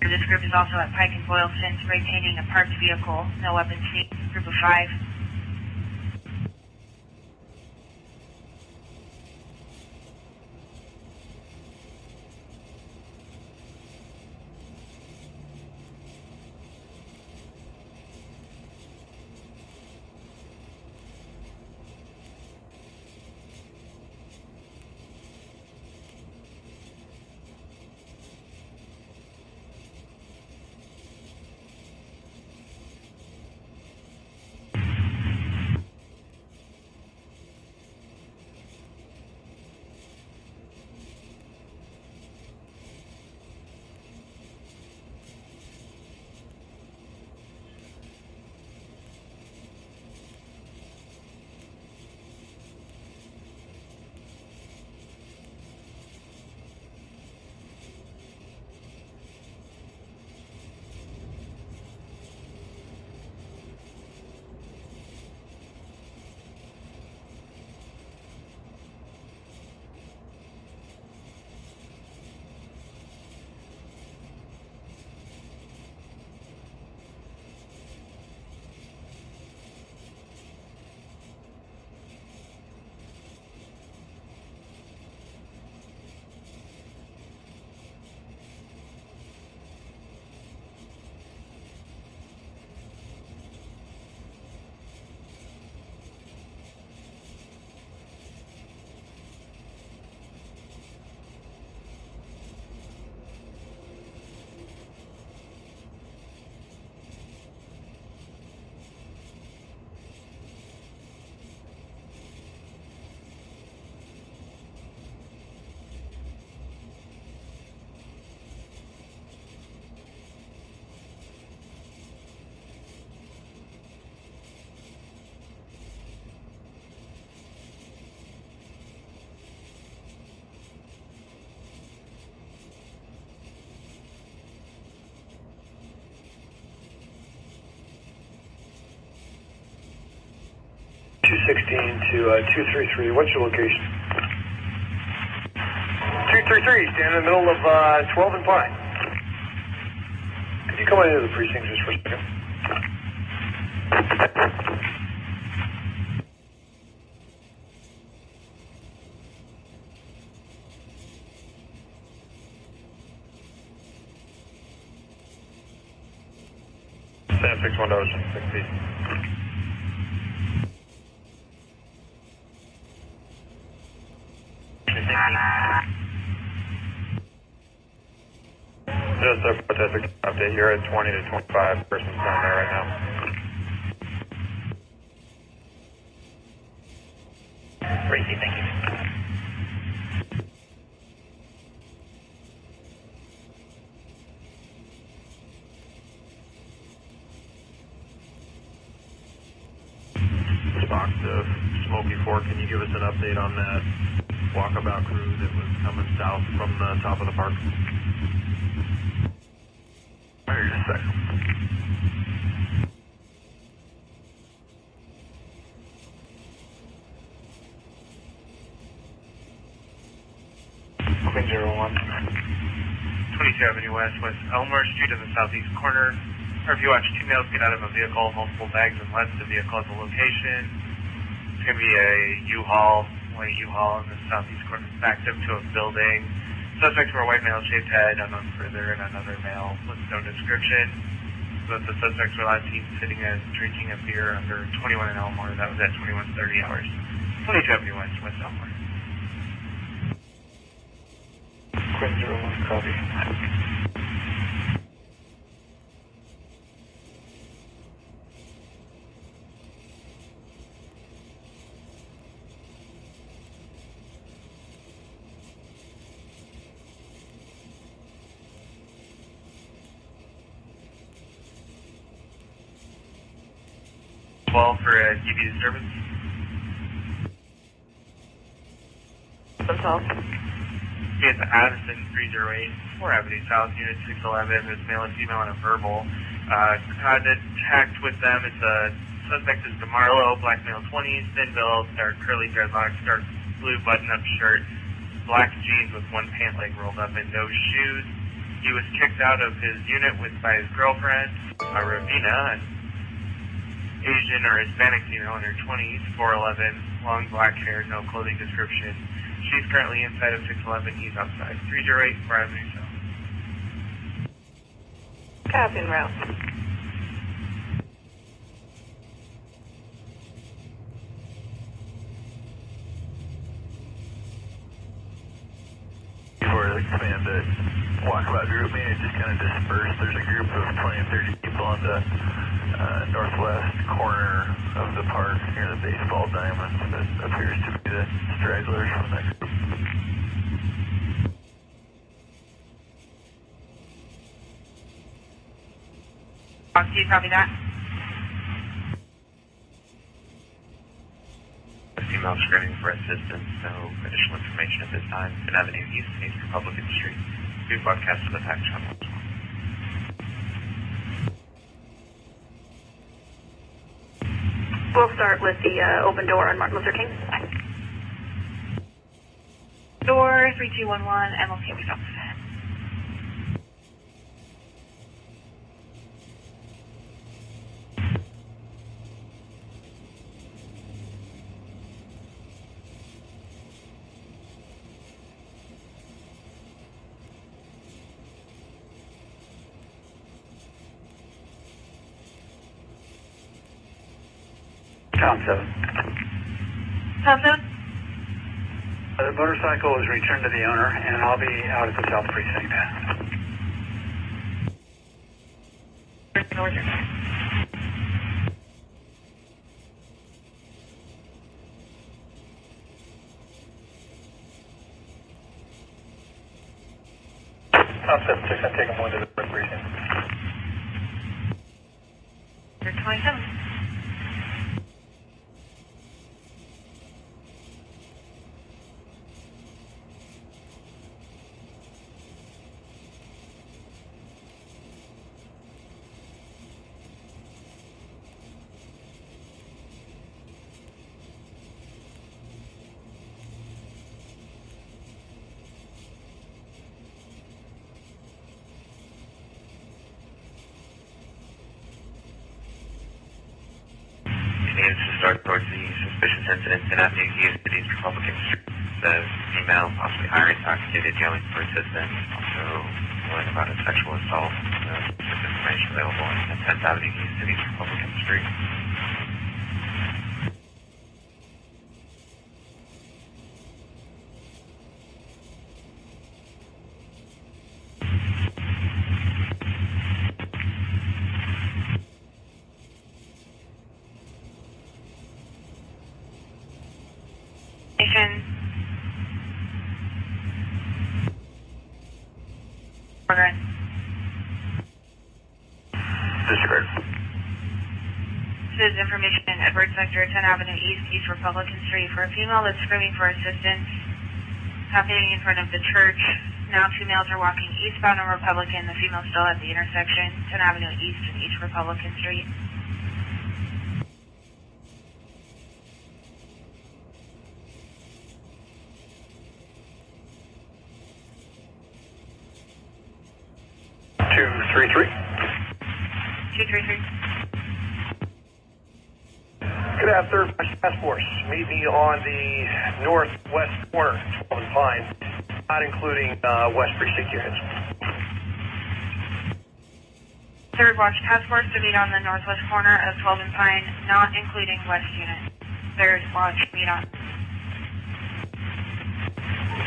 This group is also at Pike and Boylston, spray painting a parked vehicle, no weapons seen, group of 5. 216 to 233. What's your location? 233, stand in the middle of 12 and Pine. Could you come on into the precinct just for a second? Sam 61 Ocean, 6 feet. Just a protest update. You're at 20 to 25 persons down there right now. Tracy, thank you. Response to Smoky Fork, can you give us an update on that walkabout crew that was coming south from the top of the park? Wait a second. Queen 01. 22 Avenue West, West Elmore Street in the southeast corner. If you watch 2 males get out of a vehicle, multiple bags and left the vehicle at the location. It's going to be a U-Haul, white U-Haul in the southeast corner, backed up to a building. Suspects were a white male, shaved head, unknown further, and another male with no description. But the suspects were last seen sitting and drinking a beer under 21 in Elmore. That was at 21:30 hours. 22 Avenue West, West Elmore. Quinn 01, copy. For a TV disturbance. Themselves. It's Addison 308, 4 Avenue South, Unit 611. There's male and female and a verbal. Contact with them. It's a suspect is DeMarlo, black male 20s, thin build, dark curly dreadlocks, dark blue button-up shirt, black jeans with one pant leg rolled up, and no shoes. He was kicked out of his unit by his girlfriend, Ravina, Asian or Hispanic female in her 20s, 4'11", long black hair, no clothing description. She's currently inside of 611. He's outside. 308 4 Avenue South. Copy en route. Before it expand the walkabout group, maybe it just kind of dispersed. There's a group of 20 and 30 people on the northwest corner of the park near the baseball diamond that appears to be the stragglers from that group. Steve, copy that. Female screening for assistance, no additional information at this time. Fifth Avenue East, East Republican Street. We broadcast to the pack shop. We'll start with the open door on Martin Luther King. Door 3211, MLK stop. Tom 7. Tom 7? The motorcycle is returned to the owner, and I'll be out at the South Precinct. Northern. Tom 76, I'm taking one to the North Precinct. 27. needs to start towards the suspicious incidents in Avenue East City's Republican Street. The female possibly highly intoxicated, yelling for assistance, also yelling about a sexual assault. Information available on 10th Avenue East City's Republican Street. Margaret. Disregard. This is information in Edward Sector, 10 Avenue East, East Republican Street, for a female that's screaming for assistance, happening in front of the church. Now two males are walking eastbound on Republican. The female's still at the intersection, 10 Avenue East and East Republican Street. Good afternoon, Task Force. Meet me on the northwest corner, 12 and Pine, not including West Precinct units. Third Watch Task Force to meet on the northwest corner of 12 and Pine, not including West Unit. Third Watch, meet on.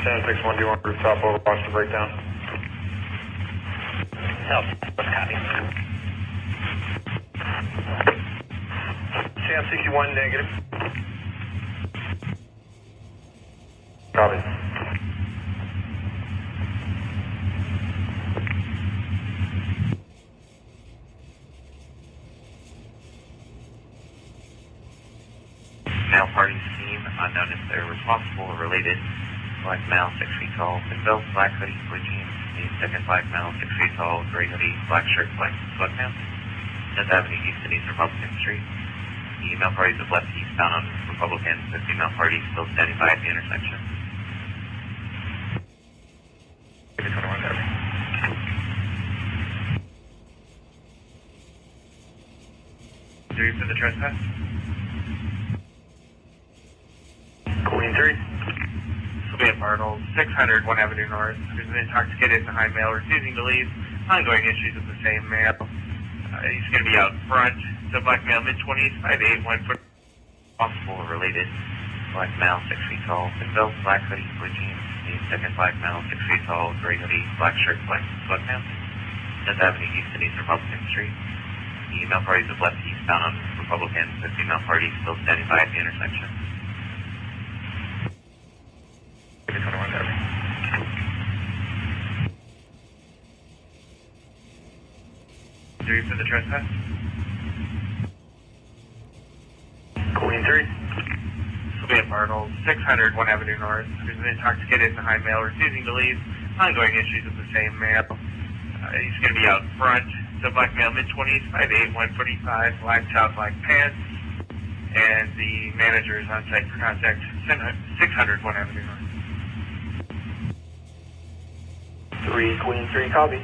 San 6-1, do you want rooftop over watch the breakdown? South, copy. Sam 61 negative. Copy. Male parties seen, unknown if they're responsible or related. Black male, 6 feet tall, thin belt, black hoodie, blue jeans. The second black male, 6 feet tall, gray hoodie, black shirt, black sweatpants. 10th Avenue East and East Republican Street. The male parties have left eastbound on Republican. The female party still standing by at the intersection. 21 there. Three for the trespass. Queen 3. Sylvia Bartle, 600 1 Avenue North. There's an intoxicated and high male refusing to leave. Ongoing issues with the same male. He's going to be out front. So black male, mid-20s, 5'8", 1 foot. Possible or related. Black male, 6 feet tall, thin belt, black hoodie, blue jeans. The second black male, 6 feet tall, gray hoodie, black shirt, black sweatpants. 10th Avenue East and East Republican Street. The male parties have left eastbound on Republican. The female party still standing by at the intersection. 21 there. Three for the trespass. Queen 3. Sylvia Bartle, 600 1 Avenue North. There's an intoxicated and high male refusing to leave. Ongoing issues with the same male. He's going to be out front. So black male, mid-20s, 5'8", 145, black top, black pants. And the manager is on site for contact, 600 1 Avenue North. 3, Queen 3, copy.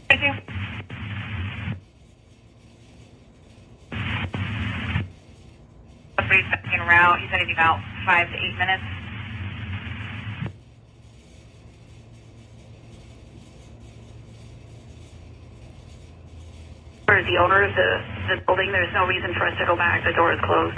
Thank you. A 3-second route. He's heading about 5 to 8 minutes. far as the owner of the building, there's no reason for us to go back. The door is closed.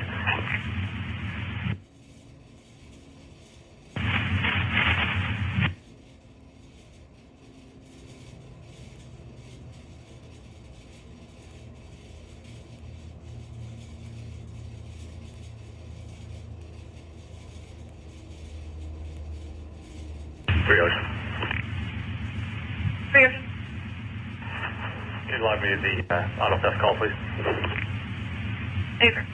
Riots. Riots. Can you log me to the auto theft call, please? Over.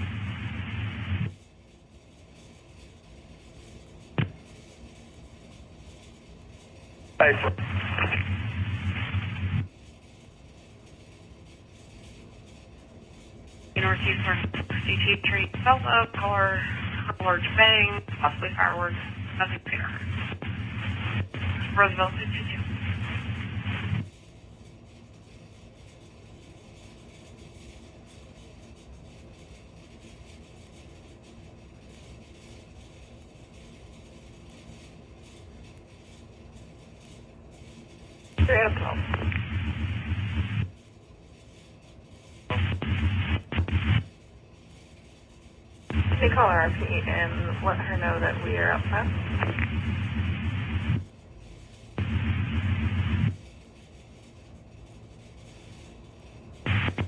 Thanks. Northeast CT Street, south of car, large bang, possibly fireworks, nothing there. Roosevelt 62. They call RP and let her know that we are up front.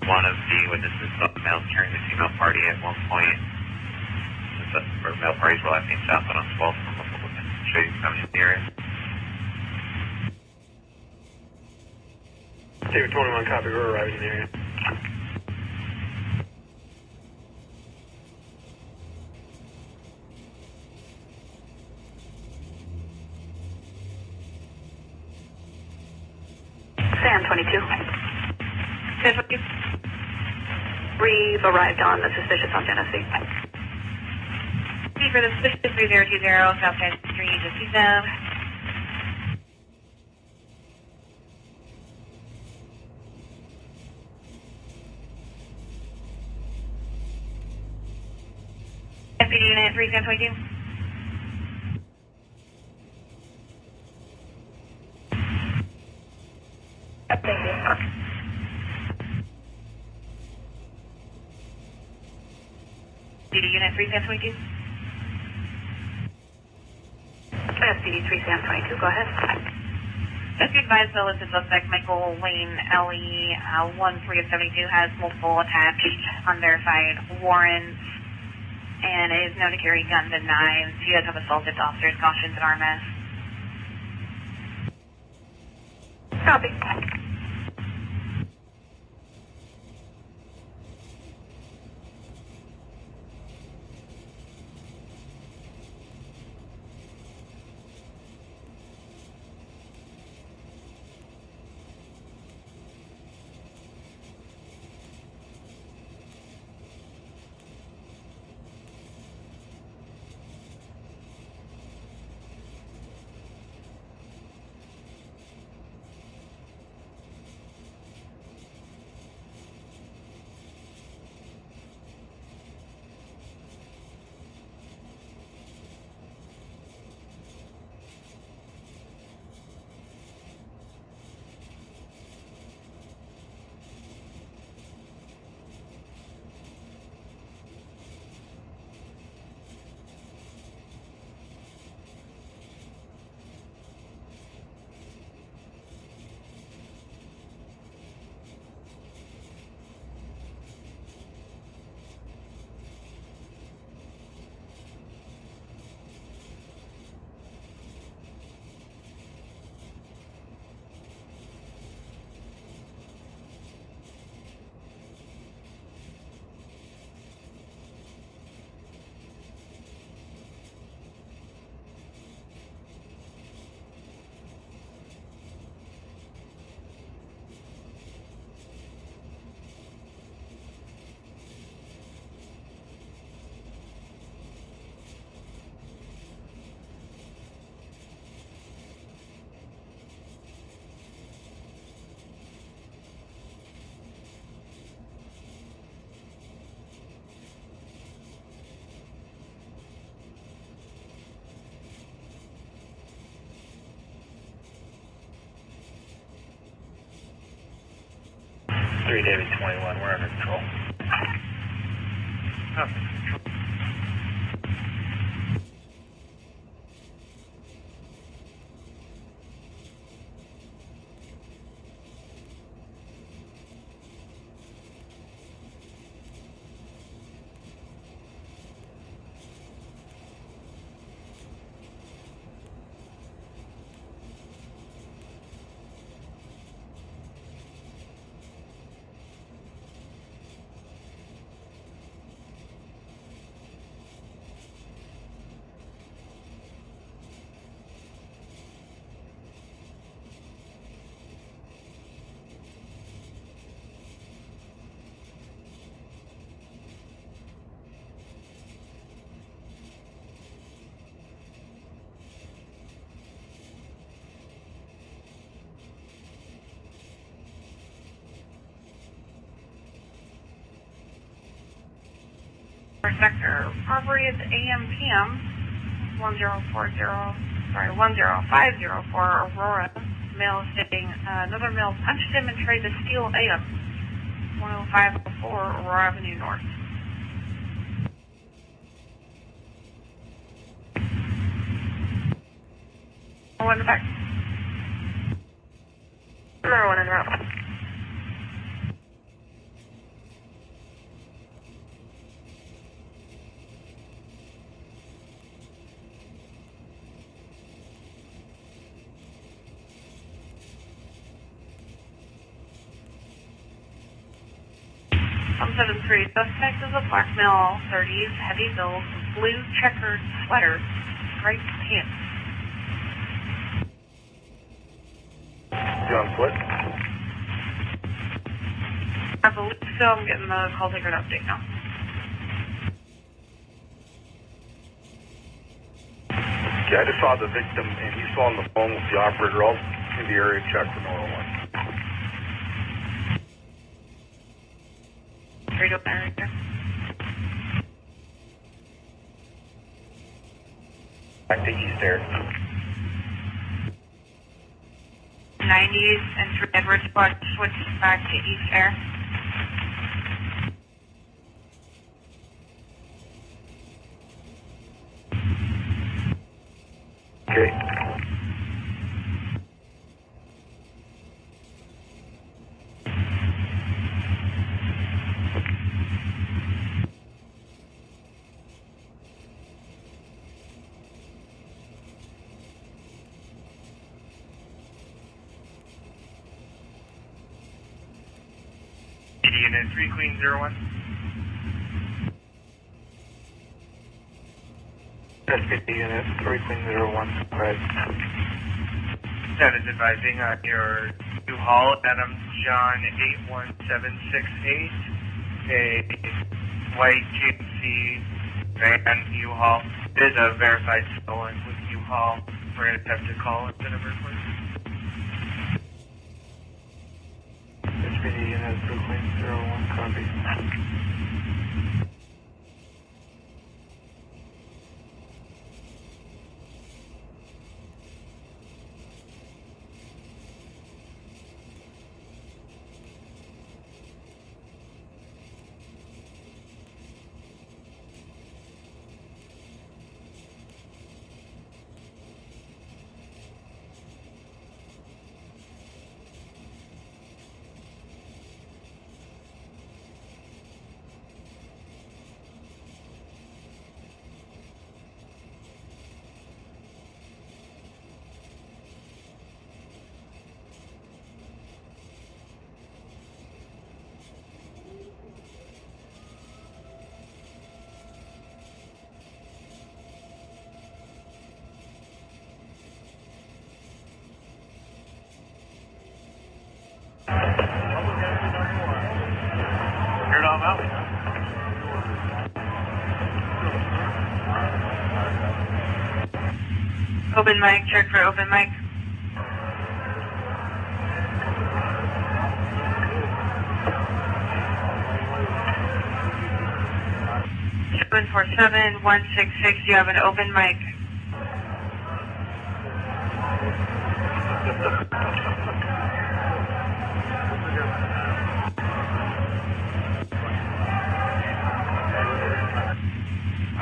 One of the witnesses saw the male carrying the female party at one point. The male parties were left southbound on 12th from what show you coming in the area. David 21, copy, we're arriving in the area. Sam 22. We've arrived on the suspicious on Genesee. For the suspicious 3020 Southside Street, just see them. SPD unit 3722. Thank you. PD unit 3722. SPD 3 Sam 22, go ahead. Just be advised, the listed suspect, Michael Wayne Ellie, 13 of 72, has multiple attached, unverified warrants, and is known to carry guns and knives. He does have assaulted officers, cautions, and RMS. Copy. 3 David 21, we're under control. Sector robbery at the AM/PM 1050 Aurora. Male stating another male punched him and tried to steal items. 10504 Aurora Avenue North. One in the back. Another one in route. From 73, suspect is a black male, 30s, heavy build, blue checkered sweater, striped pants. John Foot. I believe so. I'm getting the call taker update now. Yeah, I just saw the victim, and he's on the phone with the operator. I'll do the area check for Nora 1. Straight up there, right there. Back to East Air. 90s and 3 Edwards Blood switches back to East Air. Okay. Unit 3 Queen 01. SPD Unit 3 Queen 01, right. That is advising your U-Haul, Adam John 81768, a white GMC van U-Haul. It is a verified stolen with U-Haul. We're going to have to call instead of report. SPD Unit 3 Queen 01, copy. You're not out. Open mic, check for open mic. 747-166, you have an open mic.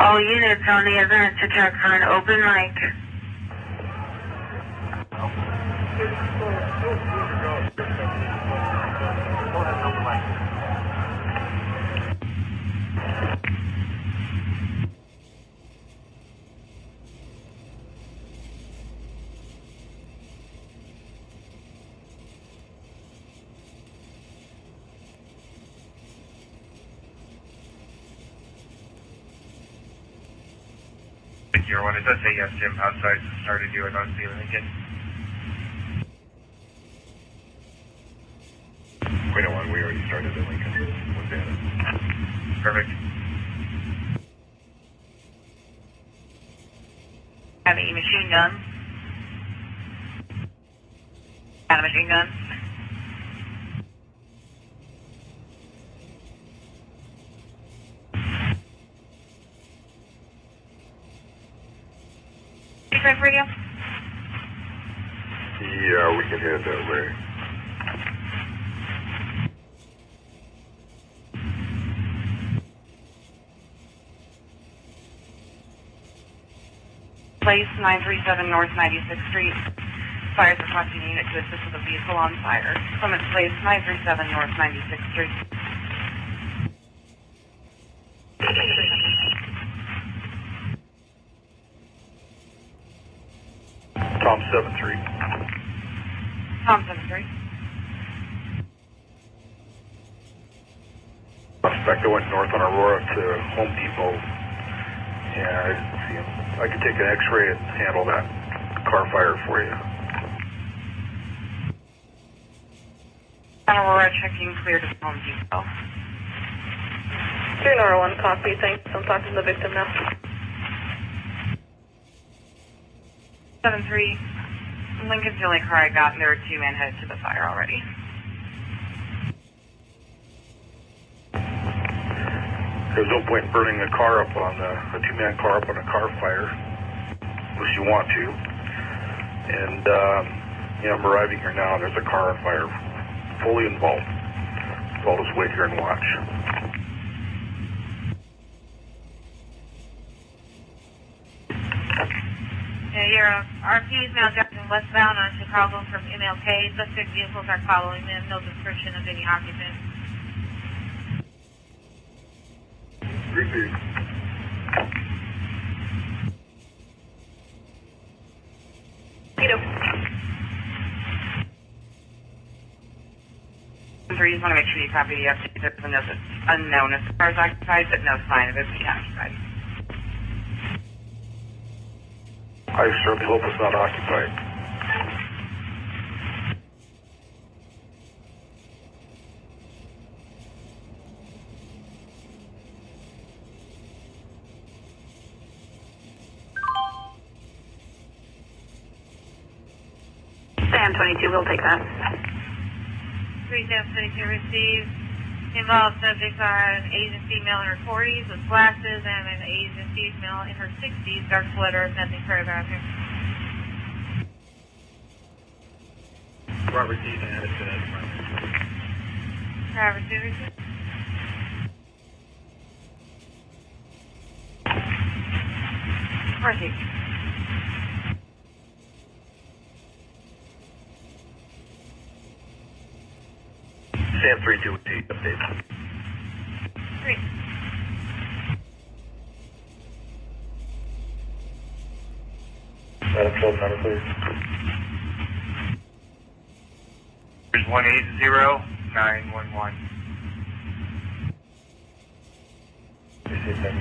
All units on the event to check for an open mic. Year one, it does say yes, Jim. Outside started you and on the Lincoln. Wait a minute, we already started at Lincoln. What's that? Perfect. Have a machine gun. Got a machine gun. Right radio? Yeah, we can head that way. Place 937 North 96th Street. Fires requesting a unit to assist with a vehicle on fire. Summit Place 937 North 96th Street. Tom 7-3. Tom 7-3. Suspect I went north on Aurora to Home Depot. Yeah, I didn't see him. I could take an x-ray and handle that car fire for you. On Aurora checking clear to Home Depot. 301, copy. Thanks. I'm talking to the victim now. 7-3. Lincoln's the only car I got, and there were two men headed to the fire already. There's no point in burning a car up on a two-man car up on a car fire, unless you want to. And, I'm arriving here now, and there's a car on fire, fully involved. So I'll just wait here and watch. Your RP is now driving westbound on Chicago from MLK. Suspect vehicles are following them. No description of any occupant. Repeat. Three, just want to make sure you copy the update. There's a note that's unknown as far as occupied, but no sign of it being occupied. I certainly hope it's not occupied. Sam 22, we'll take that. 3722 received. Involved subjects are an Asian female in her 40s with glasses and an Asian female in her 60s, dark sweater, nothing further out here. Robert Deason added to that. Robert Davidson. Proceed. Sam 3-2 with the update. 3. Madam 12 number, please. There's 180-911. Receive, thank you.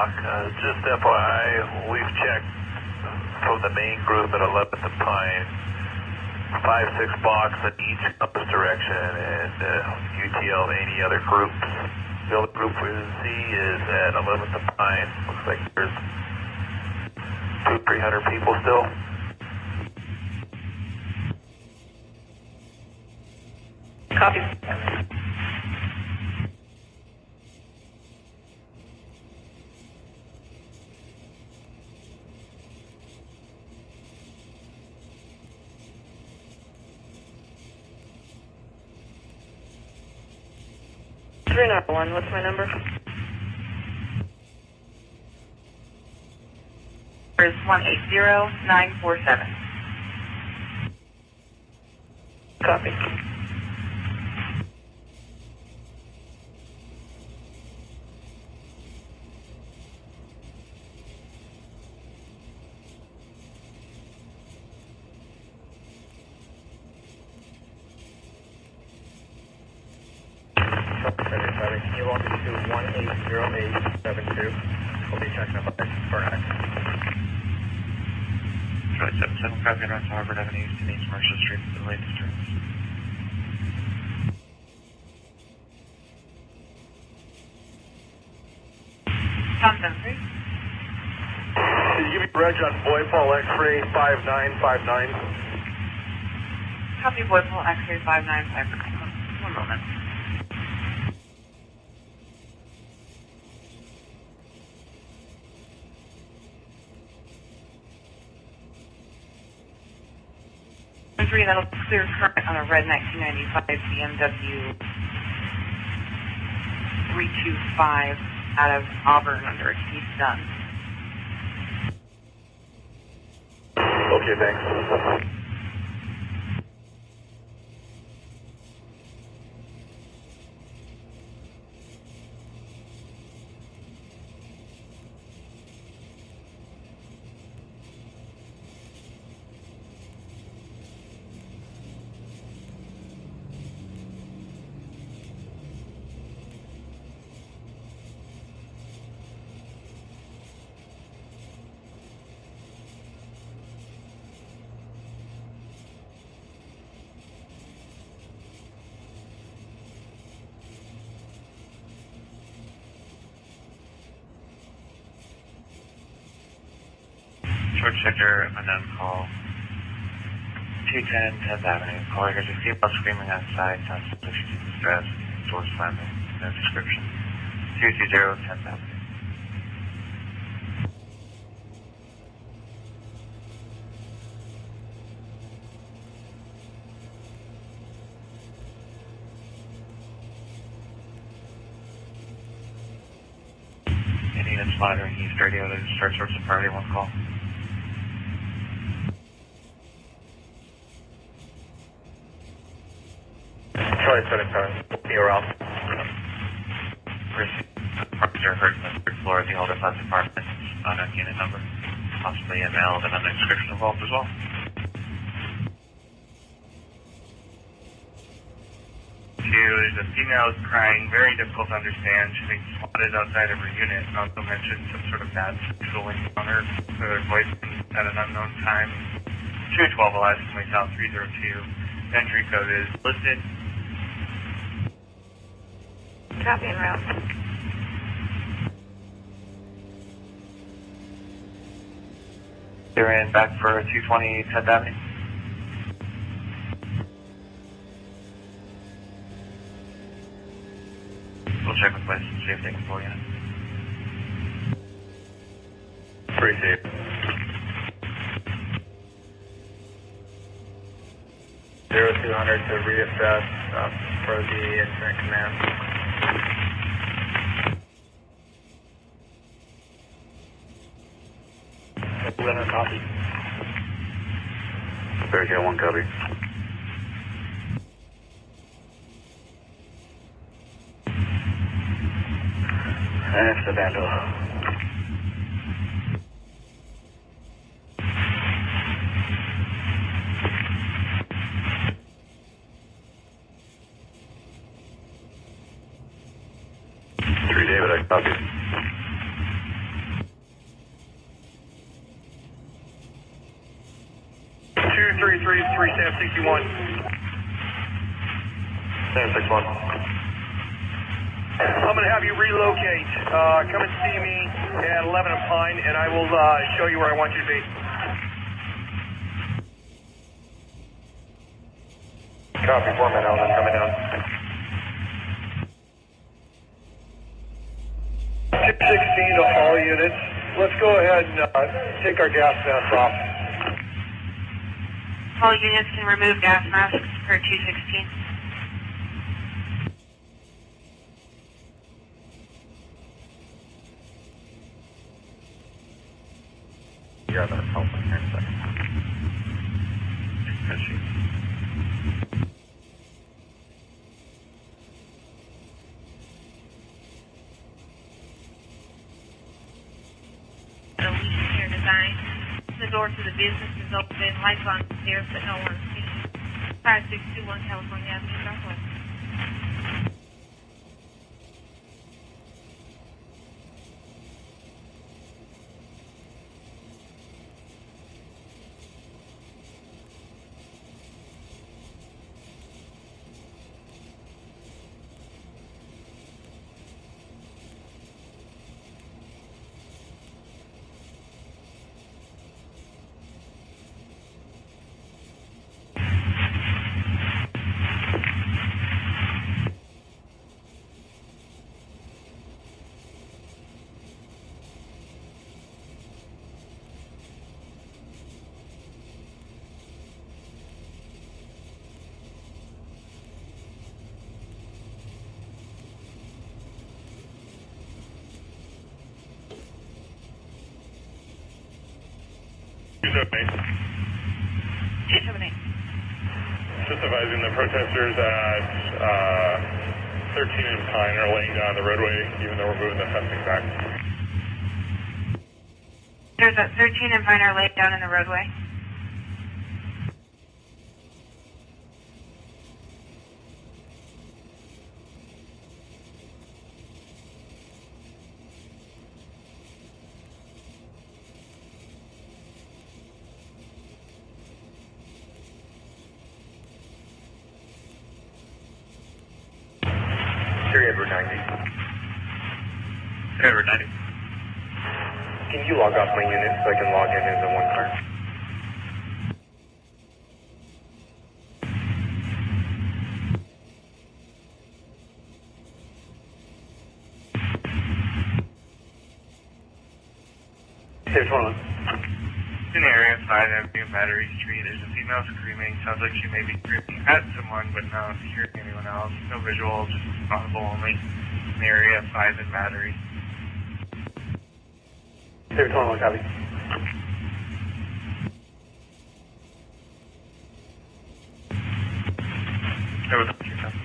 block. Just FYI, we've checked from the main group at 11th and Pine, 5-6 blocks in each compass direction, and UTL any other groups. The only group we see is at 11th and Pine. Looks like there's 200-300 people still. Copy. One. What's my number? Is 180947. Copy. Can you log into 180872? We'll be checking up on this for next. Charlie 77, copy on Harvard Avenue, East and East Marshall Street, the latest turns. Thompson, please. Can you give me reg on Boy Paul X-ray 5959? Copy Boy Paul X-ray 5959. One moment. That'll clear current on a red 1995 BMW 325 out of Auburn under a Keith Dunn. Okay, thanks. Short sector, unknown call. 210 10th Avenue. Caller hears a female screaming outside. Sounds like she's in distress. Door slamming. No description. 220 10th Avenue. Any units monitoring East Radio to start source of priority 1 call. Charlie 77, be around. Officer hurt in the 3rd floor of the older class apartment. Unknown unit number. Possibly a male with an unknown description involved as well. There's a female who's crying, very difficult to understand. She thinks SWAT is outside of her unit, and also mentioned some sort of bad sexual encounter with her boyfriend at an unknown time. 212 Alaska Way South 302. Entry code is listed. Copy en route. They're in back for 220 10th Avenue. We'll check with police and see if they can pull you in. Appreciate it. 0200 to reassess for the incident command. Leonard, copy. Bearcat 1, copy. That's the battle. David, I copy. 333 Sam 61. Sam 61. I'm going to have you relocate. Come and see me at 11 and Pine, and I will show you where I want you to be. Copy, 4 men Element coming down. 216 to all units. Let's go ahead and take our gas masks off. All units can remove gas masks per 216. Yeah, that's helpful here in a second. Air design. The door to the business is open. Lights on the stairs, but no one's seen. 5621 California Avenue Southwest. Just advising the protesters at 13 and Pine are laying down the roadway, even though we're moving the fencing back. There's a 13 and Pine are laid down in the roadway. Edward 90. Edward 90. Can you log off my unit so I can log in as a one car? Here's one. In the area, 5 Avenue, Battery Street, there's a female screaming. Sounds like she may be screaming at someone, but not hearing anyone else. No visual, just audible only. In the area, 5 and Battery. Here's 21, copy. There was a few times.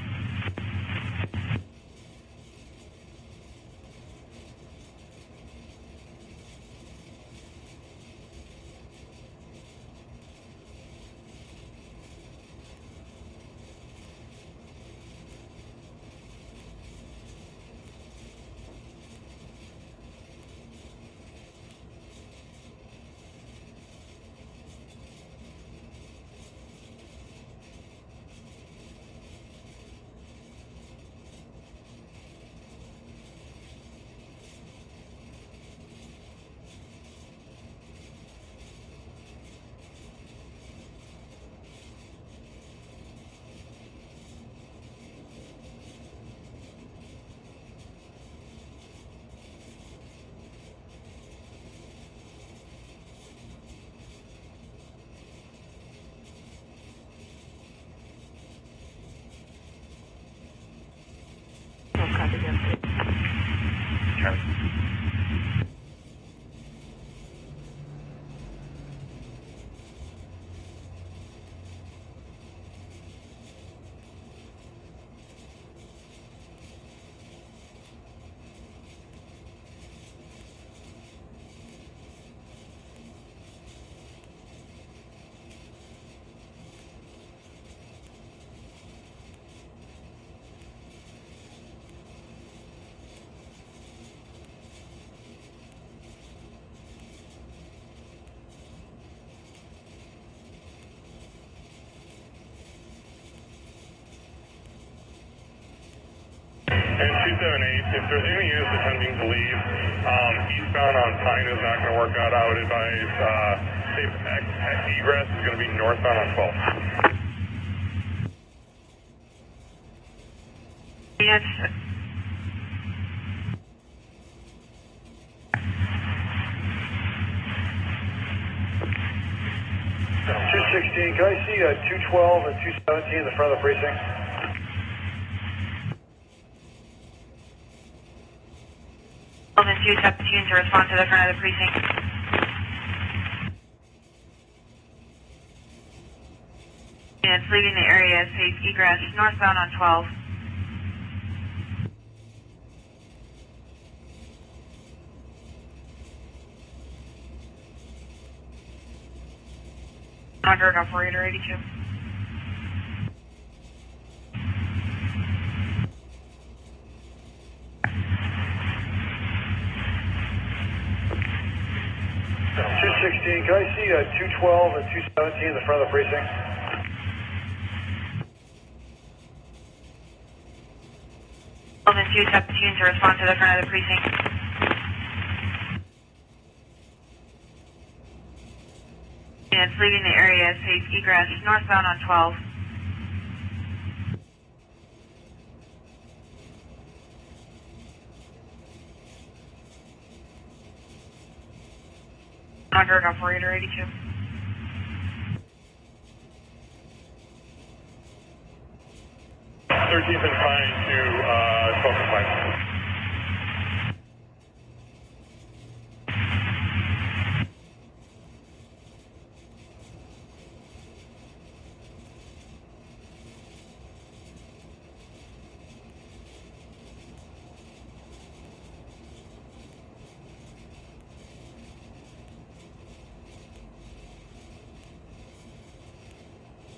And 278, if there's any units attempting to leave, eastbound on Pine is not going to work out. I would advise safe egress is going to be northbound on 12. Yes. 216, can I see 212 and 217 in the front of the precinct? And 217 to respond to the front of the precinct. Units leaving the area, safe egress, northbound on 12. Hundred operator 82. Can I see 212 and 217 in the front of the precinct? And 217 to respond to the front of the precinct. Units leaving the area, safe egress, northbound on 12. Hundred operator 82. 13th and Pine to 12th and Pine.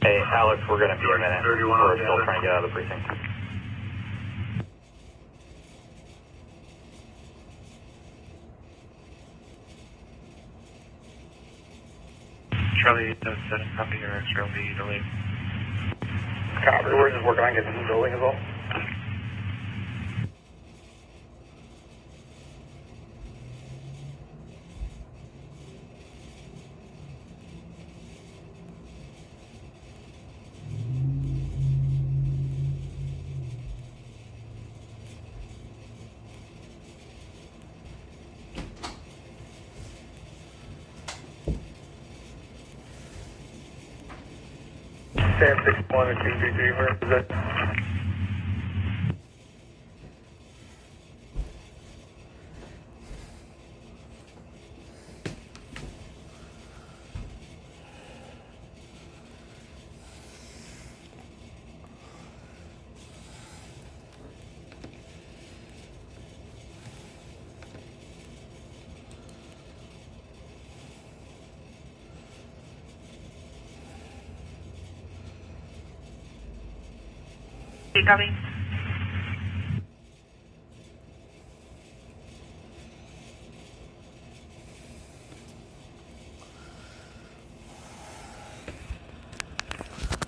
Hey, Alex, we're going to be a minute. We're still trying to get out of the precinct. Charlie, does set copy your Charlie delete. Copy, we're just working on getting the building as well. Sam 61 and 233, where is it? Copy.